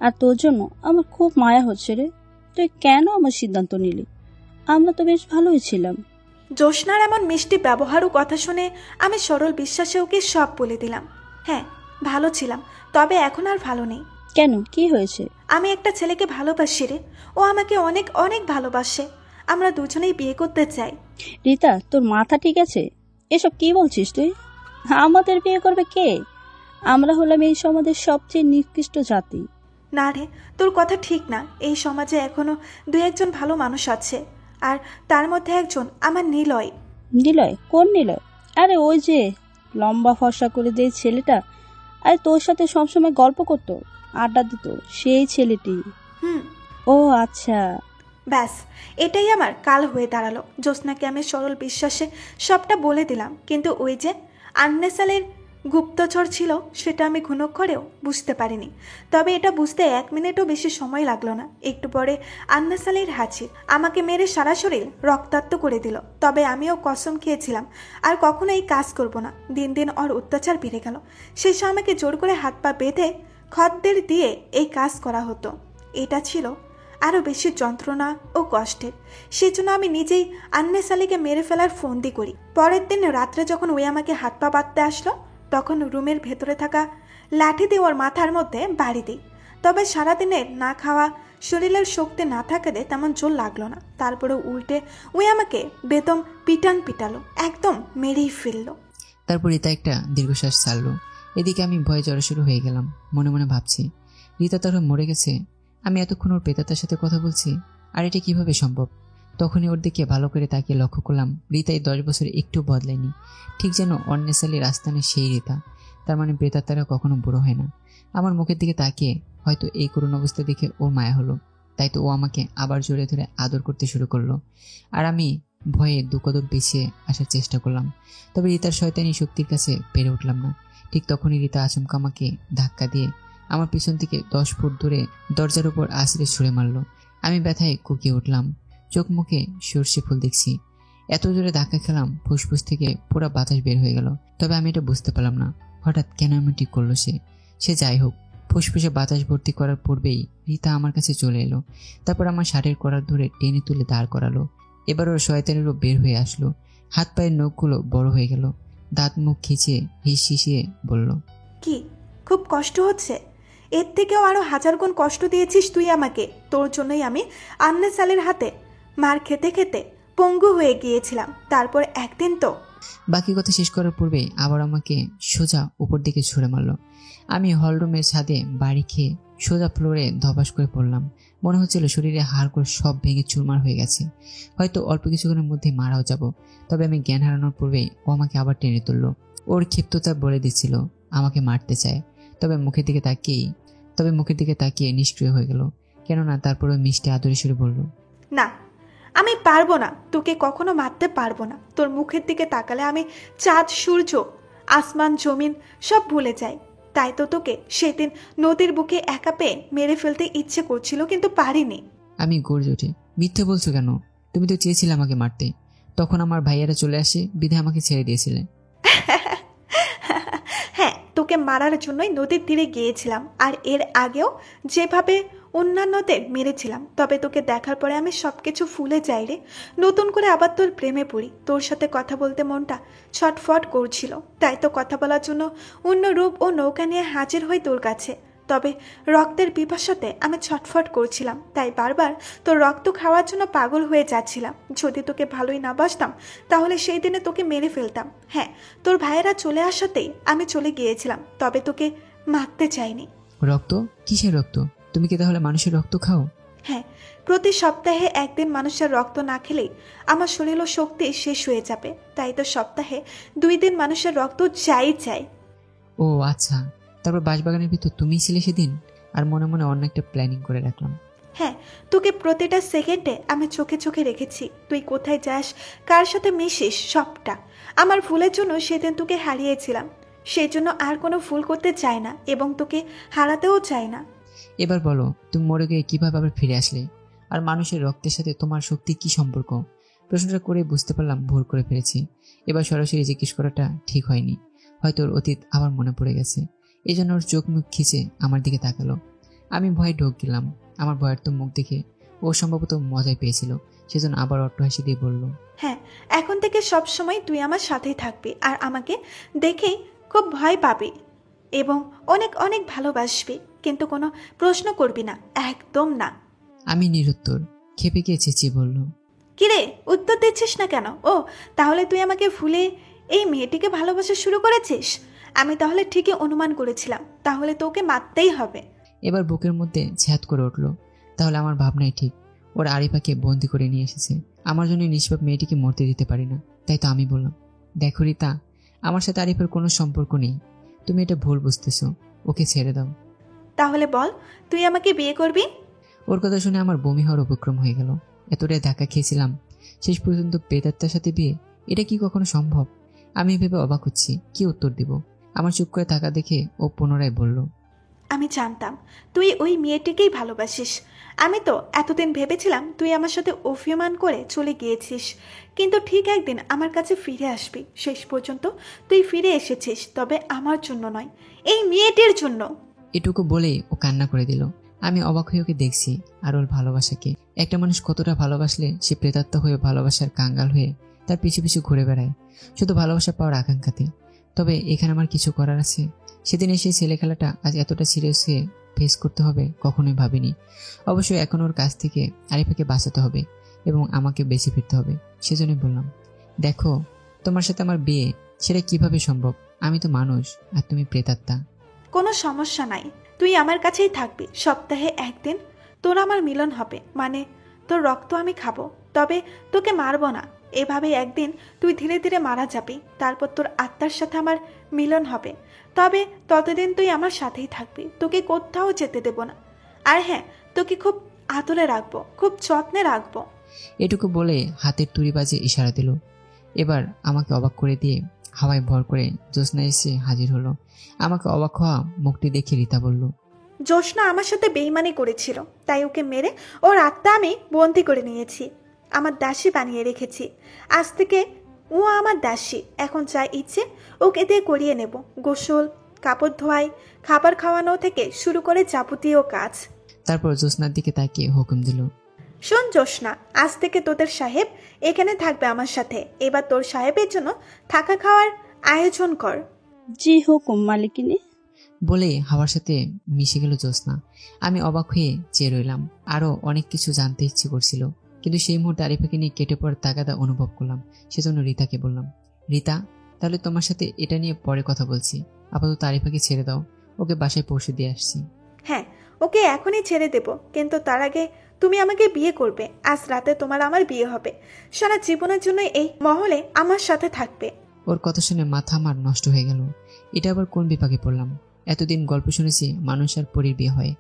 আর তোর জন্য আমার খুব মায়া হচ্ছে রে। তুই কেন আমার সিদ্ধান্ত নিলি? আমরা তো বেশ ভালোই ছিলাম। জ্যোৎস্নার এমন মিষ্টি ব্যবহার ও কথা শুনে আমি সরল বিশ্বাসে ওকে সব বলে দিলাম। হ্যাঁ, ভালো ছিলাম, তবে এখন আর ভালো নেই। কেন, কি হয়েছে? আমি একটা ছেলেকে ভালোবাসি রে। ও আমাকে অনেক অনেক ভালোবাসে। আমরা দুজনেই বিয়ে করতে চাই। রিতা, তোর মাথা ঠিক আছে? এসব কি বলছিস তুই? আমাদের বিয়ে করবে কে? আমরা হলাম এই সমাজের সবচেয়ে নিকৃষ্ট জাতি। না রে, তোর কথা ঠিক না। এই সমাজে এখনো 2-1জন ভালো মানুষ আছে, আর তার মধ্যে একজন আমার নিলয়। নিলয়? কোন নিলয়? আরে ওই যে লম্বা ফর্সা করে যে ছেলেটা, আরে তোর সাথে সবসময় গল্প করতো, আড্ডা দিত, সেই ছেলেটি। ও আচ্ছা। ব্যাস, এটাই আমার কাল হয়ে দাঁড়ালো। জ্যোৎস্নাকে আমি সরল বিশ্বাসে সবটা বলে দিলাম, কিন্তু ওই যে আন্নেসালের গুপ্তচর ছিল সেটা আমি ঘুণক্ষরেও বুঝতে পারিনি। তবে এটা বুঝতে 1 মিনিটও বেশি সময় লাগলো না। একটু পরে আন্নেসালের হাজির। আমাকে মেরে সারা শরীর রক্তাক্ত করে দিল। তবে আমিও কসম খেয়েছিলাম আর কখনো এই কাজ করব না। দিন দিন ওর অত্যাচার বেড়ে গেল। শেষে আমাকে জোর করে হাত পা বেঁধে খদ্দের দিয়ে এই কাজ করা হতো। এটা ছিল আরও বেশি যন্ত্রণা ও কষ্টের। সেজন্য আমি নিজেই আন্নেস আলীকে মেরে ফেলার ফন্দি করি। পরের দিন রাত্রে যখন ওই আমাকে হাত পা বাঁধতে আসলো, তখন রুমের ভেতরে থাকা লাঠি দিয়ে ওর মাথার মধ্যে বাড়ি দিই। তবে সারাদিনের না খাওয়া, শরীরের শক্তি না থাকাতে তেমন জোর লাগলো না। তারপরে উল্টে ওই আমাকে বেদম পিটানো, একদম মেরেই ফেললো। তারপর রিতা একটা দীর্ঘশ্বাস ছাড়লো এদিকে আমি ভয়ে জড়সড় হয়ে গেলাম। মনে মনে ভাবছি, রীতা তার মরে গেছে, আমি এতক্ষণ ওর প্রেতাত্মার সাথে কথা বলছি, আর এটা কিভাবে সম্ভব? তখনই ওর দিকে ভালো করে তাকিয়ে লক্ষ্য করলাম রীতা এই 10 বছরে একটু বদলায়নি, ঠিক যেন অন্যেসালি রাস্তানে সেই রীতা। তার মানে প্রেতাত্মারা কখনো বুড়ো হয় না। আমার মুখের দিকে তাকিয়ে হয়তো এই করুণ অবস্থা দেখে ওর মায়া হলো, তাই তো ও আমাকে আবার জড়িয়ে ধরে আদর করতে শুরু করলো। আর আমি ভয়ে দুকদম পিছিয়ে আসার চেষ্টা করলাম, তবে রীতার শয়তানি শক্তির কাছে পেরে উঠলাম না। ঠিক তখনই রীতা আচমকা আমাকে ধাক্কা দিয়ে আমার পিছন থেকে 10 ফুট দূরে দরজার উপর আছড়ে ছুঁড়ে মারল। আমি ব্যথায় কুকিয়ে উঠলাম, চোখ মুখে সর্ষে ফুল দেখছি। এত জোরে ধাক্কা খেলাম ফুসফুস থেকে পুরো বাতাস বের হয়ে গেল। তবে আমি এটা বুঝতে পারলাম না হঠাৎ কেন এমন ঠিক করলো সে যাই হোক, ফুসফুসে বাতাস ভর্তি করার পূর্বেই রীতা আমার কাছে চলে এলো। তারপর আমার শাড়ির করার ধরে টেনে তুলে দাঁড় করালো। এবার ওর শয়তানেরও বের হয়ে আসলো। হাত পায়ের নখগুলো বড় হয়ে গেল। দাঁত মুখ খিচিয়ে হিস হিসিয়ে বলল, কি খুব কষ্ট হচ্ছে? এর থেকেও আরো 1000 গুণ কষ্ট দিয়েছিস তুই আমাকে। তোর জন্যই আমি আন্নে সালের হাতে মার খেতে খেতে পঙ্গু হয়ে গিয়েছিলাম। তারপর একদিন তো। বাকি কথা শেষ করার পূর্বে আবার আমাকে সোজা উপর দিকে ছুঁড়ে মারল। আমি হলরুমের ছাদে বাড়ি খেয়ে সোজা ফ্লোরে ধপাস করে পড়লাম। মনে হচ্ছিল শরীরে হাড়গোড় সব ভেঙে চুরমার হয়ে গেছে, হয়তো অল্প কিছুক্ষণের মধ্যে মারাও যাব। তবে আমি জ্ঞান হারানোর পূর্বেই ও আমাকে আবার টেনে তুলল। ওর ক্ষিপ্ততা বলে দিচ্ছিল আমাকে মারতে চায়, তবে মুখের দিকে তাকিয়ে নিষ্ক্রিয় হয়ে গেল। কেননা তারপরে মিষ্টি আদরে সুরে বলল, না, আমি পারবো না, তোকে কখনো মারতে পারবো না। তোর মুখের দিকে তাকালে আমি চাঁদ সূর্য আসমান জমিন সব ভুলে যাই। তাই তো তোকে সেদিন নদীর বুকে একা পেয়ে মেরে ফেলতে ইচ্ছে করছিল, কিন্তু পারিনি। আমি গর্জে উঠে, মিথ্যে বলছো কেন? তুমি তো চেয়েছিলে আমাকে মারতে, তখন আমার ভাইয়ারা চলে আসে বিধে আমাকে ছেড়ে দিয়েছিলে। হ্যাঁ, তোকে মারার জন্যই নদীর তীরে গিয়েছিলাম, আর এর আগেও যেভাবে অন্যান্যদের মেরেছিলাম। তবে তোকে দেখার পরে আমি সবকিছু ভুলে যাই রে। নতুন করে আবার তোর প্রেমে পড়ি। তোর সাথে কথা বলতে মনটা ছটফট করছিল, তাই তো কথা বলার জন্য অন্য রূপ ও নৌকা নিয়ে হাজির হই তোর কাছে। তবে রক্তের পিপাসাতে আমি ছটফট করছিলাম, তাই বারবার তোর রক্ত খাওয়ার জন্য পাগল হয়ে যাচ্ছিলাম। যদি তোকে ভালোই না বাসতাম তাহলে সেই দিনে তোকে মেরে ফেলতাম। হ্যাঁ, তোর ভাইয়েরা চলে আসাতেই আমি চলে গিয়েছিলাম, তবে তোকে মারতে চাইনি। রক্ত? কিসের রক্ত? তুমি কি তাহলে মানুষের রক্ত খাও? হ্যাঁ, প্রতি সপ্তাহে একদিন মানুষের রক্ত না খেলেই আমার শরীর ও শক্তি শেষ হয়ে যাবে। তাই তো সপ্তাহে 2 দিন মানুষের রক্ত চাই। ও আচ্ছা, তারপর বাঁশবাগানের ভিতর তুমিই ছিলে সেদিন। আর মনে মনে অন্য একটা প্ল্যানিং করে রাখলাম। হ্যাঁ, তোকে প্রতিটা সেকেন্ডে আমি চোখে চোখে রেখেছি। তুই কোথায় যাস, কার সাথে মিশিস, সবটা। আমার ভুলের জন্য সেদিন তোকে হারিয়েছিলাম, সেই জন্য আর কোনো ভুল করতে চাই না এবং তোকে হারাতেও চাই না। এবার বলো, তুমি মরে গিয়ে কিভাবে আবার ফিরে আসলে? আর মানুষের রক্তের সাথে তোমার শক্তি কি সম্পর্ক? প্রশ্নটা করে বুঝতে পারলাম ভুল করে ফেলেছি। এবার সরাসরি জিজ্ঞেস করাটা ঠিক হয়নি। হয়তো ওর অতীত আবার মনে পড়ে গেছে, এই জন্য ওর চোখ মুখ খিচে আমার দিকে তাকালো। আমি ভয়ে ঢোক গেলাম। আমার ভয়ের তো মুখ দেখে ও সম্ভবত মজাই পেয়েছিল, সেজন্য আবার অট্টহাসি দিয়ে বলল, হ্যাঁ, এখন থেকে সব সময় তুই আমার সাথেই থাকবি, আর আমাকে দেখেই খুব ভয় পাবি এবং অনেক অনেক ভালোবাসবি, কিন্তু কোনো প্রশ্ন করবি না, একদম না। আমি নিরুত্তর। খেপে গিয়ে চেঁচিয়ে বলল, কিরে, উত্তর দিচ্ছিস না কেন? ও, তাহলে তুই আমাকে ভুলে এই মেয়েটিকে ভালোবাসা শুরু করেছিস? আমি তাহলে ঠিকই অনুমান করেছিলাম, তাহলে তোকে মারতেই হবে। এবার বুকের মধ্যে ছ্যাদ করে উঠল। তাহলে আমার ভাবনাই ঠিক, ওর আরিফাকে বন্দি করে নিয়ে এসেছে। আমার জন্য নিষ্পাপ মেয়েটিকে মরতে দিতে পারি না। তাই তো আমি বললাম, দেখো রীতা, আমার সাথে আরিফের কোনো সম্পর্ক নেই। তুমি এটা ভুল বুঝতেছো, ওকে ছেড়ে দাও। তাহলে বল, তুই আমাকে বিয়ে করবি? ওর কথা শুনে আমার বমি হওয়ার উপক্রম হয়ে গেল। এতটাই ধাক্কা খেয়েছিলাম, শেষ পর্যন্ত প্রেতাত্মার সাথে বিয়ে, এটা কি কখনো সম্ভব? আমি ভেবে অবাক হচ্ছি কি উত্তর দিব। আমার চুপ করে থাকা দেখে ও পুনরায় বলল, আমি জানতাম তুই ওই মেয়েটিকেই ভালোবাসিস। আমি তো এতদিন ভেবেছিলাম তুই আমার সাথে অভিমান করে চলে গিয়েছিস, কিন্তু ঠিক একদিন আমার কাছে ফিরে আসবি। শেষ পর্যন্ত তুই ফিরে এসেছিস, তবে আমার জন্য নয়, এই মেয়েটির জন্য। এটুকু বলেই ও কান্না করে দিল। আমি অবাক হয়ে ওকে দেখছি আর ওর ভালোবাসাকে। একটা মানুষ কতটা ভালোবাসলে সে প্রেতাত্মা হয়ে ভালোবাসার কাঙ্গাল হয়ে তার পিছু পিছু ঘুরে বেড়ায়, শুধু ভালোবাসা পাওয়ার আকাঙ্ক্ষাতে। তবে এখানে আমার কিছু করার আছে? সেদিন সেই ছেলে খেলাটা আজ এতটা সিরিয়াসলি ফেস করতে হবে কখনোই ভাবিনি। অবশ্যই এখন ওর কাছ থেকে আরিফাকে বাঁচাতে হবে এবং আমাকে বেঁচে ফিরতে হবে। সেজন্যই বললাম, দেখো, তোমার সাথে আমার বিয়ে সেটা কিভাবে সম্ভব? আমি তো মানুষ আর তুমি প্রেতাত্মা। কোনো সমস্যা নাই, তুই আমার কাছেই থাকবি। সপ্তাহে একদিন তোর আমার মিলন হবে, মানে তোর রক্ত আমি খাবো, তবে তোকে মারবো না। এভাবেই একদিন তুই ধীরে ধীরে মারা যাবি, তারপর তোর আত্মার সাথে আমার মিলন হবে। তবে ততদিন তুই আমার সাথেই থাকবি, তোকে কোথাও যেতে দেব না। আর হ্যাঁ, তোকে খুব আদরে রাখবো, খুব যত্নে রাখবো। এটুকু বলে হাতের তুড়ি বাজে ইশারা দিল। এবার আমাকে অবাক করে দিয়ে হাওয়ায় ভর করে জ্যোৎস্না এসে হাজির হলো। আমাকে অবাক হওয়া মুখটি দেখে রীতা বলল, জ্যোৎস্না আমার সাথে বেইমানি করেছিল, তাই ওকে মেরে ওর আত্মা আমি বন্দি করে নিয়েছি, আমার দাসী বানিয়ে রেখেছি। আজ থেকে ও আমার দাসী, এখন যা ইচ্ছে ওকে দিয়ে করিয়ে নেব। গোসল, কাপড় ধোয়াই, খাবার খাওয়ানো থেকে শুরু করে যাবতীয় কাজ। তারপর জ্যোৎস্নার দিকে তাকিয়ে হুকুম দিল, শোন জ্যোৎস্না, আজ থেকে তোদের সাহেব এখানে থাকবে আমার সাথে। এবার তোর সাহেবের জন্য থাকা খাওয়ার আয়োজন কর। জি হুকুম মালিকিনী। বলে হাওয়ার সাথে মিশে গেল জ্যোৎস্না। আমি অবাক হয়ে চেয়ে রইলাম। আরো অনেক কিছু জানতে ইচ্ছে করছিল, কিন্তু সেই মুহূর্তে আরিফাকে নিয়ে কেটে পড়ার তাগাদা অনুভব করলাম। সেজন্য রীতাকে বললাম, রীতা, তাহলে তোমার সাথে এটা নিয়ে পরে কথা বলছি। আপাতত আরিফাকে ছেড়ে দাও, ওকে বাসায় পৌঁছে দিয়ে আসছি। হ্যাঁ, ওকে এখনই ছেড়ে দেব, কিন্তু তার আগে তুমি আমাকে বিয়ে করবে। আজ রাতে তোমার আমার বিয়ে হবে, সারা জীবনের জন্য এই মহলে আমার সাথে থাকবে। ওর কথা শুনে মাথা আমার নষ্ট হয়ে গেল। এটা আবার কোন বিপাকে পড়লাম? এতদিন গল্প শুনেছি মানুষ আর পরীর বিয়ে হয়,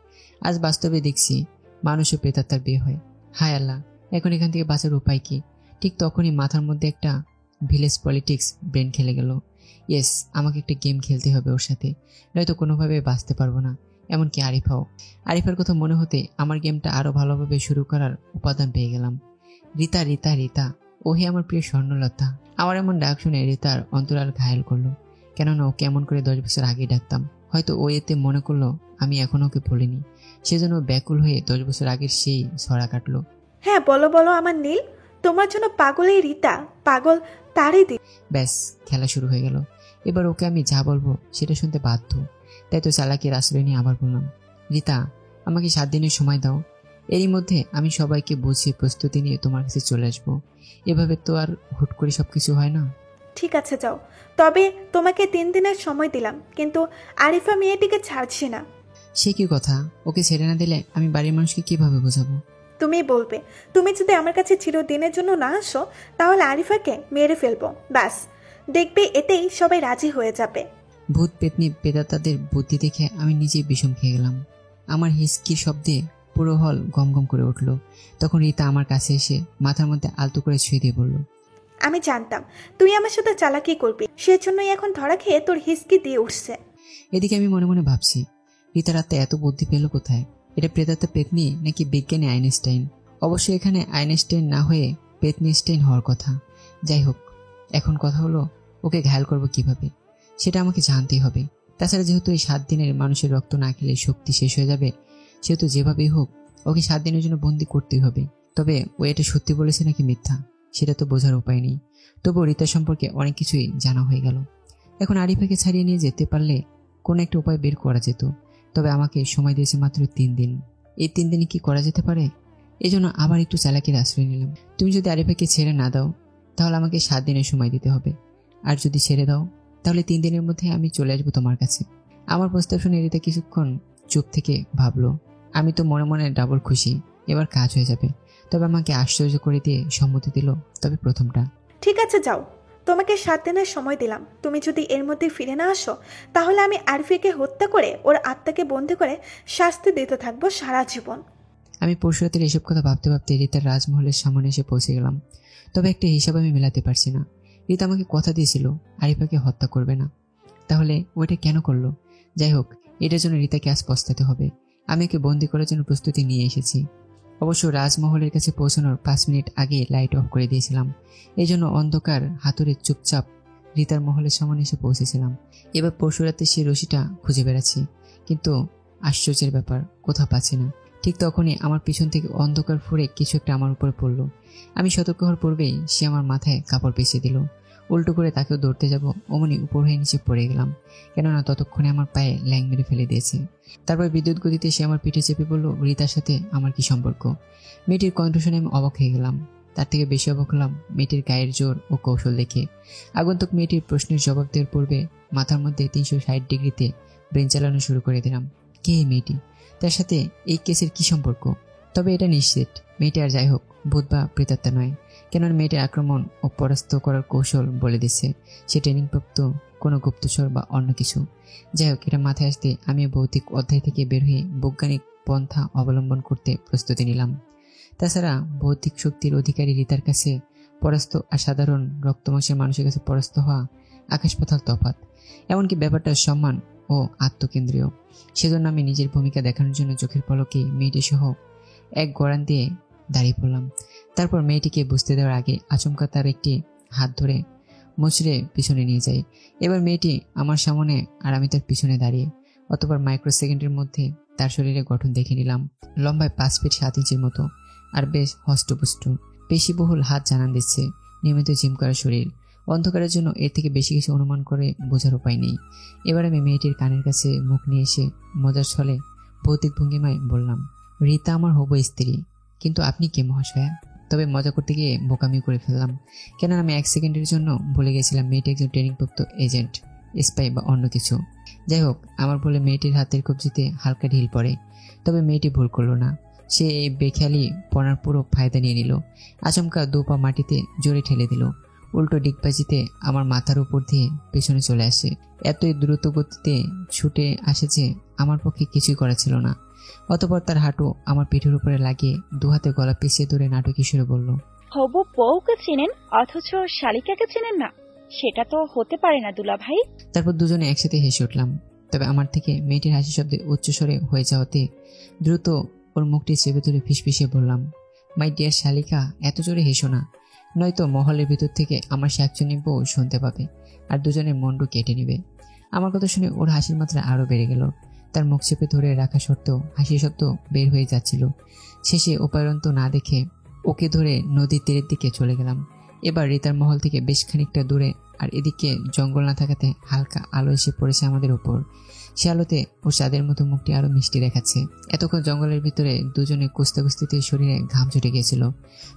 আজ বাস্তবে দেখছি মানুষ ও প্রেতাত্মার বিয়ে হয়। হায় আল্লাহ, এখন এখান থেকে বাঁচার উপায় কি? ঠিক তখনই মাথার মধ্যে একটা ভিলেজ পলিটিক্স ব্রেন খেলে গেল। ইয়েস, আমাকে একটা গেম খেলতে হবে ওর সাথে, নয়তো কোনোভাবে বাঁচতে পারবো না। এমনকি আরিফাও। আরিফার কথা মনে হতে আমার গেমটা আরো ভালোভাবে শুরু করার উপাদান পেয়ে গেলাম। রীতা, রীতা, রীতা, ওহে আমার প্রিয় স্বর্ণলতা। আমার এমন ডাক শুনে রীতার অন্তরাল ঘায়েল করলো, কেননা ওকে এমন করে 10 বছর আগে ডাকতাম। হয়তো ও এতে মনে করলো আমি এখনো ওকে বলিনি, সেজন্য ব্যাকুল হয়ে 10 বছর আগের সেই ছড়া কাটলো। হ্যাঁ, বলো বলো আমার নীল, তোমার জন্য পাগল এই রীতা, পাগল তারই দিন। ব্যাস, খেলা শুরু হয়ে গেল। এবার ওকে আমি যা বলবো সেটা শুনতে বাধ্য। তাই তো চালাকির আশ্রয় নিয়ে আবার বললাম, রীতা, আমাকে 7 দিনের সময় দাও। এরই মধ্যে আমি সবাইকে বুঝিয়ে প্রস্তুতি নিয়ে তোমার কাছে চলে আসবো। এভাবে তো আর হুট করে সবকিছু হয় না। ঠিক আছে, যাও। তবে তোমাকে 3 দিনের সময় দিলাম, কিন্তু আরিফা মেয়েটিকে ছাড়ছি না। সে কি কথা? ওকে ছেড়ে না দিলে আমি বাড়ির মানুষকে কিভাবে বোঝাবো? তুমি বলবে, তুমি যদি আমার কাছে চিরদিনের জন্য না আসো, তাহলে আরিফাকে মেরে ফেলবো। ব্যাস, দেখবে এতেই সবাই রাজি হয়ে যাবে। ভূত পেতনি প্রেতাত্মাদের বুদ্ধি দেখে আমি নিজেই বিষম খেয়ে গেলাম। আমার হিসকির শব্দে পুরো হল গম গম করে উঠল। তখন রীতা আমার কাছে এসে মাথার মধ্যে আলতো করে ছুঁয়ে দিয়ে বলল, আমি জানতাম তুই আমার সাথে চালাকি করবি, সেজন্যই এখন ধরা খেয়ে তোর হিসকি দিয়ে উঠছে। এদিকে আমি মনে মনে ভাবছি, রীতার আত্মা এত বুদ্ধি পেল কোথায়? এটা প্রেতাত্মা পেতনি নাকি বিজ্ঞানী আইনস্টাইন? অবশ্যই এখানে আইনস্টাইন না হয়ে পেতনিস্টাইন হওয়ার কথা। যাই হোক, এখন কথা হলো ওকে ঘায়াল করবো কিভাবে, সেটা আমাকে জানতেই হবে। তাছাড়া যেহেতু এই 7 দিনের মানুষের রক্ত না খেলে শক্তি শেষ হয়ে যাবে, সেহেতু যেভাবেই হোক ওকে 7 দিনের জন্য বন্দি করতেই হবে। তবে ও এটা সত্যি বলেছে নাকি মিথ্যা, সেটা তো বোঝার উপায় নেই। তবুও রীতা সম্পর্কে অনেক কিছুই জানা হয়ে গেল। এখন আরিফাকে ছাড়িয়ে নিয়ে যেতে পারলে কোনো একটা উপায় বের করা যেত। তবে আমাকে সময় দিয়েছে মাত্র 3 দিন। এই 3 দিনে কি করা যেতে পারে? এই জন্য আবার একটু চালাকির আশ্রয় নিলাম। তুমি যদি আরিফাকে ছেড়ে না দাও, তাহলে আমাকে 7 দিনের সময় দিতে হবে। আর যদি ছেড়ে দাও, তাহলে 3 দিনের মধ্যে আমি চলে আসবো তোমার কাছে। আমার প্রস্তাব শুনে রীতা কিছুক্ষণ চুপ থেকে ভাবলো। আমি তো মনে মনে ডাবল খুশি, এবার কাজ হয়ে যাবে। তবে আমাকে আশ্চর্য করে দিয়ে সম্মতি দিল, তবে প্রথমটা। ঠিক আছে, যাও, তোমাকে 7 দিনের সময় দিলাম। তুমি যদি এর মধ্যে ফিরে না আসো, তাহলে আমি আরফিকে হত্যা করে ওর আত্মাকে বন্দি করে শাস্তি দিতে থাকবো সারা জীবন। আমি পরশু রাতের এসব কথা ভাবতে ভাবতে রীতার রাজমহলের সামনে এসে পৌঁছে গেলাম। তবে একটা হিসাব আমি মেলাতে পারছি না। রীতা আমাকে কথা দিয়েছিল আরিফাকে হত্যা করবে না, তাহলে ওইটা কেন করলো? যাই হোক, এটার জন্য রীতাকে আজ পস্তাতে হবে। আমি ওকে বন্দি করার জন্য প্রস্তুতি নিয়ে এসেছি। অবশ্য রাজমহলের কাছে পৌঁছানোর 5 মিনিট আগে লাইট অফ করে দিয়েছিলাম। এই জন্য অন্ধকার হাতুড়ে চুপচাপ রীতার মহলের সামনে এসে পৌঁছেছিলাম। এবার পরশু রাতে সেই রশিটা খুঁজে বেড়াচ্ছি, কিন্তু আশ্চর্যের ব্যাপার, কোথাও পাচ্ছি না। ঠিক তখনই আমার পিছন থেকে অন্ধকার ফুঁড়ে কিছু একটা আমার উপরে পড়লো। আমি সতর্ক হওয়ার পূর্বেই সে আমার মাথায় কাপড় পেঁচিয়ে দিল। উল্টো করে তাকেও দৌড়তে যাব, অমনি উপর হয়ে নিচে পড়ে গেলাম, কেননা ততক্ষণে আমার পায়ে ল্যাং মেরে ফেলে দিয়েছে। তারপর বিদ্যুৎ গতিতে সে আমার পিঠে চেপে বলল, রীতার সাথে আমার কি সম্পর্ক? মেয়েটির কণ্ঠ শুনে আমি অবাক হয়ে গেলাম। তার থেকে বেশি অবাক হলাম মেয়েটির গায়ের জোর ও কৌশল দেখে। আগন্তুক মেয়েটির প্রশ্নের জবাব দেওয়ার পূর্বে মাথার মধ্যে 360 ডিগ্রিতে ব্রেন চালানো শুরু করে দিলাম। কে এই মেয়েটি? তার সাথে এই কেসের কি সম্পর্ক? তবে এটা নিশ্চিত মেয়েটি আর যাই হোক ভূত বা প্রেতাত্মা নয়, কেননা মেয়েটির আক্রমণ ও পরাস্ত করার কৌশল বলে দিচ্ছে সে ট্রেনিংপ্রাপ্ত কোনো গুপ্তচর বা অন্য কিছু। যাই হোক, এটা মাথায় আসতে আমি ভৌতিক অধ্যায় থেকে বের হয়ে বৈজ্ঞানিক পন্থা অবলম্বন করতে প্রস্তুতি নিলাম। তাছাড়া ভৌতিক শক্তির অধিকারী রিতার কাছে পরাস্ত আর সাধারণ রক্তমাংসের মানুষের কাছে পরাস্ত হওয়া আকাশ পাতাল তফাৎ। এমনকি ব্যাপারটা সম্মান ও আত্মকেন্দ্রীয়। সেজন্য আমি নিজের ভূমিকা দেখানোর জন্য চোখের পলকে মেয়েটি সহ এক গড়ান দিয়ে দাঁড়িয়ে পড়লাম। তারপর মেয়েটিকে বুঝতে দেওয়ার আগে আচমকা তার একটি হাত ধরে মুচড়ে পিছনে নিয়ে যাই। এবার মেয়েটি আমার সামনে আর আমি তার পিছনে দাঁড়িয়ে। অতঃপর মাইক্রো সেকেন্ডের মধ্যে তার শরীরের গঠন দেখে নিলাম। লম্বায় 5 ফিট 7 ইঞ্চির মতো, আর বেশ হষ্টপুষ্ট, পেশিবহুল হাত জানান দিচ্ছে, নিয়মিত জিম করা শরীর। অন্ধকারের জন্য এর থেকে বেশি কিছু অনুমান করে বোঝার উপায় নেই। এবার আমি মেয়েটির কানের কাছে মুখ নিয়ে এসে মজার ছলে ভৌতিক ভঙ্গিমায় বললাম, রীতা আমার হবু স্ত্রী, কিন্তু আপনি কে মহাশয়া? তবে মজা করতে গিয়ে বোকামি করে ফেললাম, কেন আমি 1 সেকেন্ডের জন্য ভুলে গেছিলাম মেয়েটি একজন ট্রেনিংপ্রাপ্ত এজেন্ট, স্পাই বা অন্য কিছু। যাই হোক, আমার বলে মেয়েটির হাতের কবজিতে হালকা ঢিল পড়ে। তবে মেয়েটি ভুল করলো না, সে এই বেখেয়ালি পড়ার পুরো ফায়দা নিয়ে নিল। আচমকা 2 পা মাটিতে জোরে ঠেলে দিল। উল্টো ডিগবাজিতে আমার মাথার উপর দিয়ে পেছনে চলে আসে। এতই দ্রুত গতিতে ছুটে আসে যে আমার পক্ষে কিছুই করা ছিল না। অতঃপর তার হাঁটু আমার পিঠের উপরে লাগিয়ে 2 হাতে গলা পিছিয়ে ধরে নাটকীয় সুরে বলল, হবু বউকে চেনেন অথচ শালিকাকে চেনেন না? সেটা তো হতে পারে না দুলা ভাই। তারপর দুজনে একসাথে হেসে উঠলাম। তবে আমার থেকে মেয়েটির হাসি শব্দে উচ্চস্বরে হয়ে যাওয়াতে দ্রুত ওর মুখটি চেপে ধরে ফিসফিসিয়ে বললাম, মাই ডিয়ার শালিকা, এত জোরে হেসো না, নয়তো মহলের ভিতর থেকে আমার শাকচুনি বউ শুনতে পাবে আর দুজনের মন্ড কেটে নেবে। আমার কথা শুনে ওর হাসির মাত্রা আরো বেড়ে গেল। তার মুখ চেপে ধরে রাখা সত্ত্বেও হাসির শব্দ বের হয়ে যাচ্ছিল। শেষে উপায়ন্ত না দেখে ওকে ধরে নদীর তীরের দিকে চলে গেলাম। এবার রিতার মহল থেকে বেশ খানিকটা দূরে, আর এদিকে জঙ্গল না থাকাতে হালকা আলো এসে পড়েছে আমাদের উপর। সে আলোতে ওর চাঁদের মতো মুখটি আরো মিষ্টি দেখাচ্ছে। এতক্ষণ জঙ্গলের ভিতরে দুজনে কুস্তাকুস্তিতে শরীরে ঘাম ছুটে গিয়েছিল।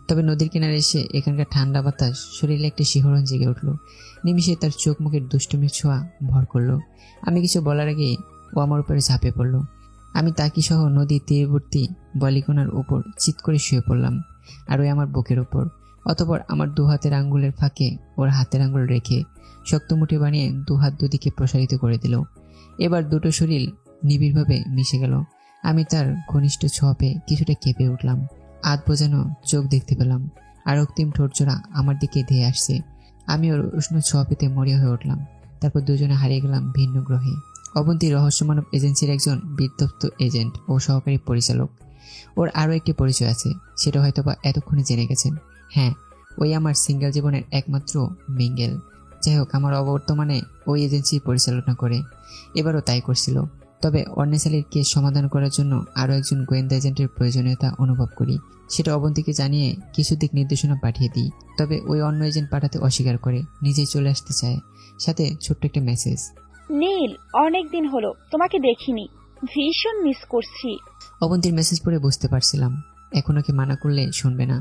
তবে নদীর কিনারে এসে এখানকার ঠান্ডা বাতাস শরীরে একটি শিহরণ জেগে উঠল। নিমিষে তার চোখ মুখের দুষ্টুমির ছোঁয়া ভর করলো। আমি কিছু বলার আগেই ও আমার উপরে ঝাঁপে পড়ল। আমি তাকি সহ নদীর তীরবর্তী বালিকোনার উপর চিৎ করে শুয়ে পড়লাম, আর ওই আমার বুকের উপর। অতঃপর আমার 2 হাতের আঙ্গুলের ফাঁকে ওর হাতের আঙ্গুল রেখে শক্ত মুঠি বানিয়ে 2 হাত দুদিকে প্রসারিত করে দিল। এবার দুটো শরীর নিবিড়ভাবে মিশে গেল। আমি তার ঘনিষ্ঠ ছোঁয়া পেয়ে কিছুটা কেঁপে উঠলাম। আধ বোঝানো চোখ দেখতে পেলাম, আর অক্তিম ঠোঁটজোড়া আমার দিকে ধেয়ে আসছে। আমি ওর উষ্ণ ছোঁয়া পেতে মরিয়া হয়ে উঠলাম। তারপর দুজনে হারিয়ে গেলাম ভিন্ন গ্রহে। অবন্তী রহস্যমানব এজেন্সির একজন বিধ্বস্ত এজেন্ট ও সহকারী পরিচালক। ওর আরও একটি পরিচয় আছে, সেটা হয়তোবা এতক্ষণে জেনে গেছেন। হ্যাঁ, ওই আমার সিঙ্গেল জীবনের একমাত্র মিঙ্গেল। যাই হোক, আমার অবর্তমানে ওই এজেন্সি পরিচালনা করে, এবারও তাই করছিল। তবে অর্নেসালির কেস সমাধান করার জন্য আরও একজন গোয়েন্দা এজেন্টের প্রয়োজনীয়তা অনুভব করি। সেটা অবন্তীকে জানিয়ে কিছু দিক নির্দেশনা পাঠিয়ে দিই। তবে ওই অন্য এজেন্ট পাঠাতে অস্বীকার করে, নিজেই চলে আসতে চায়, সাথে ছোট্ট একটা মেসেজ। নীল, অনেকদিন হলো তোমাকে দেখিনি, ভীষণ মিস করছি। অবন্তীর মেসেজ পড়ে বুঝতে পারছিলাম এখন ওকে মানা করলে শুনবে না,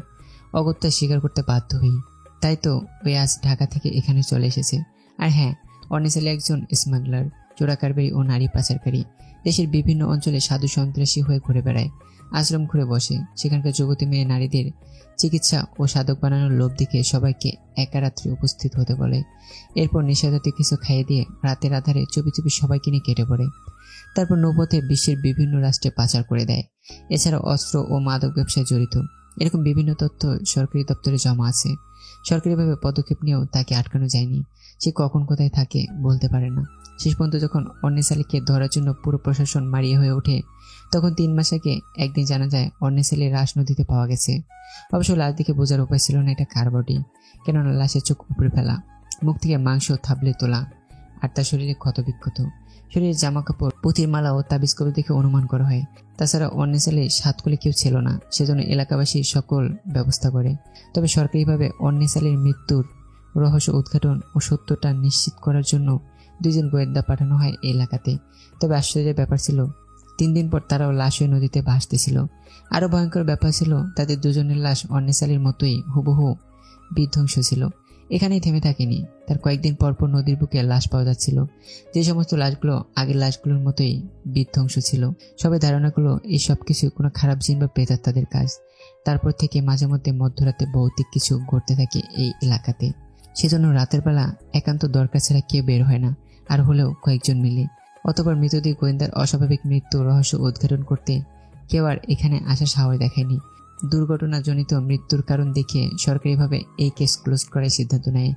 অগত্যা স্বীকার করতে বাধ্য হই। তাই তো ওই আজ ঢাকা থেকে এখানে চলে এসেছে। আর হ্যাঁ, অর্নেসালি একজন স্মাগলার, চোরাকারবারি ও নারী পাচারকারী। দেশের বিভিন্ন অঞ্চলে সাধু সন্ত্রাসী হয়ে ঘুরে বেড়ায়, আশ্রম ঘুরে বসে। সেখানকার যুবতী মেয়ে নারীদের চিকিৎসা ও সাধক বানানোর লোভ দেখে সবাইকে একা রাত্রে উপস্থিত হতে বলে। এরপর নেশাজাতীয় কিছু খাইয়ে দিয়ে রাতের আধারে চুপি চুপি সবাইকে নিয়ে কেটে পড়ে। তারপর নৌপথে বিশ্বের বিভিন্ন রাষ্ট্রে পাচার করে দেয়। এছাড়া অস্ত্র ও মাদক ব্যবসায় জড়িত। এরকম বিভিন্ন তথ্য সরকারি দপ্তরে জমা আছে। সরকারিভাবে পদক্ষেপ নিয়েও তাকে আটকানো যায়নি। সে কখন কোথায় থাকে বলতে পারে না। শেষ পর্যন্ত যখন অর্নেসালিকে ধরার জন্য পুরো প্রশাসন মারিয়ে হয়ে ওঠে, তখন 3 মাস আগে একদিন জানা যায় অর্নেসালি লাশ নদীতে পাওয়া গেছে। অবশ্য লাশ দেখে বোঝার উপায় ছিল না এটা কার বডি, কেননা লাশের চোখ উপড়ে ফেলা, মুখ থেকে মাংস থাবলে তোলা, আর তার শরীরে ক্ষতবিক্ষত। শরীরের জামা কাপড়, পুঁথির মালা ও তাবিজ কবজ দেখে অনুমান করা হয়। তাছাড়া অর্নেসালির সাতকুলে কেউ ছিল না, সেজন্য এলাকাবাসী সকল ব্যবস্থা করে। তবে সরকারিভাবে অর্নেসালির মৃত্যুর রহস্য উদ্ঘাটন ও সত্যটা নিশ্চিত করার জন্য 2 জন গোয়েন্দা পাঠানো হয় এই এলাকাতে। তবে আশ্চর্যের ব্যাপার ছিল, 3 দিন পর তারাও লাশ হয়ে নদীতে ভাসতেছিল। আরো ভয়ঙ্কর ব্যাপার ছিল, তাদের দুজনের লাশ অন্নেসালির মতোই হুবহু বিধ্বংস ছিল। এখানেই থেমে থাকেনি, তার কয়েকদিন পর পর নদীর বুকে লাশ পাওয়া যাচ্ছিল, যে সমস্ত লাশগুলো আগের লাশগুলোর মতোই বিধ্বংস ছিল। সবাই ধারণা করলো এই সব কিছু কোনো খারাপ জিন বা প্রেতাত্মাদের কাজ। তারপর থেকে মাঝে মধ্যে মধ্যরাতে ভৌতিক কিছু ঘটতে থাকে এই এলাকাতে। সেজন্য রাতের বেলা একান্ত দরকার ছাড়া কেউ বের হয় না, আর হলেও কয়েকজন মিলে। অতঃপর মৃতদেহ গোয়েন্দার অস্বাভাবিক মৃত্যু রহস্য উদ্ঘাটন করতে কেউ আর এখানে আসা সাহস দেখায়নি। দুর্ঘটনাজনিত মৃত্যুর কারণ দেখে সরকারিভাবে এই কেস ক্লোজ করার সিদ্ধান্ত নেয়।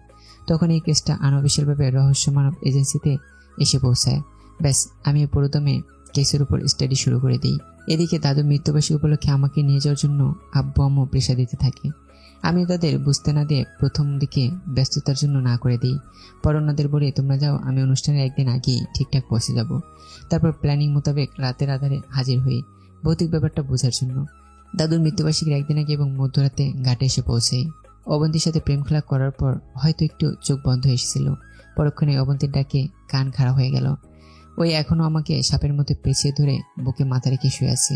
তখন এই কেসটা আনঅফিসিয়ালভাবে রহস্য মানব এজেন্সিতে এসে পৌঁছায়। ব্যাস, আমি পুরোদমে কেসের উপর স্টাডি শুরু করে দিই। এদিকে দাদু মৃত্যুবার্ষিকী উপলক্ষে আমাকে নিয়ে যাওয়ার জন্য আব্বু আম্মু প্রেশার দিতে থাকে। আমি তাদের বুঝতে না দিয়ে প্রথম দিকে ব্যস্ততার জন্য না করে দিই। পর অন্যদের বলি, তোমরা যাও, আমি অনুষ্ঠানের একদিন আগেই ঠিকঠাক পৌঁছে যাব। তারপর প্ল্যানিং মোতাবেক রাতের আধারে হাজির হই ভৌতিক ব্যাপারটা বোঝার জন্য। দাদুর মৃত্যুবার্ষিকীর একদিন আগে এবং মধ্যরাতে ঘাটে এসে পৌঁছাই। অবন্তীর সাথে প্রেম খেলা করার পর হয়তো একটু চোখ বন্ধ হয়ে এসেছিল। পরক্ষণে অবন্তীর ডাকে কান খাড়া হয়ে গেল। ওই এখনো আমাকে সাপের মতো পেঁচিয়ে ধরে বুকে মাথা রেখে শুয়ে আছে।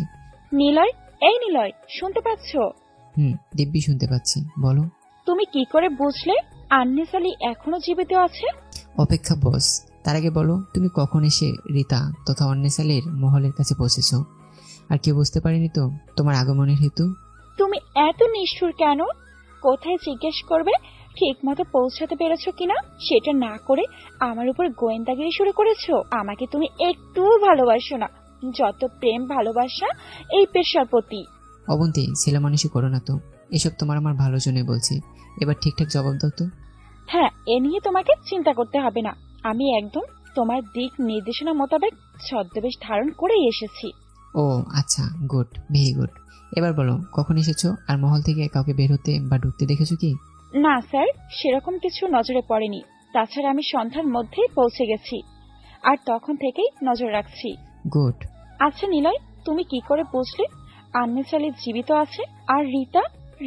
নিলয়, এই নিলয়, শুনতে পাচ্ছ? দিব্যি শুনতে পাচ্ছি, বলো। তুমি কি করে বুঝলে আন্নেসালি এখনো জীবিত আছে? অপেক্ষা বস, তার আগে বলো তুমি কখন এসে রীতা তথা অন্নেসালির মহলের কাছে পৌঁছেছ? আর কেউ বুঝতে পারেনি তো তোমার আগমনের হেতু? তুমি এত নিষ্ঠুর কেন? কোথায় জিজ্ঞেস করবে ঠিক মতো পৌঁছাতে পেরেছো কিনা, সেটা না করে আমার উপর গোয়েন্দাগিরি শুরু করেছো। আমাকে তুমি একটুও ভালোবাসো না, যত প্রেম ভালোবাসা এই পেশার প্রতি। অবন্তী, ছেলে মানুষই করো না তো, এসব তোমার আমার ভালো জন্য বলছি। এবার ঠিকঠাক জবাব দাও তো। হ্যাঁ, এ নিয়ে তোমাকে চিন্তা করতে হবে না, আমি একদম তোমার দিক নির্দেশনা মোতাবেক ছদ্মবেশ ধারণ করেই এসেছি। ও আচ্ছা, গুড, ভেরি গুড। এবার বলো কখন এসেছো, আর মহল থেকে কাউকে বের হতে বা ঢুকতে দেখেছো কি? না স্যার, সেরকম কিছু নজরে পড়েনি। তাছাড়া আমি সন্ধ্যার মধ্যেই পৌঁছে গেছি, আর তখন থেকেই নজর রাখছি। গুড। আচ্ছা নিলয়, তুমি কি করে বুঝলে আন্নেসালি জীবিত আছে? আর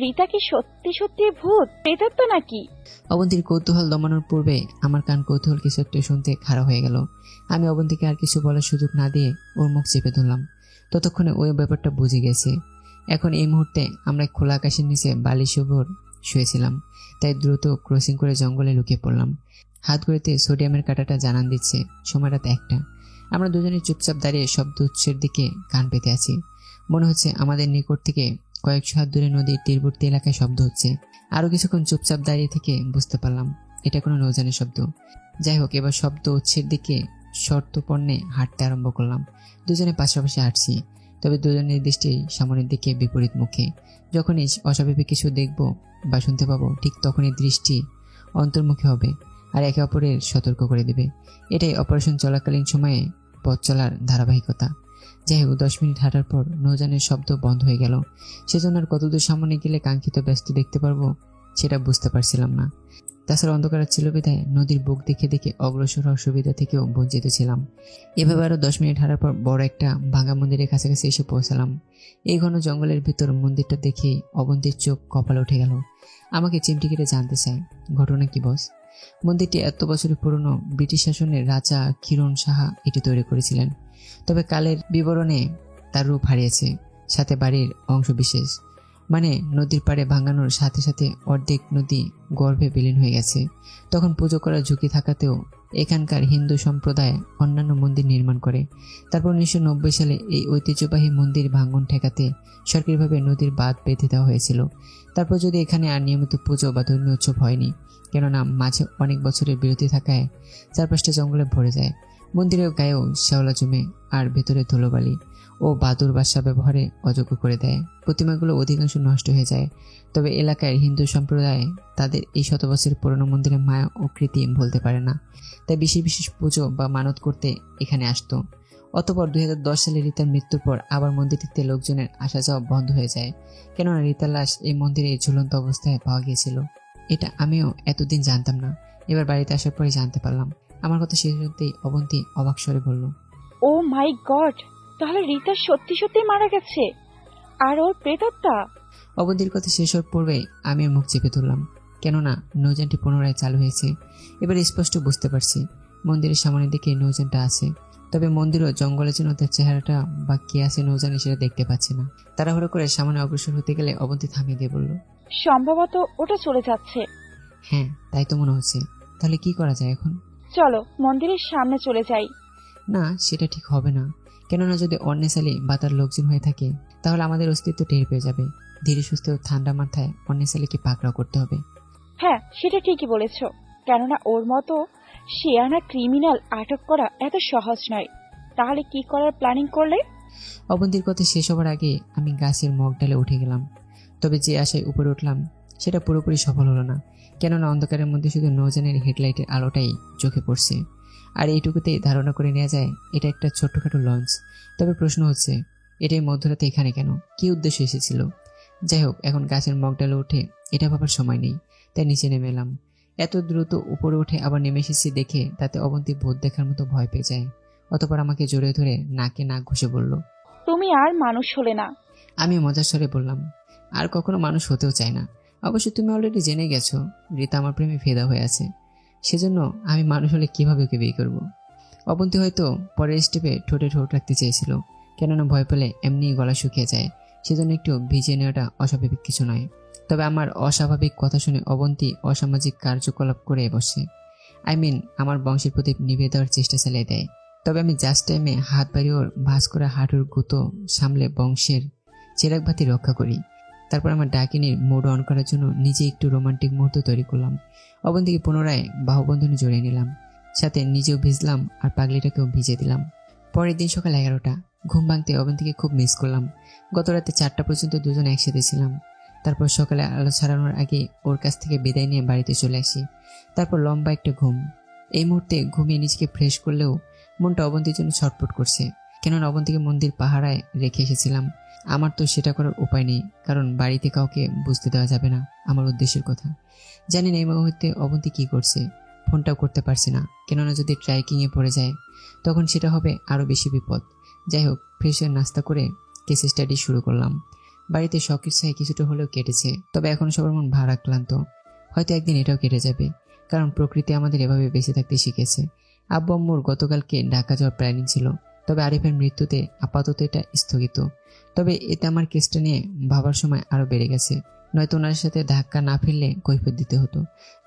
রীতা কি সত্যি সত্যি ভূত প্রেতাত্মা নাকি? অবন্তীর কৌতূহল দমানোর পূর্বে আমার কান কৌতূহল কিছু একটা শুনতে খাড়া হয়ে গেল। আমি অবন্তীকে আর কিছু বলার সুযোগ না দিয়ে ওর মুখ চেপে ধরলাম। ততক্ষণে ওই ব্যাপারটা বুঝে গেছে। এখন এই মুহূর্তে আমরা খোলা আকাশের নিচে বালিশ উপর শুয়েছিলাম, তাই দ্রুত ক্রসিং করে জঙ্গলে লুকিয়ে পড়লাম। হাত ঘড়িতে সোডিয়ামের কাঁটাটা জানান দিচ্ছে সময় রাত 1টা। আমরা দুজনে চুপচাপ দাঁড়িয়ে শব্দ উৎসের দিকে কান পেতে আছি। মনে হচ্ছে আমাদের নিকট থেকে কয়েকশো হাত দূরে নদীর তীরবর্তী এলাকায় শব্দ হচ্ছে। আরো কিছুক্ষণ চুপচাপ দাঁড়িয়ে থেকে বুঝতে পারলাম এটা কোনো নৌযানের শব্দ। যাই হোক, এবার শব্দ উৎসের দিকে শর্তপর্ণে হাঁটতে আরম্ভ করলাম। দুজনে পাশাপাশি হাঁটছি, তবে দুজনের দৃষ্টি সামনের দিকে বিপরীত মুখে। যখনই অস্বাভাবিক কিছু দেখব বা শুনতে পাবো, ঠিক তখনই দৃষ্টি অন্তর্মুখী হবে আর একে অপরের সতর্ক করে দেবে। এটাই অপারেশন চলাকালীন সময়ে পথ চলার ধারাবাহিকতা। যাই হোক, 10 মিনিট হাঁটার পর নৌযানের শব্দ বন্ধ হয়ে গেল। সেজন্য আর কতদূর সামনে গেলে কাঙ্ক্ষিত ব্যস্ত দেখতে পারবো সেটা বুঝতে পারছিলাম না। তাছাড়া অন্ধকার ছিল বিধায় নদীর বুক দেখে দেখে অগ্রসর হওয়ার সুবিধা থেকেও বঞ্চিত ছিলাম। এভাবে আরো 10 মিনিট হাঁটার পর বড় একটা ভাঙা মন্দিরের কাছাকাছি এসে পৌঁছালাম। এই ঘন জঙ্গলের ভিতর মন্দিরটা দেখে অবন্তীর চোখ কপালে উঠে গেল। আমাকে চিমটি কেটে জানতে চায়, ঘটনা কি বস? মন্দিরটি এত বছরের পুরনো, ব্রিটিশ শাসনের রাজা কিরণ সাহা এটি তৈরি করেছিলেন। তবে কালের বিবরণে তার রূপ হারিয়েছে, সাথে বাড়ির অংশ বিশেষ। মানে নদীর পাড়ে ভাঙানোর সাথে সাথে অর্ধেক নদী গর্ভে বিলীন হয়ে গেছে। তখন পুজো করার ঝুঁকি থাকাতেও এখানকার হিন্দু সম্প্রদায় অন্যান্য মন্দির নির্মাণ করে। তারপর 1990 সালে এই ঐতিহ্যবাহী মন্দির ভাঙন ঠেকাতে সরকারিভাবে নদীর বাঁধ বেঁধে দেওয়া হয়েছিল। তারপর যদি এখানে আর নিয়মিত পুজো বা ধর্মীয় উৎসব হয়নি, কেননা মাঝে অনেক বছরের বিরতি থাকায় চারপাশটা জঙ্গলে ভরে যায়। মন্দিরের গায়েও শ্যাওলা জমে আর ভেতরে ধুলোবালি ও বাদুর বাসা ব্যবহারে অযোগ্য করে দেয়। প্রতিমাগুলো অধিকাংশ নষ্ট হয়ে যায়। তবে এলাকার হিন্দু সম্প্রদায় তাদের এই শত বছরের পুরনো মন্দিরের মায়া ও কৃতি ভুলতে পারে না, তাই বিশেষ বিশেষ পুজো বা মানত করতে এখানে আসতো। অতঃপর 2010 সালে রীতার মৃত্যুর পর আবার মন্দিরটিতে লোকজনের আসা যাওয়া বন্ধ হয়ে যায়, কেননা রীতার লাশ এই মন্দিরে ঝুলন্ত অবস্থায় পাওয়া গিয়েছিল। এটা আমিও এতদিন জানতাম না, এবার বাড়িতে আসার পরে জানতে পারলাম। আমার কথা শেষ হতেই অবন্তী অবাক স্বরে বলল, ও মাই গড, তাহলে রীতা সত্যি সত্যি মারা গেছে আর ওর প্রেতাত্মা? অবন্তীর কথা শেষ হওয়ার পূর্বে আমি মুখ চেপে ধরলাম, কেননা নৌযানটি পুনরায় চালু হয়েছে। এবার স্পষ্ট বুঝতে পারছি মন্দিরের সামনের দিকে নৌযানটা আছে। তবে মন্দির ও জঙ্গলের জন্য তার চেহারাটা বা কে আছে নৌজানি সেটা দেখতে পাচ্ছি না। তাড়াহুড়ো করে সামনে অগ্রসর হতে গেলে অবন্তী থামিয়ে দিয়ে বলল, সম্ভবত ওটা চলে যাচ্ছে। হ্যাঁ তাই তো মনে হচ্ছে। তাহলে কি করা যায় এখন? চলো মন্দিরের সামনে চলে যাই। না, সেটা ঠিক হবে না। কেননা যদি অন্যেসালি বা তার লোকজন হয়ে থাকে তাহলে আমাদের অস্তিত্ব টের পেয়ে যাবে। ধীরে সুস্থ ঠান্ডা মাথায় অন্যেসালিকে পাকড়াও করতে হবে। হ্যাঁ, সেটা ঠিকই বলেছ। কেননা ওর মতো শিয়ানা ক্রিমিনাল আটক করা এত সহজ নয়। তাহলে কি করার প্ল্যানিং করলে? অবন্তীর কথা শেষ হবার আগে আমি গাছের মগডালে উঠে গেলাম। তবে যে আশায় উপরে উঠলাম সেটা পুরোপুরি সফল হলো না। কেননা অন্ধকারের মধ্যে শুধু নৌজানের হেডলাইটের আলোটাই চোখে পড়ছে। আর এইটুকুতেই ধারণা করে নেওয়া যায় এটা একটা ছোট্টখাটো লঞ্চ। তবে প্রশ্ন হচ্ছে, এটাই মধ্যরাতে এখানে কেন? কি উদ্দেশ্য এসেছিল? যাই হোক, এখন গাছের মগডালে উঠে এটা ভাবার সময় নেই, তাই নিচে নেমে এলাম। এত দ্রুত উপরে উঠে আবার নেমে এসেছি দেখে তাতে অবন্তী ভূত দেখার মতো ভয় পেয়ে যায়। অতঃপর আমাকে জড়িয়ে ধরে নাকে নাক ঘষে বলল, তুমি আর মানুষ হলে না। আমি মজার স্বরে বললাম, আর কখনো মানুষ হতেও চাই না। অবশ্য তুমি অলরেডি জেনে গেছো রীতা আমার প্রেমে ফেদা হয়ে আছে, সেজন্য আমি মানুষ হলে কিভাবে ওকে বিয়ে করব। অবন্তী হয়তো পরের স্টেপে ঠোঁটে ঠোঁট রাখতে চেয়েছিল, কেননা ভয় পেলে এমনি গলা শুকিয়ে যায়, সেজন্য একটু ভিজিয়ে নেওয়াটা অস্বাভাবিক কিছু নয়। তবে আমার অস্বাভাবিক কথা শুনে অবন্তী অসামাজিক কার্যকলাপ করে বসে, আমার বংশের প্রদীপ নিভিয়ে দেওয়ার চেষ্টা চালিয়ে দেয়। তবে আমি জাস্ট টাইমে হাত বাড়িয়ে ওর ভাঁজ করা হাঁটুর গুঁতো সামলে বংশের চেরাগ বাতি রক্ষা করি। তারপর আমার ডাকিনীর মোড অন করার জন্য নিজে একটু রোমান্টিক মুহূর্ত তৈরি করলাম। অবন্তীকে পুনরায় বাহুবন্ধনে জড়িয়ে নিলাম, সাথে নিজেও ভিজলাম আর পাগলিটাকেও ভিজে দিলাম। পরের দিন সকাল 11টা। ঘুম ভাঙতে অবন্তীকে খুব মিস করলাম। গত রাতে 4টা পর্যন্ত দুজন একসাথে ছিলাম। তারপর সকালে আলো ছাড়ানোর আগে ওর কাছ থেকে বিদায় নিয়ে বাড়িতে চলে আসি। তারপর লম্বা একটা ঘুম। এই মুহূর্তে ঘুমিয়ে নিজেকে ফ্রেশ করলেও মনটা অবন্তীর জন্য ছটফট করছে, কেননা অবন্তীকে মন্দির পাহারায় রেখে এসেছিলাম। আমার তো সেটা করার উপায় নেই, কারণ বাড়িতে কাউকে বুঝতে দেওয়া যাবে না আমার উদ্দেশ্যের কথা। জানি না এই মুহূর্তে অবন্তী কি করছে, ফোনটাও করতে পারছি না, কেননা যদি ট্র্যাকিংয়ে পড়ে যায় তখন সেটা হবে আরও বেশি বিপদ। যাই হোক, ফ্রেশ হয়ে নাস্তা করে কেস স্টাডি শুরু করলাম। বাড়িতে শখেচ্ছায় কিছুটা হলেও কেটেছে, তবে এখন সবার মন ভারাক্রান্ত। হয়তো একদিন এটাও কেটে যাবে, কারণ প্রকৃতি আমাদের এভাবে বেঁচে থাকতে শিখেছে। আব্বু আম্মুর গতকালকে ঢাকা যাওয়ার প্ল্যানিং ছিল, তবে আরিফের মৃত্যুতে আপাতত এটা স্থগিত। তবে এতে আমার কেসটা নিয়ে ভাবার সময় আরও বেড়ে গেছে, নয়তো ওনার সাথে ধাক্কা না ফেললে কৈফিয়ত দিতে হতো।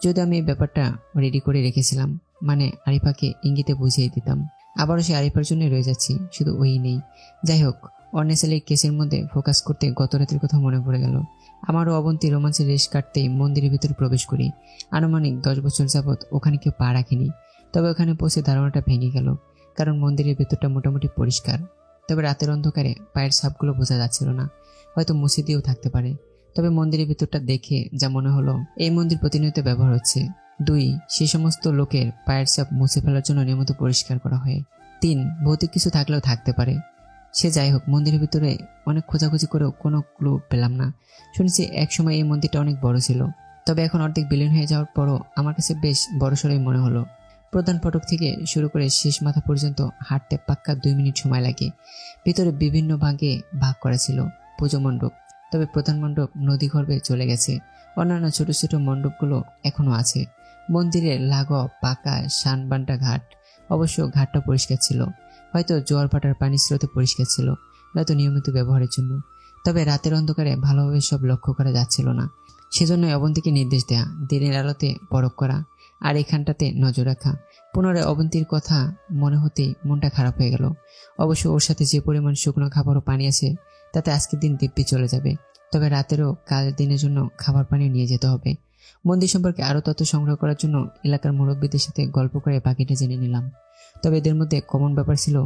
যদি আমি এই ব্যাপারটা রেডি করে রেখেছিলাম, মানে আরিফাকে ইঙ্গিতে বুঝিয়ে দিতাম। আবারও সে আরিফার জন্য রয়ে যাচ্ছি, শুধু ওই নেই। যাই হোক, অনেসালি কেসের মধ্যে ফোকাস করতে গত রাতের কথা মনে পড়ে গেল। আমারও অবন্তী রোমাঞ্চের রেশ কাটতেই মন্দিরের ভিতরে প্রবেশ করি। আনুমানিক 10 বছর যাবৎ ওখানে কেউ পা রাখেনি, তবে ওখানে পৌঁছে ধারণাটা ভেঙে গেল, কারণ মন্দিরের ভেতরটা মোটামুটি পরিষ্কার। তবে রাতের অন্ধকারে পায়ের ছাপগুলো বোঝা যাচ্ছিল না, হয়তো মুছে দিয়েও থাকতে পারে। তবে মন্দিরের ভেতরটা দেখে যা মনে হলো, এই মন্দির প্রতিনিয়ত ব্যবহার হচ্ছে। 2, সেই সমস্ত লোকের পায়ের ছাপ মুছে ফেলার জন্য নিয়মিত পরিষ্কার করা হয়। 3, ভৌতিক কিছু থাকলেও থাকতে পারে। সে যাই হোক, মন্দিরের ভিতরে অনেক খোঁজাখুঁজি করেও কোনো ক্লু পেলাম না। শুনেছি একসময় এই মন্দিরটা অনেক বড় ছিল, তবে এখন অর্ধেক বিলীন হয়ে যাওয়ার পরও আমার কাছে বেশ বড়সড়ই মনে হলো। প্রধান ফটক থেকে শুরু করে শেষ মাথা পর্যন্ত হাঁটতে পাক্কা 2 মিনিট সময় লাগে। ভিতরে বিভিন্ন ভাগে ভাগ করা ছিল পুজো মণ্ডপ, তবে প্রধান মণ্ডপ নদী গর্ভে চলে গেছে। অন্যান্য ছোট ছোট মণ্ডপগুলো এখনো আছে। মন্দিরের লাগোয়া পাকা শানবান্টা ঘাট, অবশ্য ঘাটটা পরিষ্কার ছিল, হয়তো জোয়ার ভাটার পানির স্রোতে পরিষ্কার ছিল, নয়তো নিয়মিত ব্যবহারের জন্য। তবে রাতের অন্ধকারে ভালোভাবে সব লক্ষ্য করা যাচ্ছিল না, সেজন্যই অবন্তীকে নির্দেশ দেয়া দিনের আলোতে পরখ করা আর এখানটাতে নজর রাখা। পুনরায় অবন্তীর কথা মনে হতেই মনটা খারাপ হয়ে গেল। অবশ্য ওর সাথে যে পরিমাণ শুকনো খাবার ও পানি আছে তাতে আজকের দিন দিব্যি চলে যাবে, তবে রাতেরও কালের দিনের জন্য খাবার পানিও নিয়ে যেতে হবে। মন্দির সম্পর্কে আরও তথ্য সংগ্রহ করার জন্য এলাকার মুরব্বীদের সাথে গল্প করে বাকিটা জেনে নিলাম। তবে এদের মধ্যে কমন ব্যাপার ছিল,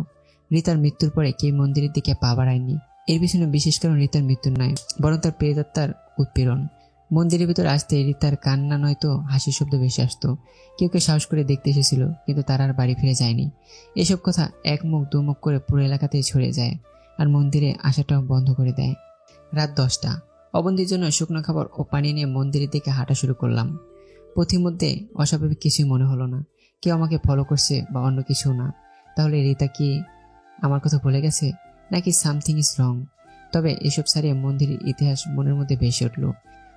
রীতার মৃত্যুর পরে কেউ মন্দিরের দিকে পা বাড়ায়নি। এর পিছনে বিশেষ কারণ রীতার মৃত্যুর নয়, বরং তার প্রেতাত্মার উৎপীড়ন। মন্দিরের ভিতরে আসতে রীতার কান্না নয়তো হাসির শব্দ ভেসে আসতো। কেউ কেউ সাহস করে দেখতে এসেছিল, কিন্তু তারা আর বাড়ি ফিরে যায়নি। এসব কথা এক মুখ দু মুখ করে পুরো এলাকাতেই ছড়িয়ে যায়, আর মন্দিরে আসাটাও বন্ধ করে দেয়। রাত 10টা। অবন্তীর জন্য শুকনো খাবার ও পানি নিয়ে মন্দিরের দিকে হাঁটা শুরু করলাম। পথিমধ্যে অস্বাভাবিক কিছুই মনে হলো না, কেউ আমাকে ফলো করছে বা অন্য কিছু না। তাহলে রীতা কি আমার কথা ভুলে গেছে, নাকি সামথিং ইজ রং? তবে এসব ছাড়িয়ে মন্দিরের ইতিহাস মনের মধ্যে ভেসে উঠল।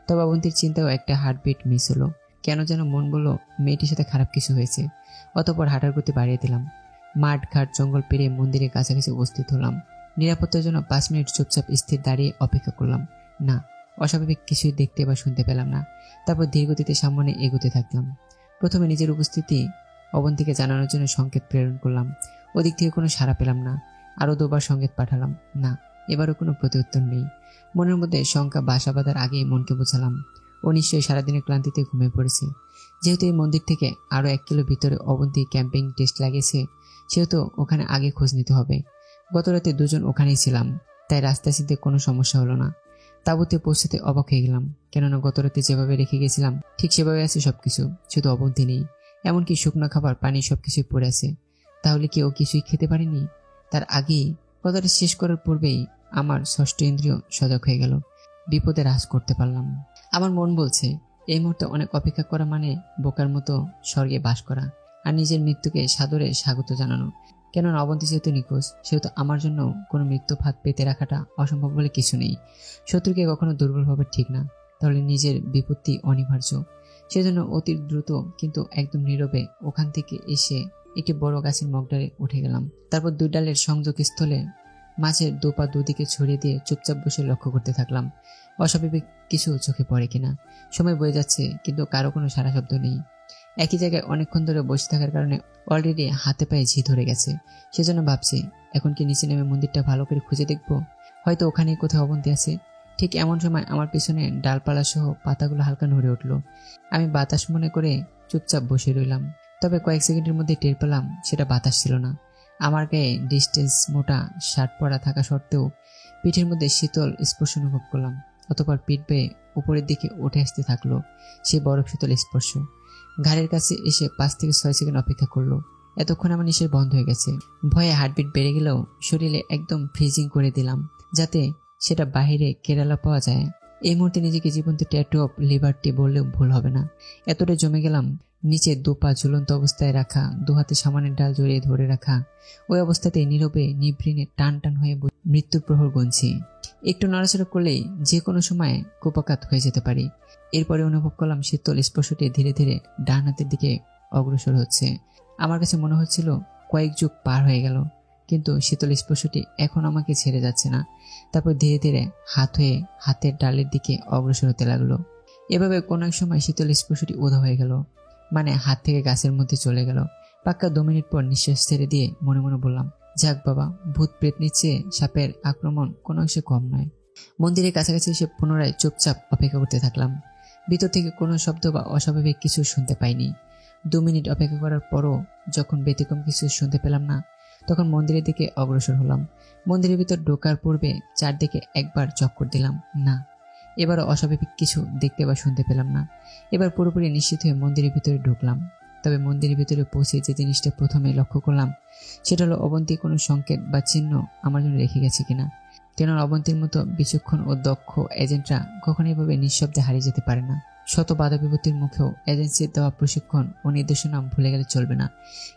তবে অবন্তীর চিন্তাও একটা হার্টবিট মিস হলো। কেন যেন মন বলল মেয়েটির সাথে খারাপ কিছু হয়েছে। অতঃপর হাঁটার গতি বাড়িয়ে দিলাম। মাঠ ঘাট জঙ্গল পেরিয়ে মন্দিরের কাছাকাছি উপস্থিত হলাম। নিরাপত্তার জন্য 5 মিনিট চুপচাপ স্থির দাঁড়িয়ে অপেক্ষা করলাম। না, অস্বাভাবিক কিছুই দেখতে বা শুনতে পেলাম না। তারপর ধীরগতিতে সামনে এগোতে থাকলাম। প্রথমে নিজের উপস্থিতি অবন্তীকে জানানোর জন্য সংকেত প্রেরণ করলাম। ওদিক থেকে কোনো সাড়া পেলাম না। আরও 2 বার সংকেত পাঠালাম, না, এবারও কোনো প্রত্যুত্তর নেই। মনের মধ্যে শঙ্কা বাসা বাঁধার আগেই মনকে বোঝালাম ও নিশ্চয়ই সারাদিনের ক্লান্তিতে ঘুমিয়ে পড়েছে। যেহেতু এই মন্দির থেকে আরও 1 কিলো ভিতরে অবন্তী ক্যাম্পিং টেস্ট লাগিয়েছে, সেহেতু ওখানে আগে খোঁজ নিতে হবে। গত রাতে 2 জন ওখানেই ছিলাম, তাই রাস্তায় চিনতে কোনো সমস্যা হলো না। তাঁবুতে পৌঁছাতে অবাক হয়ে গেলাম, কেননা গত রাতে যেভাবে রেখে গেছিলাম ঠিক সেভাবে আছে সবকিছু, শুধু অবন্তী নেই। এমনকি শুকনো খাবার পানি সবকিছুই পড়ে আছে। তাহলে কি ও কিছুই খেতে পারেনি? তার আগেই কথাটা শেষ করার পূর্বেই আমার 6ষ্ঠ ইন্দ্রিয় সজাগ হয়ে গেল। বিপদে হ্রাস করতে পারলাম। আমার মন বলছে এই মুহূর্তে অনেক অপেক্ষা করা মানে বোকার মতো স্বর্গে বাস করা আর নিজের মৃত্যুকে সাদরে স্বাগত জানানো। কেননা অবন্তী যেহেতু নিখোঁজ, সেহেতু আমার জন্য কোনো মৃত্যু ফাঁদ পেতে রাখাটা অসম্ভব বলে কিছু নেই। শত্রুকে কখনো দুর্বল ভাবে ঠিক না, তাহলে নিজের বিপত্তি অনিবার্য। সেজন্য অতি দ্রুত কিন্তু একদম নীরবে ওখান থেকে এসে একটি বড় গাছের মগডালে উঠে গেলাম। তারপর 2 ডালের সংযোগস্থলে মাছের 2 পা দুদিকে ছড়িয়ে দিয়ে চুপচাপ বসে লক্ষ্য করতে থাকলাম অস্বাভাবিক কিছু চোখে পড়ে কিনা। সময় বয়ে যাচ্ছে, কিন্তু কারো কোনো সারা শব্দ নেই। একই জায়গায় অনেকক্ষণ ধরে বসে থাকার কারণে অলরেডি হাতে পায়ে ঝি ধরে গেছে। সেজন্য ভাবছি এখন কি নিচে নেমে মন্দিরটা ভালো করে খুঁজে দেখবো, হয়তো ওখানেই কোথাও অবন্তী আছে। ঠিক এমন সময় আমার পিছনে ডালপালা সহ পাতাগুলো হালকা নড়ে উঠল। আমি বাতাস মনে করে চুপচাপ বসে রইলাম। তবে কয়েক সেকেন্ডের মধ্যে টের পেলাম সেটা বাতাস ছিল না। আমার গায়ে ডিস্টেন্স মোটা শার্ট পরা থাকা সত্ত্বেও পিঠের মধ্যে শীতল স্পর্শ অনুভব করলাম। অতঃপর পিঠ বেয়ে উপরের দিকে উঠে আসতে থাকলো সেই বরফ শীতল স্পর্শ। ঘাড়ের কাছে এসে 5 থেকে 6 সেকেন্ড অপেক্ষা করলো। এতক্ষণ আমার নিঃশ্বাস বন্ধ হয়ে গেছে। ভয়ে হার্টবিট বেড়ে গেলেও শরীরে একদম ফ্রিজিং করে দিলাম, যাতে সেটা বাহিরে কেরালা পাওয়া যায়। এই মুহূর্তে নিজেকে জীবন্ত ট্যাটু অফ লিবার্টি বললেও ভুল হবে না। এতটাই জমে গেলাম, নিচে 2 পা ঝুলন্ত অবস্থায় রাখা, 2 হাতে সামানের ডাল জড়িয়ে ধরে রাখা। ওই অবস্থাতেই নীরবে নিভৃণে টান টান হয়ে মৃত্যুর প্রহর গুনছি। একটু নড়াচড়া করলেই যে কোনো সময় কুপাকাত হয়ে যেতে পারি। এরপরে অনুভব করলাম শীতল স্পর্শটি ধীরে ধীরে ডান হাতের দিকে অগ্রসর হচ্ছে। আমার কাছে মনে হচ্ছিল কয়েক যুগ পার হয়ে গেল, কিন্তু শীতল স্পর্শটি এখন আমাকে ছেড়ে যাচ্ছে না। তারপর ধীরে ধীরে হাত হয়ে হাতের ডালের দিকে অগ্রসর হতে লাগলো। এভাবে কোনো এক সময় শীতল স্পর্শটি উধাও হয়ে গেল, মানে হাত থেকে গাছের মধ্যে চলে গেল। পাক্কা 2 মিনিট পর নিঃশ্বাস ছেড়ে দিয়ে মনে মনে বললাম, যাক বাবা, ভূত প্রেত নিচ্ছে সাপের আক্রমণ কোনো অংশে কম নয়। মন্দিরের কাছাকাছি এসে পুনরায় চুপচাপ অপেক্ষা করতে থাকলাম। ভিতর থেকে কোনো শব্দ বা অস্বাভাবিক কিছু শুনতে পাইনি। 2 মিনিট অপেক্ষা করার পরও যখন ব্যতিক্রম কিছু শুনতে পেলাম না, তখন মন্দিরের দিকে অগ্রসর হলাম। মন্দিরের ভিতর ঢোকার পূর্বে চারদিকে একবার চক্কর দিলাম, না, এবারও অস্বাভাবিক কিছু দেখতে বা শুনতে পেলাম না। এবার পুরোপুরি নিশ্চিত হয়ে মন্দিরের ভিতরে ঢুকলাম। তবে মন্দিরের ভিতরে পৌঁছে যে জিনিসটা প্রথমে লক্ষ্য করলাম সেটা হলো অবন্তী কোনো সংকেত বা চিহ্ন আমার জন্য রেখে গেছে কিনা। কেননা অবন্তীর মতো বিচক্ষণ ও দক্ষ এজেন্টরা কখনোই এভাবে নিঃশব্দে হারিয়ে যেতে পারে না। শত বাধা বিপত্তির মুখেও এজেন্সির দেওয়া প্রশিক্ষণ ও নির্দেশনা ভুলে গেলে চলবে না।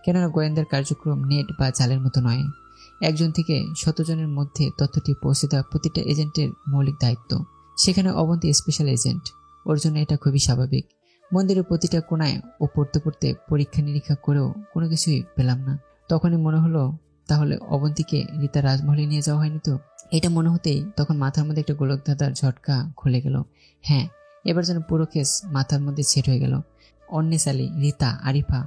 কেননা গোয়েন্দার কার্যক্রম নেট বা জালের মতো নয়। একজন থেকে 100 জনের মধ্যে তথ্যটি পৌঁছে দেওয়া প্রতিটা এজেন্টের মৌলিক দায়িত্ব। সেখানে অবন্তী স্পেশাল এজেন্ট, ওর জন্য এটা খুবই স্বাভাবিক। মন্দিরের প্রতিটা কোনায় ও পড়তে পড়তে পরীক্ষা নিরীক্ষা করেও কোনো কিছুই পেলাম না। তখনই মনে হলো, তাহলে অবন্তীকে রীতা রাজমহলে নিয়ে যাওয়া হয়নি তো? এটা মনে হতেই তখন মাথার মধ্যে একটা গোলকধাঁধার ঝটকা খুলে গেল। হ্যাঁ, এবার যেন পুরো কেস মাথার মধ্যে সেট হয়ে গেল। অন্নেস আলী, রীতা, আরিফা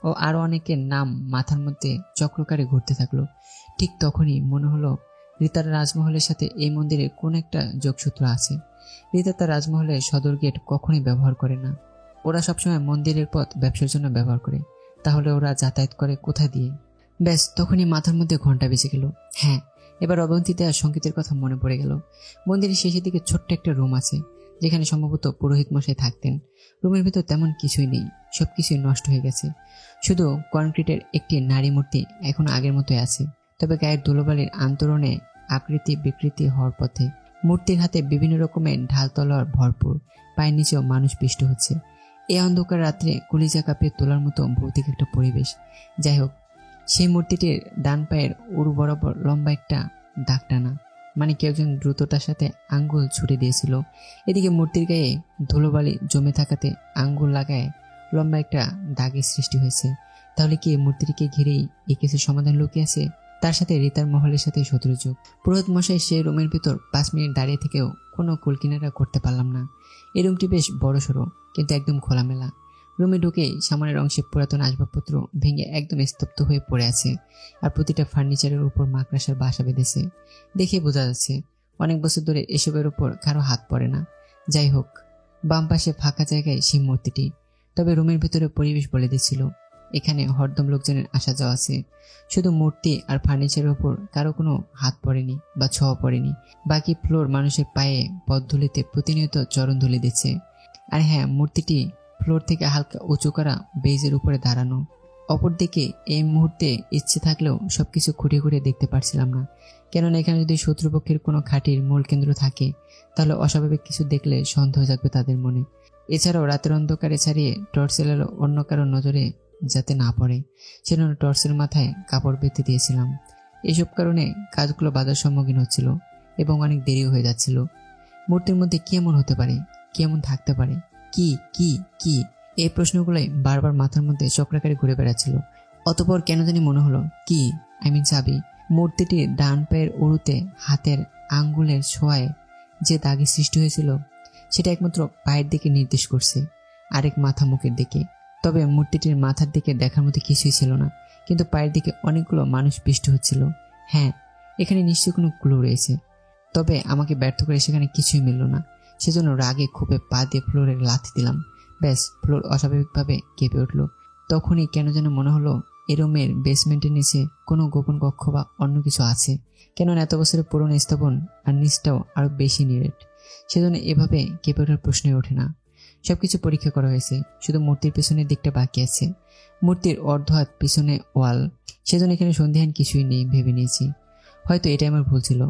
ও আরো অনেকের নাম মাথার মধ্যে চক্রকারে ঘুরতে থাকলো। ঠিক তখনই মনে হলো রীতার রাজমহলের সাথে এই মন্দিরের কোন একটা যোগসূত্র আছে। রীতা তার রাজমহলের সদর গেট কখনোই ব্যবহার করে না। ওরা সবসময় মন্দিরের পথ ব্যবসার জন্য ব্যবহার করে। তাহলে ওরা যাতায়াত করে কোথা দিয়ে? ব্যাস, তখনই মাথার মধ্যে ঘন্টা বেজে গেল। হ্যাঁ, এবার অবন্তী দেওয়া সংকেতের কথা মনে পড়ে গেল। মন্দিরের শেষের দিকে ছোট্ট একটা রুম আছে, যেখানে সম্ভবত পুরোহিত মশাই থাকতেন। রুমের ভিতর তেমন কিছুই নেই, সবকিছুই নষ্ট হয়ে গেছে। শুধু কনক্রিটের একটি নারী মূর্তি এখনো আগের মতোই আছে, তবে গায়ের ধুলোবালির আন্তরণে আকৃতি বিকৃতি হওয়ার পথে। মূর্তির হাতে বিভিন্ন রকমের ঢাল তলোয়ার ভরপুর, পায়ের নিচেও মানুষ পিষ্ট হচ্ছে। এই অন্ধকার রাত্রে কলিজা কাঁপিয়ে তোলার মতো ভৌতিক একটা পরিবেশ। যাই হোক, সেই মূর্তিটির ডান পায়ের উড়ু বরাবর লম্বা একটা দাগ টানা, মানে কেউ একজন দ্রুততার সাথে আঙ্গুল ছুটে দিয়েছিল। এদিকে মূর্তির গায়ে ধুলোবালি জমে থাকাতে আঙ্গুল লাগায় লম্বা একটা দাগের সৃষ্টি হয়েছে। তাহলে কি এই মূর্তিটিকে ঘিরেই এই কেসের সমাধান লুকিয়ে আছে? তার সাথে রিতার মহলের সাথে শত্রুযোগ। পুরোহিত মশাই সেই রুমের ভিতর 5 মিনিট দাঁড়িয়ে থেকেও কোনো কুলকিনারা করতে পারলাম না। এই রুমটি বেশ বড়সড়, কিন্তু একদম খোলামেলা। রুমে ঢুকেই সামনের অংশে পুরাতন আসবাবপত্র ভেঙে একদম স্তব্ধ হয়ে পড়ে আছে, আর প্রতিটা ফার্নিচারের উপর মাকড়সার বাসা বেঁধেছে। দেখে বোঝা যাচ্ছে অনেক বছর ধরে এসবের উপর কারো হাত পড়ে না। যাই হোক, বাম পাশে ফাঁকা জায়গায় সেই মূর্তিটি। তবে রুমের ভিতরে পরিবেশ বলে দিচ্ছিল এখানে হরদম লোকজনের আসা যাওয়া আছে। শুধু মূর্তি আর ফার্নিচারের উপর কারো কোনো হাত পড়েনি বা ছোঁয়া পড়েনি। বাকি ফ্লোর মানুষের পায়ে পদধূলিতে প্রতিনিয়ত চরণধুলি দিচ্ছে। আর হ্যাঁ, মূর্তিটি ফ্লোর থেকে হালকা উঁচু করা বেজের উপরে দাঁড়ানো। অপরদিকে এই মুহূর্তে ইচ্ছে থাকলেও সবকিছু খুঁটিয়ে খুঁটিয়ে দেখতে পারছিলাম না, কেননা এখানে যদি শত্রুপক্ষের কোনো ঘাঁটির মূল কেন্দ্র থাকে তাহলে অস্বাভাবিক কিছু দেখলে সন্দেহ জাগবে তাদের মনে। এছাড়াও রাতের অন্ধকারে ছাড়িয়ে টর্চের আলো অন্য কারো নজরে যাতে না পড়ে, সেজন্য টর্চের মাথায় কাপড় বেঁধে দিয়েছিলাম। এসব কারণে কাজগুলো বাধার সম্মুখীন হচ্ছিল এবং অনেক দেরিও হয়ে যাচ্ছিল। মূর্তির মধ্যে কি এমন হতে পারে, কি এমন থাকতে পারে, কি কি কি এই প্রশ্নগুলোই বারবার মাথার মধ্যে চক্রাকারে ঘুরে বেড়াচ্ছিল। অতঃপর কেন জানি মনে হলো কি চাবি। মূর্তিটির ডান পায়ের উরুতে হাতের আঙ্গুলের ছোঁয়ায় যে দাগি সৃষ্টি হয়েছিল সেটা একমাত্র পায়ের দিকে নির্দেশ করছে, আরেক মাথা মুখের দিকে। তবে মূর্তিটির মাথার দিকে দেখার মতো কিছুই ছিল না, কিন্তু পায়ের দিকে অনেকগুলো মানুষ পিষ্ট হচ্ছিল। হ্যাঁ, এখানে নিশ্চয়ই কোনো ক্লু রয়েছে। তবে আমাকে ব্যর্থ করে সেখানে কিছুই মিলল না। সেজন্য রাগে ক্ষোভে পা দিয়ে ফ্লোরে লাথি দিলাম। ব্যাস, ফ্লোর অস্বাভাবিকভাবে কেঁপে উঠল। তখনই কেন যেন মনে হলো এই রুমের বেসমেন্টের নিচে কোনো গোপন কক্ষ বা অন্য কিছু আছে, কেননা এত বছরের পুরনো স্থাপন আর নিচটাও আরো বেশি নিরেট। সেজন্য এভাবে কেঁপে ওঠার প্রশ্নই ওঠে না। সবকিছু পরীক্ষা করা হয়েছে, শুধু মূর্তির পিছনের দিকটা বাকি আছে। মূর্তির অর্ধ হাত পিছনে ওয়াল, সেজন্য এখানে সন্দেহান কিছুই নেই ভেবে নিয়েছি। হয়তো এটাই আমার ভুল ছিল।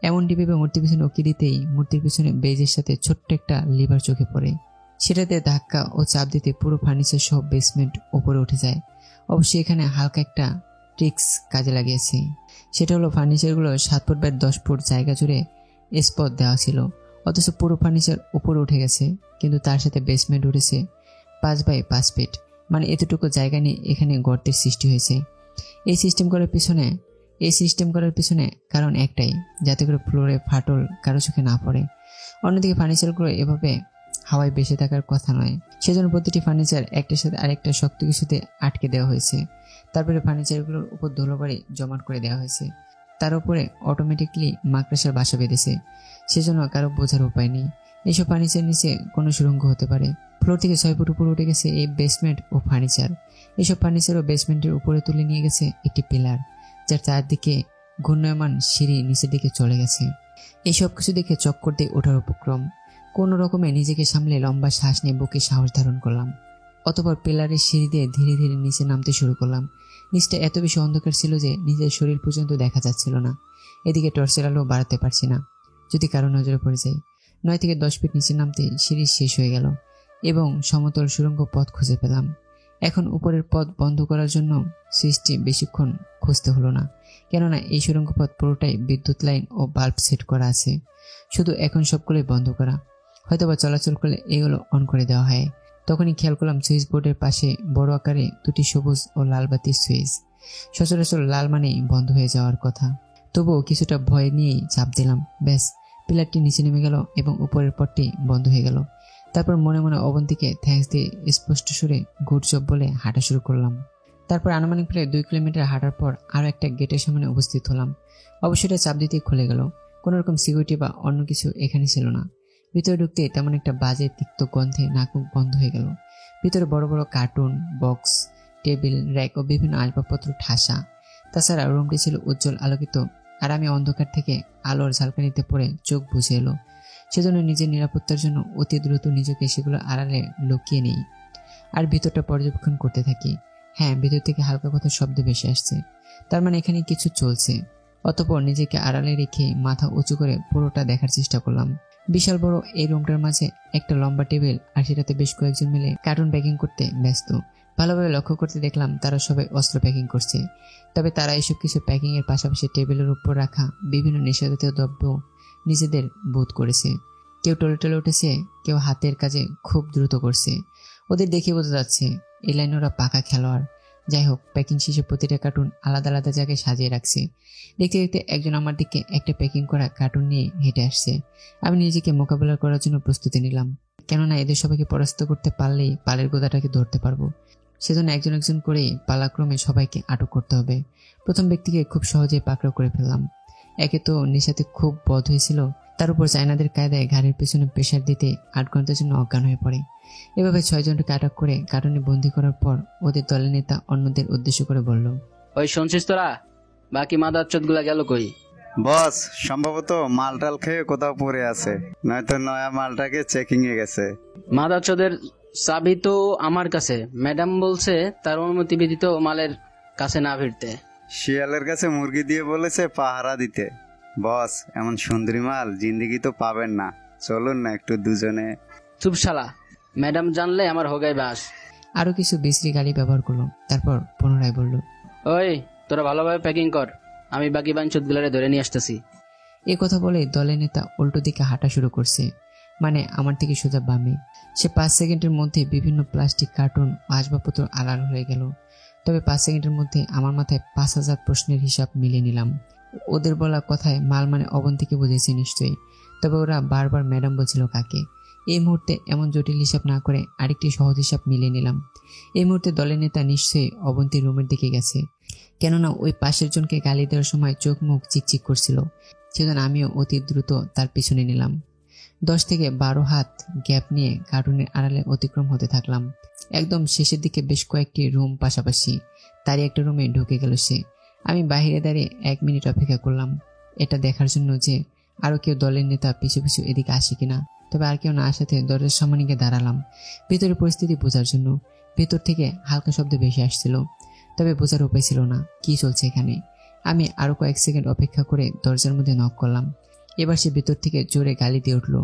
এমনটি ভেবে মূর্তির পিছনে উকি দিতেই মূর্তির পিছনে বেজের সাথে ছোট্ট একটা লিভার চোখে পড়ে। সেটাতে ধাক্কা ও চাপ দিতে পুরো ফার্নিচার সহ বেসমেন্ট উপরে উঠে যায়। অবশ্যই এখানে হালকা একটা ট্রিক্স কাজে লাগিয়েছে। সেটা হলো ফার্নিচারগুলো 7 ফুট বাই 10 ফুট জায়গা জুড়ে স্পট দেওয়া ছিল, অথচ পুরো ফার্নিচার উপরে উঠে গেছে, কিন্তু তার সাথে বেসমেন্ট উঠেছে 5 বাই 5 ফিট। মানে এতটুকু জায়গা নিয়ে এখানে গর্তের সৃষ্টি হয়েছে। এই সিস্টেম করার পিছনে কারণ একটাই, যাতে করে ফ্লোরে ফাটল কারো চোখে না পড়ে। অন্যদিকে ফার্নিচারগুলো এভাবে হাওয়ায় বেঁচে থাকার কথা নয়, সেজন্য প্রতিটি ফার্নিচার একটার সাথে আরেকটা শক্ত কিছুতে আটকে দেওয়া হয়েছে। তারপরে ফার্নিচারগুলোর উপর ধুলোবাড়ি জমাট করে দেওয়া হয়েছে। তার উপরে অটোমেটিকলি মাকড়সার বাসা বেঁধেছে, সেজন্য কারো বোঝার উপায় নেই এইসব ফার্নিচার নিচে কোনো সুড়ঙ্গ হতে পারে। ফ্লোর থেকে 6 ফুট উপরে উঠে গেছে এই বেসমেন্ট ও ফার্নিচার। এইসব ফার্নিচার ও বেসমেন্টের উপরে তুলে নিয়ে গেছে একটি পিলার, যার চারদিকে ঘূর্ণায়মান সিঁড়ি নিচের দিকে চলে গেছে। এই সব কিছু দেখে চক্কর দিয়ে ওঠার উপক্রম। কোনো রকমে নিজেকে সামলে লম্বা শ্বাস নিয়ে বুকে সাহস ধারণ করলাম। অতঃপর পিলারের সিঁড়ি দিয়ে ধীরে ধীরে নিচে নামতে শুরু করলাম। নিচটা এত বেশি অন্ধকার ছিল যে নিজের শরীর পর্যন্ত দেখা যাচ্ছিল না। এদিকে টর্চের আলো বাড়াতে পারছি না, যদি কারো নজরে পড়ে যায়। 9 থেকে 10 ফিট নিচে নামতে সিঁড়ি শেষ হয়ে গেল এবং সমতল সুড়ঙ্গ পথ খুঁজে পেলাম। এখন উপরের পথ বন্ধ করার জন্য সুইচটি বেশিক্ষণ খুঁজতে হলো না, কেননা এই সুড়ঙ্গ পথ পুরোটাই বিদ্যুৎ লাইন ও বাল্ব সেট করা আছে। শুধু এখন সবগুলোই বন্ধ করা, হয়তোবা চলাচল করলে এগুলো অন করে দেওয়া হয়। তখনই খেয়াল করলাম সুইচ বোর্ডের পাশে বড় আকারে 2টি সবুজ ও লাল বাতির সুইচ। সচরাচর লাল মানেই বন্ধ হয়ে যাওয়ার কথা, তবুও কিছুটা ভয় নিয়েই চাপ দিলাম। ব্যাস, পিলারটি নিচে নেমে গেল এবং উপরের পথটি বন্ধ হয়ে গেল। তারপর মনে মনে অবন্তীকে থ্যাঙ্কস দিয়ে স্পষ্ট সুরে গুড জব বলে হাঁটা শুরু করলাম। তারপর আনুমানিক প্রায় 2 কিলোমিটার হাঁটার পর আরও একটা গেটের সামনে উপস্থিত হলাম। অবশ্যই চাপ দিতেই খুলে গেল। কোনো রকম সিকিউরিটি বা অন্য কিছু এখানে ছিল না। ভিতরে ঢুকতে তেমন একটা বাজে তিক্ত গন্ধে নাক বন্ধ হয়ে গেল। ভিতরে বড় বড় কার্টুন, বক্স, টেবিল, র্যাক ও বিভিন্ন আসবাবপত্র ঠাসা। তাছাড়া রুমটি ছিল উজ্জ্বল আলোকিত, আর আমি অন্ধকার থেকে আলোর ঝালকানিতে পড়ে চোখ বুঝে এলো। সেজন্য নিজের নিরাপত্তার জন্য অতি দ্রুত নিজেকে সেগুলো আড়ালে লুকিয়ে নেই আর ভিতরটা পর্যবেক্ষণ করতে থাকি। হ্যাঁ, ভিতর থেকে হালকা কথা শব্দ ভেসে আসছে, তার মানে এখানে কিছু চলছে। অতঃপর নিজেকে আড়ালে রেখে মাথা উঁচু করে পুরোটা দেখার চেষ্টা করলাম। বিশাল বড় এই রুমটার মাঝে একটা লম্বা টেবিল, আর সেটাতে বেশ কয়েকজন মিলে কার্টুন প্যাকিং করতে ব্যস্ত। ভালোভাবে লক্ষ্য করতে দেখলাম তারা সবাই অস্ত্র প্যাকিং করছে। তবে তারা এসব কিছু প্যাকিং এর পাশাপাশি টেবিলের উপর রাখা বিভিন্ন নেশাজাতীয় দ্রব্য নিজেদের বোধ করেছে। কেউ টলে টলে উঠেছে, কেউ হাতের কাজে খুব দ্রুত করছে। ওদের দেখে বোঝা যাচ্ছে এই লাইনে ওরা পাকা খেলোয়াড়। যাই হোক, প্যাকিং শেষে প্রতিটা কার্টুন আলাদা আলাদা জায়গায় সাজিয়ে রাখছে। দেখতে দেখতে একজন আমার দিকে একটা প্যাকিং করা কার্টুন নিয়ে হেঁটে আসছে। আমি নিজেকে মোকাবেলা করার জন্য প্রস্তুতি নিলাম, কেননা এদের সবাইকে পরাস্ত করতে পারলেই পালের গোদাটাকে ধরতে পারবো। সেজন্য একজন একজন করে পালাক্রমে সবাইকে আটক করতে হবে। প্রথম ব্যক্তিকে খুব সহজেই পাকড়াও করে ফেললাম। একে তো নেশাতে খুব বধ হয়েছিল, তার উপর চায়নাদের কায়দায় ঘাড়ের পেছনে প্রেশার দিতে 8 ঘন্টার জন্য অজ্ঞান হয়ে পড়ে। এভাবে 6 জনকে আটক করে কার্টুনে বন্দি করার পর ওদের দলের নেতা অন্যদের উদ্দেশ্য করে বলল, ওই শুনছিস তোরা, বাকি মাদারচোদ গুলা গেল কই? বস, সম্ভবত মালটাল খেয়ে কোথাও পড়ে আছে, নয়তো নয়া মালটাকে চেকিং এ গেছে। মাদারচোদের চাবি তো আমার কাছে। ম্যাডাম বলছে তার অনুমতি ব্যতীত মালের কাছে না ফিরতে। শিয়ালের কাছে মুরগি দিয়ে বলেছে পাহারা দিতে। বস, এমন সুন্দরী মাল জিন্দিগি তো পাবেন না, চলুন না একটু দুজনে। চুপ শালা, ম্যাডাম জানলে আমার হোগাই বাস। আরো কিছু বিশ্রী গালি ব্যবহার করলো, তারপর পুনরায় বলল, ওই তোরা ভালোভাবে প্যাকিং কর, আমি বাকি বাঞ্চুদ গুলারে ধরে নিয়ে আসতেছি। এ কথা বলে দলের নেতা উল্টো দিকে হাঁটা শুরু করছে, মানে আমার থেকে সোজা বামে। সে 5 সেকেন্ডের মধ্যে বিভিন্ন প্লাস্টিক কার্টুন ও আসবাবপত্র আড়াল হয়ে গেল। তবে 5 সেকেন্ডের মধ্যে আমার মাথায় 5000 প্রশ্নের হিসাব মিলিয়ে নিলাম। ওদের বলা কথায় মাল মানে অবন্তীকে বুঝেছি নিশ্চয়ই, তবে ওরা বারবার ম্যাডাম বলছিল কাকে। এই মুহূর্তে এমন জটিল হিসাব না করে আরেকটি সহজ হিসাব মিলিয়ে নিলাম। এই মুহূর্তে দলের নেতা নিশ্চয়ই অবন্তীর রুমের দিকে গেছে, কেননা ওই পাশের জনকে গালি দেওয়ার সময় চোখ মুখ চিকচিক করছিল। সেজন্য আমিও অতি দ্রুত তার পিছনে নিলাম। 10 থেকে 12 হাত গ্যাপ নিয়ে কার্টুনের আড়ালে অতিক্রম হতে থাকলাম। একদম শেষের দিকে বেশ কয়েকটি রুম পাশাপাশি, তারই একটা রুমে ঢুকে গেল সে। আমি বাহিরে দাঁড়িয়ে 1 মিনিট অপেক্ষা করলাম, এটা দেখার জন্য যে আরো কেউ দলের নেতা পিছু পিছু এদিকে আসে কিনা। তবে আর কেউ না আসাতে দরজার সামনে গিয়ে দাঁড়ালাম ভেতরের পরিস্থিতি বোঝার জন্য। ভেতর থেকে হালকা শব্দ বেশি আসছিল, তবে বোঝার উপায় ছিল না কি চলছে এখানে। আমি আরো কয়েক সেকেন্ড অপেক্ষা করে দরজার মধ্যে নক করলাম। এবার সে ভেতর থেকে জোরে গালি দিয়ে উঠল।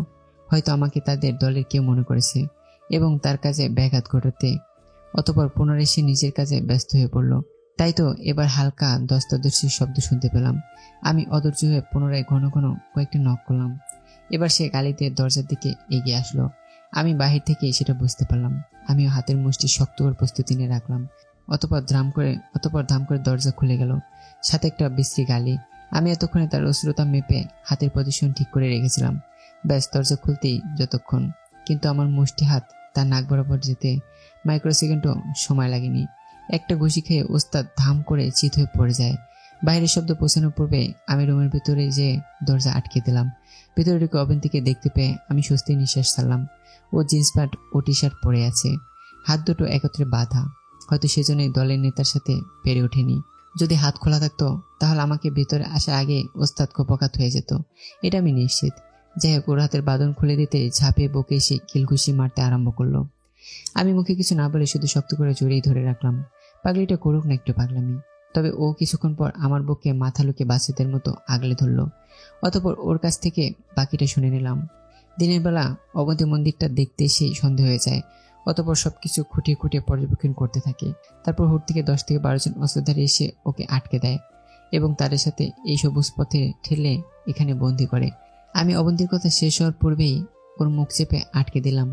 হয়তো আমাকে তাদের দলের কেউ মনে করেছে এবং তার কাজে ব্যাঘাত ঘটাতে। অতঃপর পুনরায় সে নিজের কাজে ব্যস্ত হয়ে পড়ল। তাই তো এবার হালকা দস্তাদস্তির শব্দ শুনতে পেলাম। আমি অধৈর্য হয়ে পুনরায় ঘন ঘন কয়েকটি নক করলাম। এবার সে গালি দিয়ে দরজার দিকে এগিয়ে আসলো। আমি বাহির থেকে সেটা বুঝতে পারলাম। আমিও হাতের মুষ্টি শক্ত করে প্রস্তুতি নিয়ে রাখলাম। অতঃপর ধাম করে দরজা খুলে গেল, সাথে একটা বিশ্রী গালি। আমি এতক্ষণে তার অশ্রুতা মেপে হাতের পজিশন ঠিক করে রেখেছিলাম। ব্যাস, দরজা খুলতেই যতক্ষণ, কিন্তু আমার মুষ্টি হাত তার নাক বরাবর যেতে মাইক্রোসেকেন্ডও সময় লাগেনি। একটা ঘুষি খেয়ে ওস্তাদ ধাম করে চিত হয়ে পড়ে যায়। বাইরের শব্দ পৌঁছানোর পূর্বে আমি রুমের ভিতরে যে দরজা আটকে দিলাম। ভিতরে ঢুকে অবন্তীকে দেখতে পেয়ে আমি স্বস্তির নিঃশ্বাস ছাড়লাম। ও জিন্স প্যান্ট ও টি শার্ট পরে আছে, হাত দুটো একত্রে বাঁধা। হয়তো সেজন্যই দলের নেতার সাথে পেরে ওঠেনি। যদি হাত খোলা থাকতো তাহলে আমাকে ভিতরে আসার আগে ওস্তাদ কপকাত হয়ে যেত, এটা আমি নিশ্চিত। যাই হোক, ওর হাতের বাঁধন খুলে দিতে ঝাঁপিয়ে বকে এসে কিলঘুষি মারতে আরম্ভ করলো। আমি মুখে কিছু না বলে শুধু শক্ত করে জড়িয়ে ধরে রাখলাম। পাগলিটা করুক না একটু পাগলামি। তবে ও কিছুক্ষণ পর আমার বুকে মাথা লুকে বাচ্চাদের মতো আগলে ধরল। অতঃপর ওর কাছ থেকে বাকিটা শুনে নিলাম। দিনের বেলা অবন্তী মন্দিরটা দেখতে এসেই সন্দেহ হয়ে যায়। অতঃপর সবকিছু খুঁটিয়ে খুঁটিয়ে পর্যবেক্ষণ করতে থাকে। তারপর হুট থেকে 10 থেকে 12 জন অস্ত্রধারী এসে ওকে আটকে দেয় এবং তাদের সাথে এই সবুজ পথে ঠেলে এখানে বন্দি করে। আমি অবন্তীর কথা শেষ হওয়ার পূর্বেই ওর মুখ চেপে আটকে দিলাম,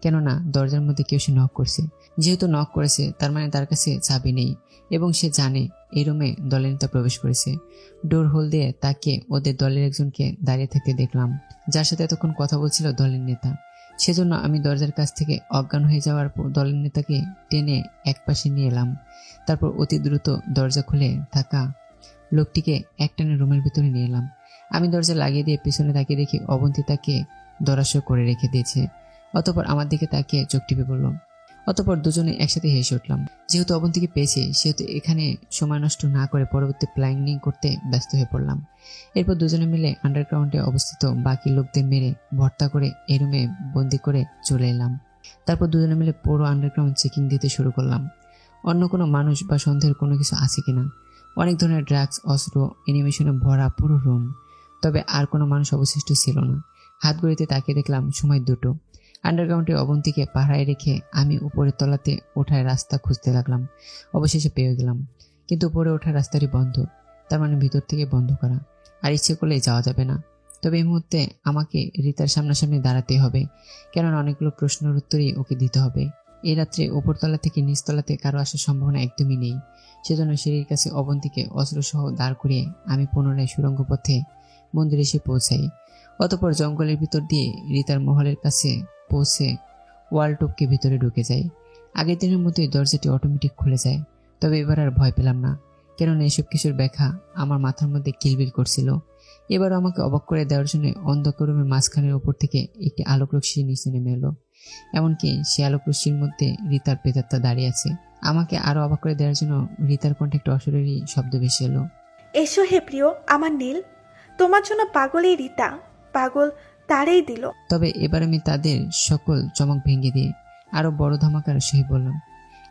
কেননা দরজার মধ্যে কেউ সে নক করছে। যেহেতু নক করেছে তার মানে তার কাছে চাবি নেই এবং সে জানে এই রুমে দলের নেতা প্রবেশ করেছে। ডোর হোল দিয়ে তাকে ওদের দলের একজনকে দাঁড়িয়ে থাকতে দেখলাম, যার সাথে এতক্ষণ কথা বলছিল দলের নেতা। সেজন্য আমি দরজার কাছ থেকে অজ্ঞান হয়ে যাওয়ার পর দলের নেতাকে টেনে একপাশে নিয়ে এলাম। তারপর অতি দ্রুত দরজা খুলে থাকা লোকটিকে একটানে রুমের ভিতরে নিয়ে এলাম। আমি দরজা লাগিয়ে দিয়ে পিছনে তাকিয়ে দেখি অবন্তী তাকে দরাস্য করে রেখে দিয়েছে। অতঃপর আমার দিকে তাকিয়ে চোখ টিপে বলল। অতঃপর দুজনে একসাথে হেসে উঠলাম। যেহেতু অবন্তীকে পেয়েছে সেহেতু এখানে সময় নষ্ট না করে পরবর্তী প্ল্যানিং করতে ব্যস্ত হয়ে পড়লাম। এরপর দুজনে মিলে আন্ডারগ্রাউন্ডে অবস্থিত বাকি লোকদের মেরে ভর্তা করে এই রুমে বন্দি করে চলে এলাম। তারপর দুজনে মিলে পুরো আন্ডারগ্রাউন্ড চেকিং দিতে শুরু করলাম, অন্য কোনো মানুষ বা সন্দেহের কোনো কিছু আছে কিনা। অনেক ধরনের ড্রাগস, অস্ত্র, অ্যানিমেশনে ভরা পুরো রুম। তবে আর কোনো মানুষ অবশিষ্ট ছিল না। হাত ঘড়িতে তাকিয়ে দেখলাম সময় 2টো। আন্ডারগ্রাউন্ডে অবন্তীকে পাহারায় রেখে আমি উপরের তলাতে ওঠার রাস্তা খুঁজতে লাগলাম। অবশেষে পেয়ে গেলাম, কিন্তু উপরে ওঠার রাস্তাটি বন্ধ। তার মানে ভিতর থেকে বন্ধ করা, আর ইচ্ছে করলে যাওয়া যাবে না। তবে এই মুহূর্তে আমাকে রিতার সামনাসামনি দাঁড়াতে হবে, কেননা অনেকগুলো প্রশ্নের উত্তরই ওকে দিতে হবে। এই রাত্রে উপরতলা থেকে নিচতলাতে কারো আসার সম্ভাবনা একদমই নেই। সেজন্য সিঁড়ির কাছে অবন্তীকে অস্ত্রসহ দাঁড় করিয়ে আমি পুনরায় সুড়ঙ্গ পথে মন্দিরে এসে পৌঁছাই। অতঃপর জঙ্গলের ভিতর দিয়ে রিতার মহলের কাছে পৌঁছে ওয়াল টপকে ভিতরে ঢুকে যাই। আগের দিনের মতোই দরজাটি অটোমেটিক খুলে যায়। তবে এবার আর ভয় পেলাম না, কেননা এসব কিছুর ব্যাখ্যা আমার মাথার মধ্যে কিলবিল করছিল। এবারও আমাকে অবাক করে দেওয়ার জন্য অন্ধকার রুমের মাঝখানের ওপর থেকে একটি আলোক রশ্মি নিচে নেমে এলো। এমনকি সে আলোক রশ্মির মধ্যে রিতার প্রেতাত্মা দাঁড়িয়ে আছে। আমাকে আরো অবাক করে দেওয়ার জন্য রিতার কণ্ঠে একটা অশরীরী শব্দ ভেসে এলো। এসো হে প্রিয় আমার নীল, তোমার জন্য পাগল এই রীতা, পাগল তারেই দিল। তবে এবার আমি তাদের সকল চমক ভেঙে দিয়ে আরো বড় ধামাকার সহি বললাম,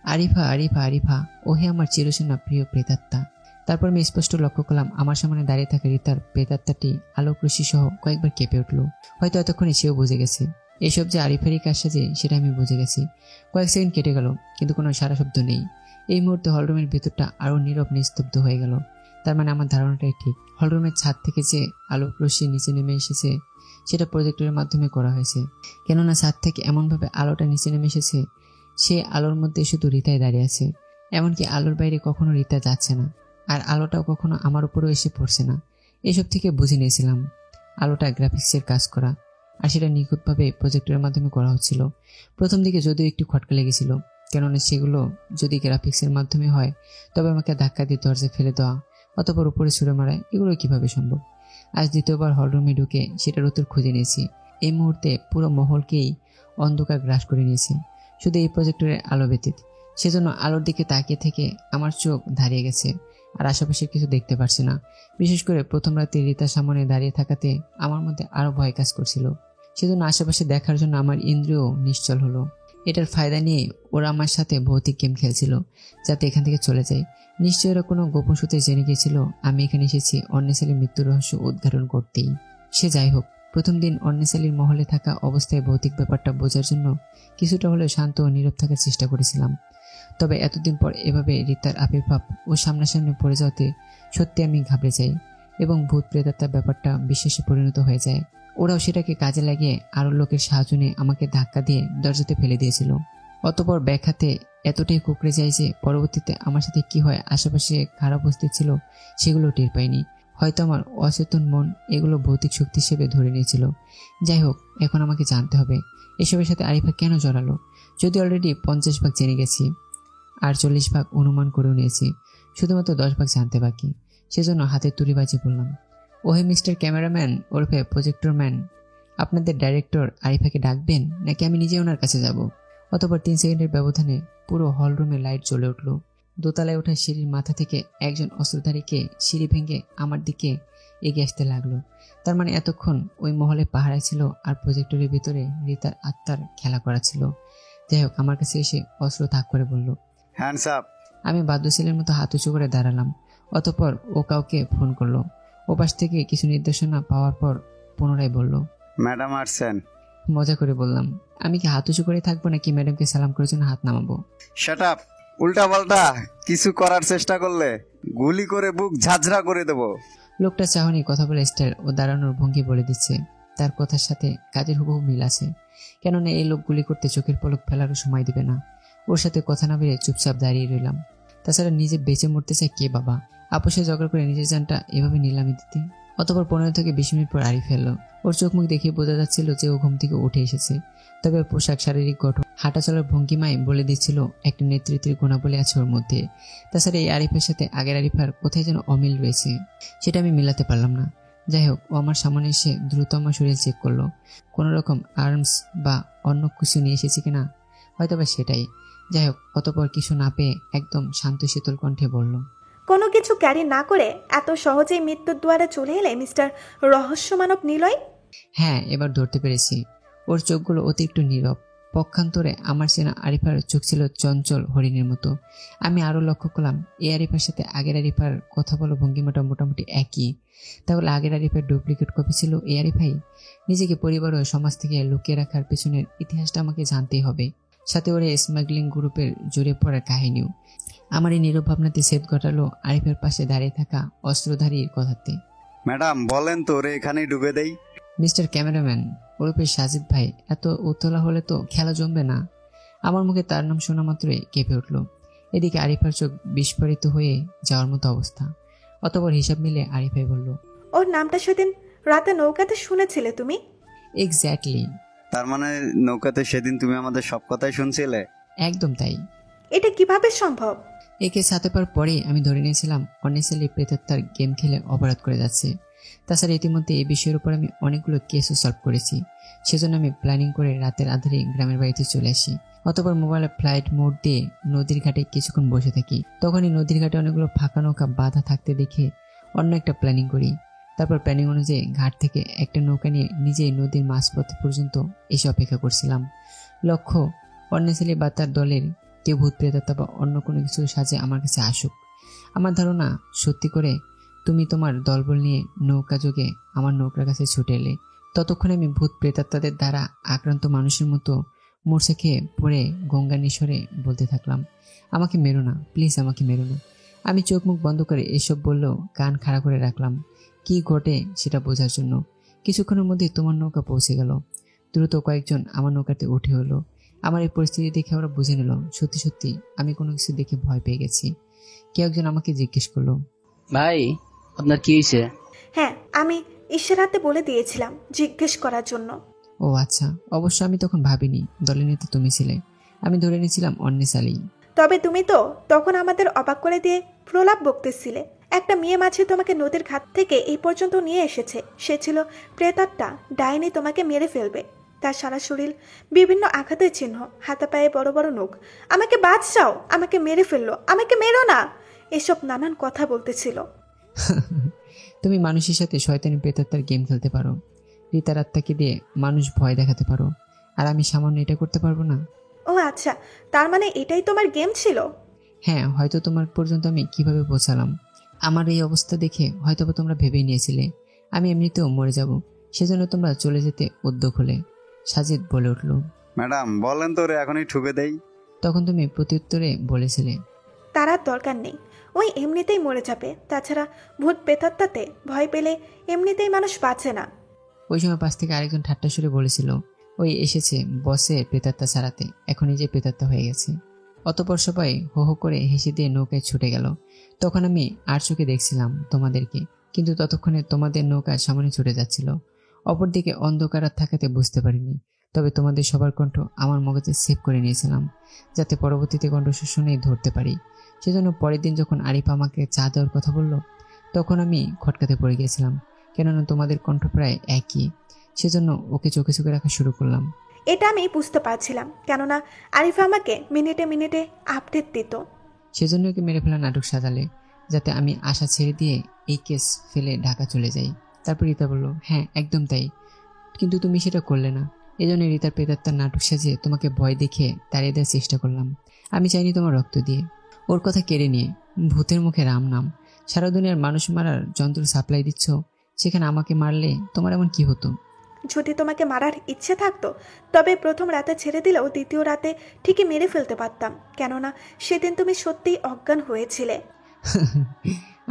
আরিফা আরিফা আরিফা, ওহে আমার চিরসেনা প্রিয় প্রেতাত্মা। তারপর আমি স্পষ্ট লক্ষ্য করলাম আমার সামনে দাঁড়িয়ে থাকা রিতার প্রেতাত্মাটি আলোক রশ্মি সহ কয়েকবার কেঁপে উঠল। হয়তো এতক্ষণে সেও বুঝে গেছে এসব যে আরিফেরই কাজ সাজে, সেটা আমি বুঝে গেছি। কয়েক সেকেন্ড কেটে গেল, কিন্তু কোনো সারা শব্দ নেই। এই মুহূর্তে হলরুমের ভিতরটা আরো নীরব নিস্তব্ধ হয়ে গেল। তার মানে আমার ধারণাটাই ঠিক, হলরুমের ছাদ থেকে যে আলোক রশ্মি নিচে নেমে এসেছে সেটা প্রজেক্টরের মাধ্যমে করা হয়েছে। কেননা ছাদ থেকে এমনভাবে আলোটা নিচে নেমে এসেছে, সে আলোর মধ্যে শুধু রিতাই দাঁড়িয়ে আছে। এমনকি আলোর বাইরে কখনো রিতা যাচ্ছে না, আর আলোটাও কখনো আমার উপরেও এসে পড়ছে না। এসব থেকে বুঝে নিয়েছিলাম আলোটা গ্রাফিক্সের কাজ করা, আর সেটা নিখুঁতভাবে প্রজেক্টরের মাধ্যমে করা হচ্ছিল। প্রথম দিকে যদিও একটু খটকা লেগেছিল, কেননা সেগুলো যদি গ্রাফিক্সের মাধ্যমে হয় তবে আমাকে ধাক্কা দিয়ে দরজা ফেলে দেওয়া অতপর উপরে ছুড়ে মারা, এগুলো কিভাবে সম্ভব। আজ দ্বিতীয়বার হলরুমে ঢুকে সেটার উত্তর খুঁজে নিয়েছি। এই মুহূর্তে পুরো মহলকেই অন্ধকার গ্রাস করে নিয়েছে, শুধু এই প্রজেক্টরের আলো ব্যতীত। সেজন্য আলোর দিকে তাকিয়ে থেকে আমার চোখ দাঁড়িয়ে গেছে, আর আশেপাশে কিছু দেখতে পারছি না। বিশেষ করে প্রথম রাতে রিতার সামনে দাঁড়িয়ে থাকাতে আমার মধ্যে আরো ভয় কাজ করছিল। সেজন্য আশেপাশে দেখার জন্য আমার ইন্দ্রিয় নিশ্চল হলো। এটার ফায়দা নিয়ে ওরা আমার সাথে ভৌতিক গেম খেলছিল, যাতে এখান থেকে চলে যায়। নিশ্চয়ই ওরা কোনো গোপন সূত্রে জেনে গিয়েছিল আমি এখানে এসেছি অন্নেসালির মৃত্যুর রহস্য উদ্ঘাটন করতেই। সে যাই হোক, প্রথম দিন অন্নেসালির মহলে থাকা অবস্থায় ভৌতিক ব্যাপারটা বোঝার জন্য কিছুটা হলেও শান্ত ও নীরব থাকার চেষ্টা করেছিলাম। তবে এতদিন পর এভাবে রিতার আবির্ভাব ও সামনাসামনি পড়ে যাওয়াতে সত্যি আমি ঘাবড়ে যাই এবং ভূত প্রেতাত্মার ব্যাপারটা বিশ্বাসে পরিণত হয়ে যায়। ওরাও সেটাকে কাজে লাগিয়ে আরো লোকের সাহায্য নিয়ে আমাকে ধাক্কা দিয়ে দরজাতে ফেলে দিয়েছিল। অতপর ব্যাখ্যাতে এতটাই কুকড়ে যায় যে পরবর্তীতে আমার সাথে কি হয় আশেপাশে খারাপ উপস্থিত ছিল সেগুলো টের পাইনি। হয়তো আমার অচেতন মন এগুলো ভৌতিক শক্তি হিসেবে ধরে নিয়েছিল। যাই হোক, এখন আমাকে জানতে হবে এসবের সাথে আরিফা কেন জড়ালো। যদি অলরেডি 50 ভাগ জেনে গেছি আর 40 ভাগ অনুমান করেও নিয়েছি, শুধুমাত্র 10 ভাগ জানতে বাকি। সেজন্য হাতে তুড়ি বাজিয়ে বললাম, ওহে মিস্টার ক্যামেরাম্যান ওরফে প্রজেক্টর ম্যান, আপনাদের ডাইরেক্টর আরিফাকে ডাকবেন নাকি আমি নিজে ওনার কাছে যাব। অতঃপর 3 সেকেন্ডের ব্যবধানে পুরো হলরুমে লাইট জ্বলে উঠল। দোতলায় ওঠা সিঁড়ির মাথা থেকে একজন অস্ত্রধারীকে সিঁড়ি ভেঙে আমার দিকে এগিয়ে আসতে লাগলো। তার মানে এতক্ষণ ওই মহলে পাহারায় ছিল আর প্রজেক্টরের ভিতরে রিতার আত্মার খেলা করা ছিল। যাই হোক, আমার কাছে এসে অস্ত্র তাক করে বলল, হ্যান্ডস আপ। আমি বাদ্যশীলের মতো হাত উঁচু করে দাঁড়ালাম। অতঃপর ও কাউকে ফোন করলো। ওপাশ থেকে কিছু নির্দেশনা পাওয়ার পর পুনরায় বলল, ম্যাডাম আসছেন। মজা করে বললাম, আমি কি হাত উঁচু করে থাকবো নাকি ম্যাডামকে সালাম করার জন্য হাত নামাবো? Shut up. উল্টা পাল্টা কিছু করার চেষ্টা করলে গুলি করে বুক ঝাঁঝরা করে দেব। লোকটা চাহনি কথা বলে স্টাইল ও দাঁড়ানোর ভঙ্গি বলে দিচ্ছে। তার কথার সাথে কাজের হুবহু মিল আছে, কেননা এই লোক গুলি করতে চোখের পলক ফেলারও সময় দিবে না। ওর সাথে কথা না বেরিয়ে চুপচাপ দাঁড়িয়ে রইলাম। তাছাড়া নিজে বেঁচে মরতে চাই কে বাবা, আপোষে ঝগড়া করে নিজের জানটা এভাবে নিলামি দিতে। অতপর 15 থেকে 20 মিনিট পর আরিফ এলো। ওর চোখ মুখ দেখে বোঝা যাচ্ছিল যে ও ঘুম থেকে উঠে এসেছে। তবে পোশাক, শারীরিক গঠন, হাঁটা চলার ভঙ্গিমায় বলে দিচ্ছিল একটা নেতৃত্বের গুণাবলী আছে ওর মধ্যে। তাছাড়া এই আরিফের সাথে আগের আরিফার কোথায় যেন অমিল রয়েছে, সেটা আমি মিলাতে পারলাম না। যাই হোক, ও আমার সামনে এসে দ্রুত আমার শরীর চেক করলো, কোনো রকম আর্মস বা অন্য কিছু নিয়ে এসেছি কিনা, হয়তো বা সেটাই। যাই হোক, অতপর কিছু না পেয়ে একদম শান্ত শীতল কণ্ঠে বলল, কোনো কিছু ক্যারি না করে এত সহজেই মৃত্যুর দুয়ারে চলে এলে মিস্টার রহস্যমানব নিলয়? হ্যাঁ, এবার ধরতে পেরেছি। ওর চোখগুলো অতিরিক্ত নীরব। পক্ষান্তরে আমার চেনা আরিফার চোখ ছিল চঞ্চল হরিণের মতো। আমি আরো লক্ষ্য করলাম এই আরিফার সাথে আগের আরিফার কথা বলা ভঙ্গিমাটা মোটামুটি একই। তাহলে আগের আরিফার ডুপ্লিকেট কপি ছিল এই আরিফাই। নিজেকে পরিবার ও সমাজ থেকে লুকিয়ে রাখার পেছনের ইতিহাসটা আমাকে জানতেই হবে, সাথে ওর স্মাগলিং গ্রুপের জড়িয়ে পড়ার কাহিনীও। আমার এই নীরব ভাবনাতে সেদ ঘটালো আরিফের পাশে দাঁড়িয়ে থাকা অস্ত্রধারীর কথাতে। ম্যাডাম বলেন তো ওরে এখানেই ডুবে দেই। মিস্টার ক্যামেরাম্যান ওরূপে সাজিদ ভাই, এত উতলা হলে তো খেলা জমবে না। আমার মুখে তার নাম শোনা মাত্রই কেঁপে উঠল। এদিকে আরিফার চোখ বিস্ফোরিত হয়ে যাওয়ার মতো অবস্থা। অতঃপর হিসাব মিলে আরিফাই বলল, ওর নামটা সেদিন রাতে নৌকাতে শুনেছিলে তুমি? এক্স্যাক্টলি। তার মানে নৌকাতে সেদিন তুমি আমাদের সব কথাই শুনছিলে? একদম তাই। এটা কিভাবে সম্ভব? একে সাথে পাওয়ার পরে আমি ধরে নিয়েছিলাম অনেসালি প্রেতাত্মার গেম খেলে অপরাধ করে যাচ্ছে। তাছাড়া ইতিমধ্যে এই বিষয়ের উপর আমি অনেকগুলো কেসও সলভ করেছি। সেজন্য আমি প্ল্যানিং করে রাতের আধারে গ্রামের বাড়িতে চলে আসি। অতঃপর মোবাইলে ফ্লাইট মোড দিয়ে নদীর ঘাটে কিছুক্ষণ বসে থাকি। তখনই নদীর ঘাটে অনেকগুলো ফাঁকা নৌকা বাঁধা থাকতে দেখে অন্য একটা প্ল্যানিং করি। তারপর প্ল্যানিং অনুযায়ী ঘাট থেকে একটা নৌকা নিয়ে নিজেই নদীর মাঝপথ পর্যন্ত এসে অপেক্ষা করছিলাম। লক্ষ্য, অন্যেসালি বা তার দলের কেউ ভূত প্রেতাত্মা বা অন্য কোনো কিছু সাজে আমার কাছে আসুক। আমার ধারণা সত্যি করে তুমি তোমার দলবল নিয়ে নৌকা যোগে আমার নৌকার কাছে ছুটে এলে। ততক্ষণে আমি ভূত প্রেতাত্মাদের দ্বারা আক্রান্ত মানুষের মতো মূর্ছা খেয়ে পড়ে গঙ্গা নিঃস্বরে বলতে থাকলাম, আমাকে মেরো না, প্লিজ আমাকে মেরো না। আমি চোখ মুখ বন্ধ করে এসব বললেও কান খাড়া করে রাখলাম কি ঘটে সেটা বোঝার জন্য। কিছুক্ষণের মধ্যেই তোমার নৌকা পৌঁছে গেল। দ্রুত কয়েকজন আমার নৌকাতে উঠে হলো। আমার এই পরিস্থিতি দেখে ওরা বুঝে নিল সত্যি সত্যি আমি কোনো কিছু দেখে ভয় পেয়ে গেছি। কেউ একজন আমাকে জিজ্ঞেস করলো, ভাই আপনার কি হয়েছে? হ্যাঁ, আমি ইশারাতে বলে দিয়েছিলাম জিজ্ঞেস করার জন্য। ও আচ্ছা, অবশ্য আমি তখন ভাবিনি দলের নেতা তুমি ছিলে। আমি ধরে নিয়েছিলাম অন্যেসালি। তবে তুমি তো তখন আমাদের অবাক করে দিয়ে প্রলাপ বকতেছিলে। একটা মেয়ে মাঝে তোমাকে নদীর ঘাট থেকে এই পর্যন্ত নিয়ে এসেছে। সে ছিল প্রেতাত্মা, ডাইনি তোমাকে মেরে ফেলবে। তার সারা শরীর বিভিন্ন আঘাতের চিহ্ন, হাতে পায়ে বড় বড় নখ। আমাকে বাঁচাও, আমাকে মেরে ফেললো, আমাকে মেরো না, এসব নানান কথা বলতেছিল। তুমি মানুষের সাথে শয়তানি প্রেতাত্মার গেম খেলতে পারো, রিতার আত্মাকে দিয়ে মানুষ ভয় দেখাতে পারো, আর আমি সামান্য এটা করতে পারবো না? ও আচ্ছা, তার মানে এটাই তোমার গেম ছিল? হ্যাঁ, হয়তো তোমার পর্যন্ত আমি কিভাবে পৌঁছালাম। আমার এই অবস্থা দেখে হয়তো তোমরা ভেবেই নিয়েছিলে আমি এমনিতেও মরে যাব, সেজন্য তোমরা চলে যেতে উদ্যোগ হলে। সাজিদ বলে উঠল, ম্যাডাম বলেন তো, ওরে এখনই ঠুকে দেই। তখন তুমি প্রত্যুত্তরে বলেছিলে, তার আর দরকার নেই, ওই এমনিতেই মরে যাবে। তাছাড়া ভূত প্রেতাত্মাতে ভয় পেলে এমনিতেই মানুষ বাঁচে না। ওই সময় পাশ থেকে আরেকজন ঠাট্টা সুরে বলেছিল, ওই এসেছে বসে প্রেতাত্মা ছাড়াতে, এখন নিজে প্রেতাত্মা হয়ে গেছে। অতপর সবাই হো হো করে হেসে দিয়ে নৌকায় ছুটে গেল। তখন আমি আর চোখে দেখছিলাম তোমাদেরকে, কিন্তু ততক্ষণে তোমাদের নৌকা সামনে ছুটে যাচ্ছিল। অপরদিকে অন্ধকার থাকাতে বুঝতে পারিনি, তবে তোমাদের সবার কণ্ঠ আমার মগজে সেভ করে নিয়েছিলাম, যাতে পরবর্তীতে কণ্ঠস্বর শুনেই ধরতে পারি। সেজন্য পরের দিন যখন আরিফ আমাকে চা দেওয়ার কথা বলল, তখন আমি খটকাতে পড়ে গিয়েছিলাম, কেননা তোমাদের কণ্ঠ প্রায় একই। সেজন্য ওকে চোখে চোখে রাখা শুরু করলাম। এটা আমি বুঝতে পারছিলাম, কেননা আরিফা আমাকে মিনিটে মিনিটে আপডেট দিত। সেজন্য ওকে মেরে ফেলা নাটক সাজালে, যাতে আমি আশা ছেড়ে দিয়ে এই কেস ফেলে ঢাকা চলে যাই। তারপর রিতা বলল, হ্যাঁ একদম তাই, কিন্তু তুমি সেটা করলে না। এজন্য রিতার প্রেতাত্মার নাটক সাজিয়ে তোমাকে ভয় দেখিয়ে তাড়িয়ে দেওয়ার চেষ্টা করলাম। আমি চাইনি তোমার রক্ত দিয়ে। ওর কথা কেড়ে নিয়ে ভূতের মুখে রাম নাম, সারা দুনিয়ার মানুষ মারার যন্ত্র সাপ্লাই দিচ্ছ, সেখানে আমাকে মারলে তোমার এমন কি হতো? যদি তোমাকে মারার ইচ্ছে থাকতো, তবে প্রথম রাতে ছেড়ে দিলেও দ্বিতীয় রাতে ঠিকই মেরে ফেলতে পারতাম, কেননা সেদিন তুমি সত্যিই অজ্ঞান হয়েছিলে।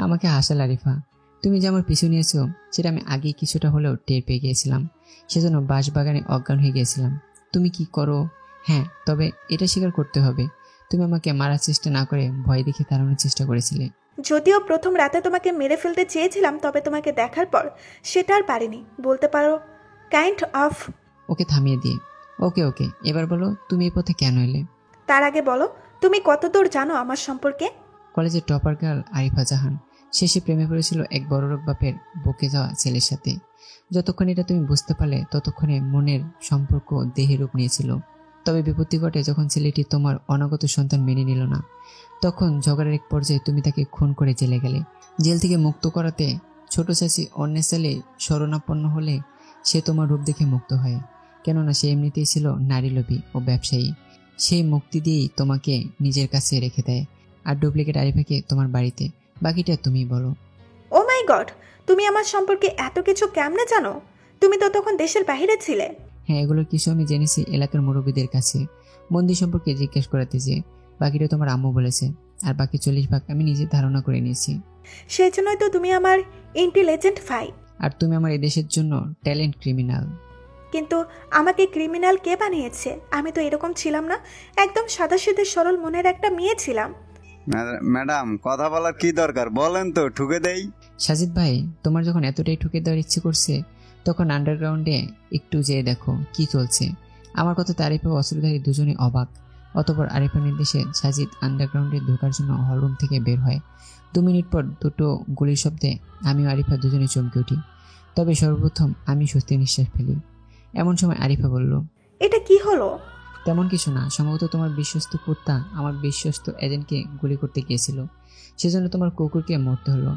আমাকে হাসাল আরিফা। তুমি যে আমার পিছু নিয়েছো সেটা আমি আগেই কিছুটা হলেও টের পেয়ে গিয়েছিলাম, সেজন্য বাঁশবাগানে অজ্ঞান হয়ে গিয়েছিলাম। তুমি কি করো? হ্যাঁ, তবে এটা স্বীকার করতে হবে, তুমি আমাকে মারার চেষ্টা না করে ভয় দেখে তাড়ানোর চেষ্টা করেছিলে। যদিও প্রথম রাতে তোমাকে মেরে ফেলতে চেয়েছিলাম, তবে তোমাকে দেখার পর সেটা আর পারিনি, বলতে পারো কাইন্ড অফ। ওকে থামিয়ে দিয়ে, ওকে ওকে, এবার বলো তুমি এই পথে কেন এলে? তার আগে বলো, তুমি কতদূর জানো আমার সম্পর্কে? কলেজের টপার গার্ল আরিফা জাহান শেষে প্রেমে পড়েছিল এক বড়লোক বাপের বকে যাওয়া ছেলের সাথে। যতক্ষণ এটা তুমি বুঝতে পারলে, ততক্ষণে মনের সম্পর্ক দেহে রূপ নিয়েছিল। তবে বিপত্তি ঘটে যখন ছেলেটি তোমার অনাগত সন্তান মেনে নিল না। তখন ঝগড়ার এক পর্যায়ে তুমি তাকে খুন করে জেলে গেলে। জেল থেকে মুক্ত করাতে ছোট চাচি অন্যেসালে শরণাপন্ন হলে সে তোমার রূপ দেখে মুক্ত হয়, কেননা সে এমনিতেই ছিল নারীলোভী ও ব্যবসায়ী। সেই মুক্তি দিয়েই তোমাকে নিজের কাছে রেখে দেয়, আর ডুপ্লিকেট আরিফাকে তোমার বাড়িতে। বাকিটা তুমি বলো। ও মাই গড, তুমি আমার সম্পর্কে এত কিছু কেমনে জানো? তুমি তো তখন দেশের বাইরে ছিলে। হ্যাঁ, এগুলোর কিছু আমি জেনেছি এলাকার মুরব্বীদের কাছে, মন্দির সম্পর্কে জিজ্ঞেস করাতে যে। বাকিটা তোমার আম্মু বলেছে, আর বাকি 40 ভাগ আমি নিজে ধারণা করে নিয়েছি। সেই জন্যই তো তুমি আমার ইন্টেলিজেন্ট ভাই। আর তুমি আমার এই দেশের জন্য ট্যালেন্ট ক্রিমিনাল। কিন্তু আমাকে ক্রিমিনাল কে বানিয়েছে? আমি তো এরকম ছিলাম না, একদম সাদাসিধে সরল মনের একটা মেয়ে ছিলাম। ম্যাডাম, কথা বলার কি দরকার, বলেন তো, ঠুকে দেই? সাজিদ ভাই, তোমার যখন এতটাই ঠুকে দেওয়ার ইচ্ছে করছে তখন আন্ডারগ্রাউন্ডে একটু যেয়ে দেখো কি চলছে। আমার কথাতে আরিফা ও অস্ত্রধারী দুজনে অবাক। অতঃপর আরিফার নির্দেশে সাজিদ আন্ডারগ্রাউন্ডে ঢোকার জন্য হলরুম থেকে বের হয়। 2 মিনিট পর দুটো গুলির শব্দে আমি ও আরিফা দুজনে চমকে উঠি। তবে সর্বপ্রথম আমি স্বস্তির নিঃশ্বাস ফেলি। এমন সময় আরিফা বলল, এটা কি হলো? তেমন কিছু না, সম্ভবত তোমার বিশ্বস্ত কুত্তা আমার বিশ্বস্ত এজেন্টকে গুলি করতে গিয়েছিল, সেজন্য তোমার কুকুরকে মরতে হলো।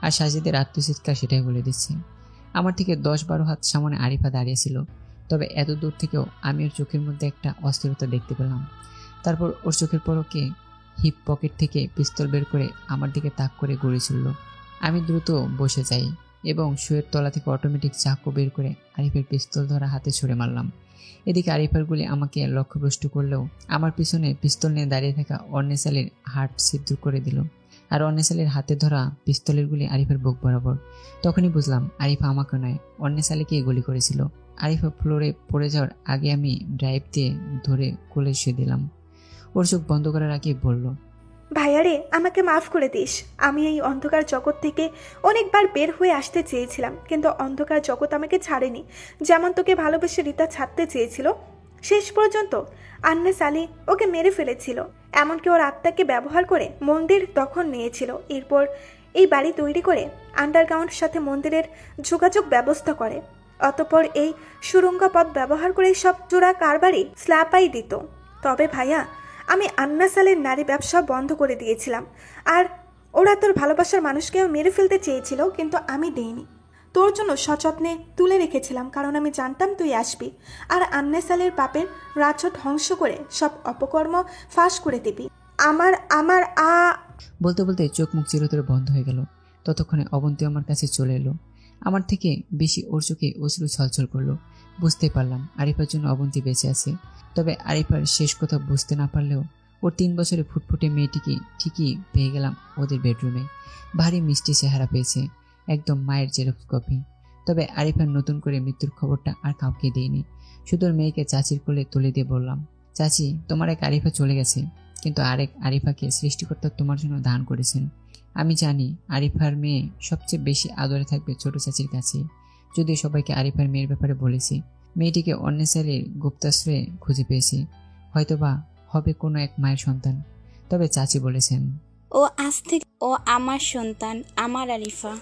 আর সাজিদের আত্মচিৎকার সেটাই বলে দিচ্ছে। আমার থেকে 10-12 হাত সামনে আরিফা দাঁড়িয়েছিল, তবে এত দূর থেকেও আমি ওর চোখের মধ্যে একটা অস্থিরতা দেখতে পেলাম। তারপর ওর চোখের পলকে হিপ পকেট থেকে পিস্তল বের করে আমার দিকে তাক করে গুলি ছুড়ল। আমি দ্রুত বসে যাই এবং শুয়ের তলা থেকে অটোমেটিক চাকু বের করে আরিফের পিস্তল ধরা হাতে ছুঁড়ে মারলাম। এদিকে আরিফার গুলি আমাকে লক্ষ্যভ্রষ্ট করলেও আমার পিছনে পিস্তল নিয়ে দাঁড়িয়ে থাকা অর্নেসালির হার্ট ছিদ্র করে দিল। আর অর্নেসালির হাতে ধরা পিস্তলের গুলি আরিফার বুক বরাবর। তখনই বুঝলাম আরিফা আমাকে নয়, অর্নেসালিকে গুলি করেছিল। আরিফা ফ্লোরে পড়ে যাওয়ার আগে আমি ড্রাইভ দিয়ে ধরে কোলে শুয়ে দিলাম। ওর চোখ বন্ধ করার আগে বলল, ভাইয়ারে, আমাকে মাফ করে দিস। আমি এই অন্ধকার জগৎ থেকে অনেকবার বের হয়ে আসতে চেয়েছিলাম, কিন্তু অন্ধকার জগৎ আমাকে ছাড়েনি। যেমন তোকে ভালোবেসে রিতা ছাড়তে চেয়েছিল, শেষ পর্যন্ত আন্নেস আলী ওকে মেরে ফেলেছিল। এমনকি ওর আত্মাকে ব্যবহার করে মন্দির দখল নিয়েছিল। এরপর এই বাড়ি তৈরি করে আন্ডারগ্রাউন্ড সাথে মন্দিরের যোগাযোগ ব্যবস্থা করে। অতঃপর এই সুড়ঙ্গ পথ ব্যবহার করে সব জোড়া কারবারই স্ল্যাপাই দিত। তবে ভাইয়া, আমি আন্নাস আলীর নারী ব্যবসা বন্ধ করে দিয়েছিলাম। আর ওরা তোর ভালোবাসার মানুষকেও মেরে ফেলতে চেয়েছিল, কিন্তু আমি দেইনি। তোর জন্য সযত্নে তুলে রেখেছিলাম, কারণ আমি জানতাম তুই আসবি আর আন্নাস আলীর পাপের রাজ্য ধ্বংস করে সব অপকর্ম ফাঁস করে দিবি। আমার আমার আ বলতে বলতে চোখ মুখ চিরতরে বন্ধ হয়ে গেল। ততক্ষণে অবন্তী আমার কাছে চলে এলো। আমার থেকে বেশি ওর চোখে অশ্রু ছলছল করলো। বুঝতে পারলাম আরিফার জন্য অবন্তী বেঁচে আছে। তবে আরিফার শেষ কথা বুঝতে না পারলেও ওর 3 বছরের ফুটফুটে মেয়েটিকে ঠিকই পেয়ে গেলাম ওদের বেডরুমে। ভারী মিষ্টি চেহারা পেয়েছে, একদম মায়ের জেরক্স কপি। তবে আরিফার নতুন করে মৃত্যুর খবরটা আর কাউকে দিইনি। শুধু ওর মেয়েকে চাচির কোলে তুলে দিয়ে বললাম, চাচি, তোমার এক আরিফা চলে গেছে, কিন্তু আরেক আরিফাকে সৃষ্টিকর্তা তোমার জন্য দান করেছেন। আমি জানি আরিফার মেয়ে সবচেয়ে বেশি আদরে থাকবে ছোট চাচির কাছে। যদিও সবাইকে আরিফার মেয়ের ব্যাপারে বলেছি। মেয়েটিকে অন্যেসারের গুপ্তাশ্রয়ে খুঁজে পেয়েছি, হয়তোবা হবে কোনো এক মায়ের সন্তান। তবে চাচি বলেছেন, ও আজ থেকে ও আমার সন্তান, আমার আরিফা।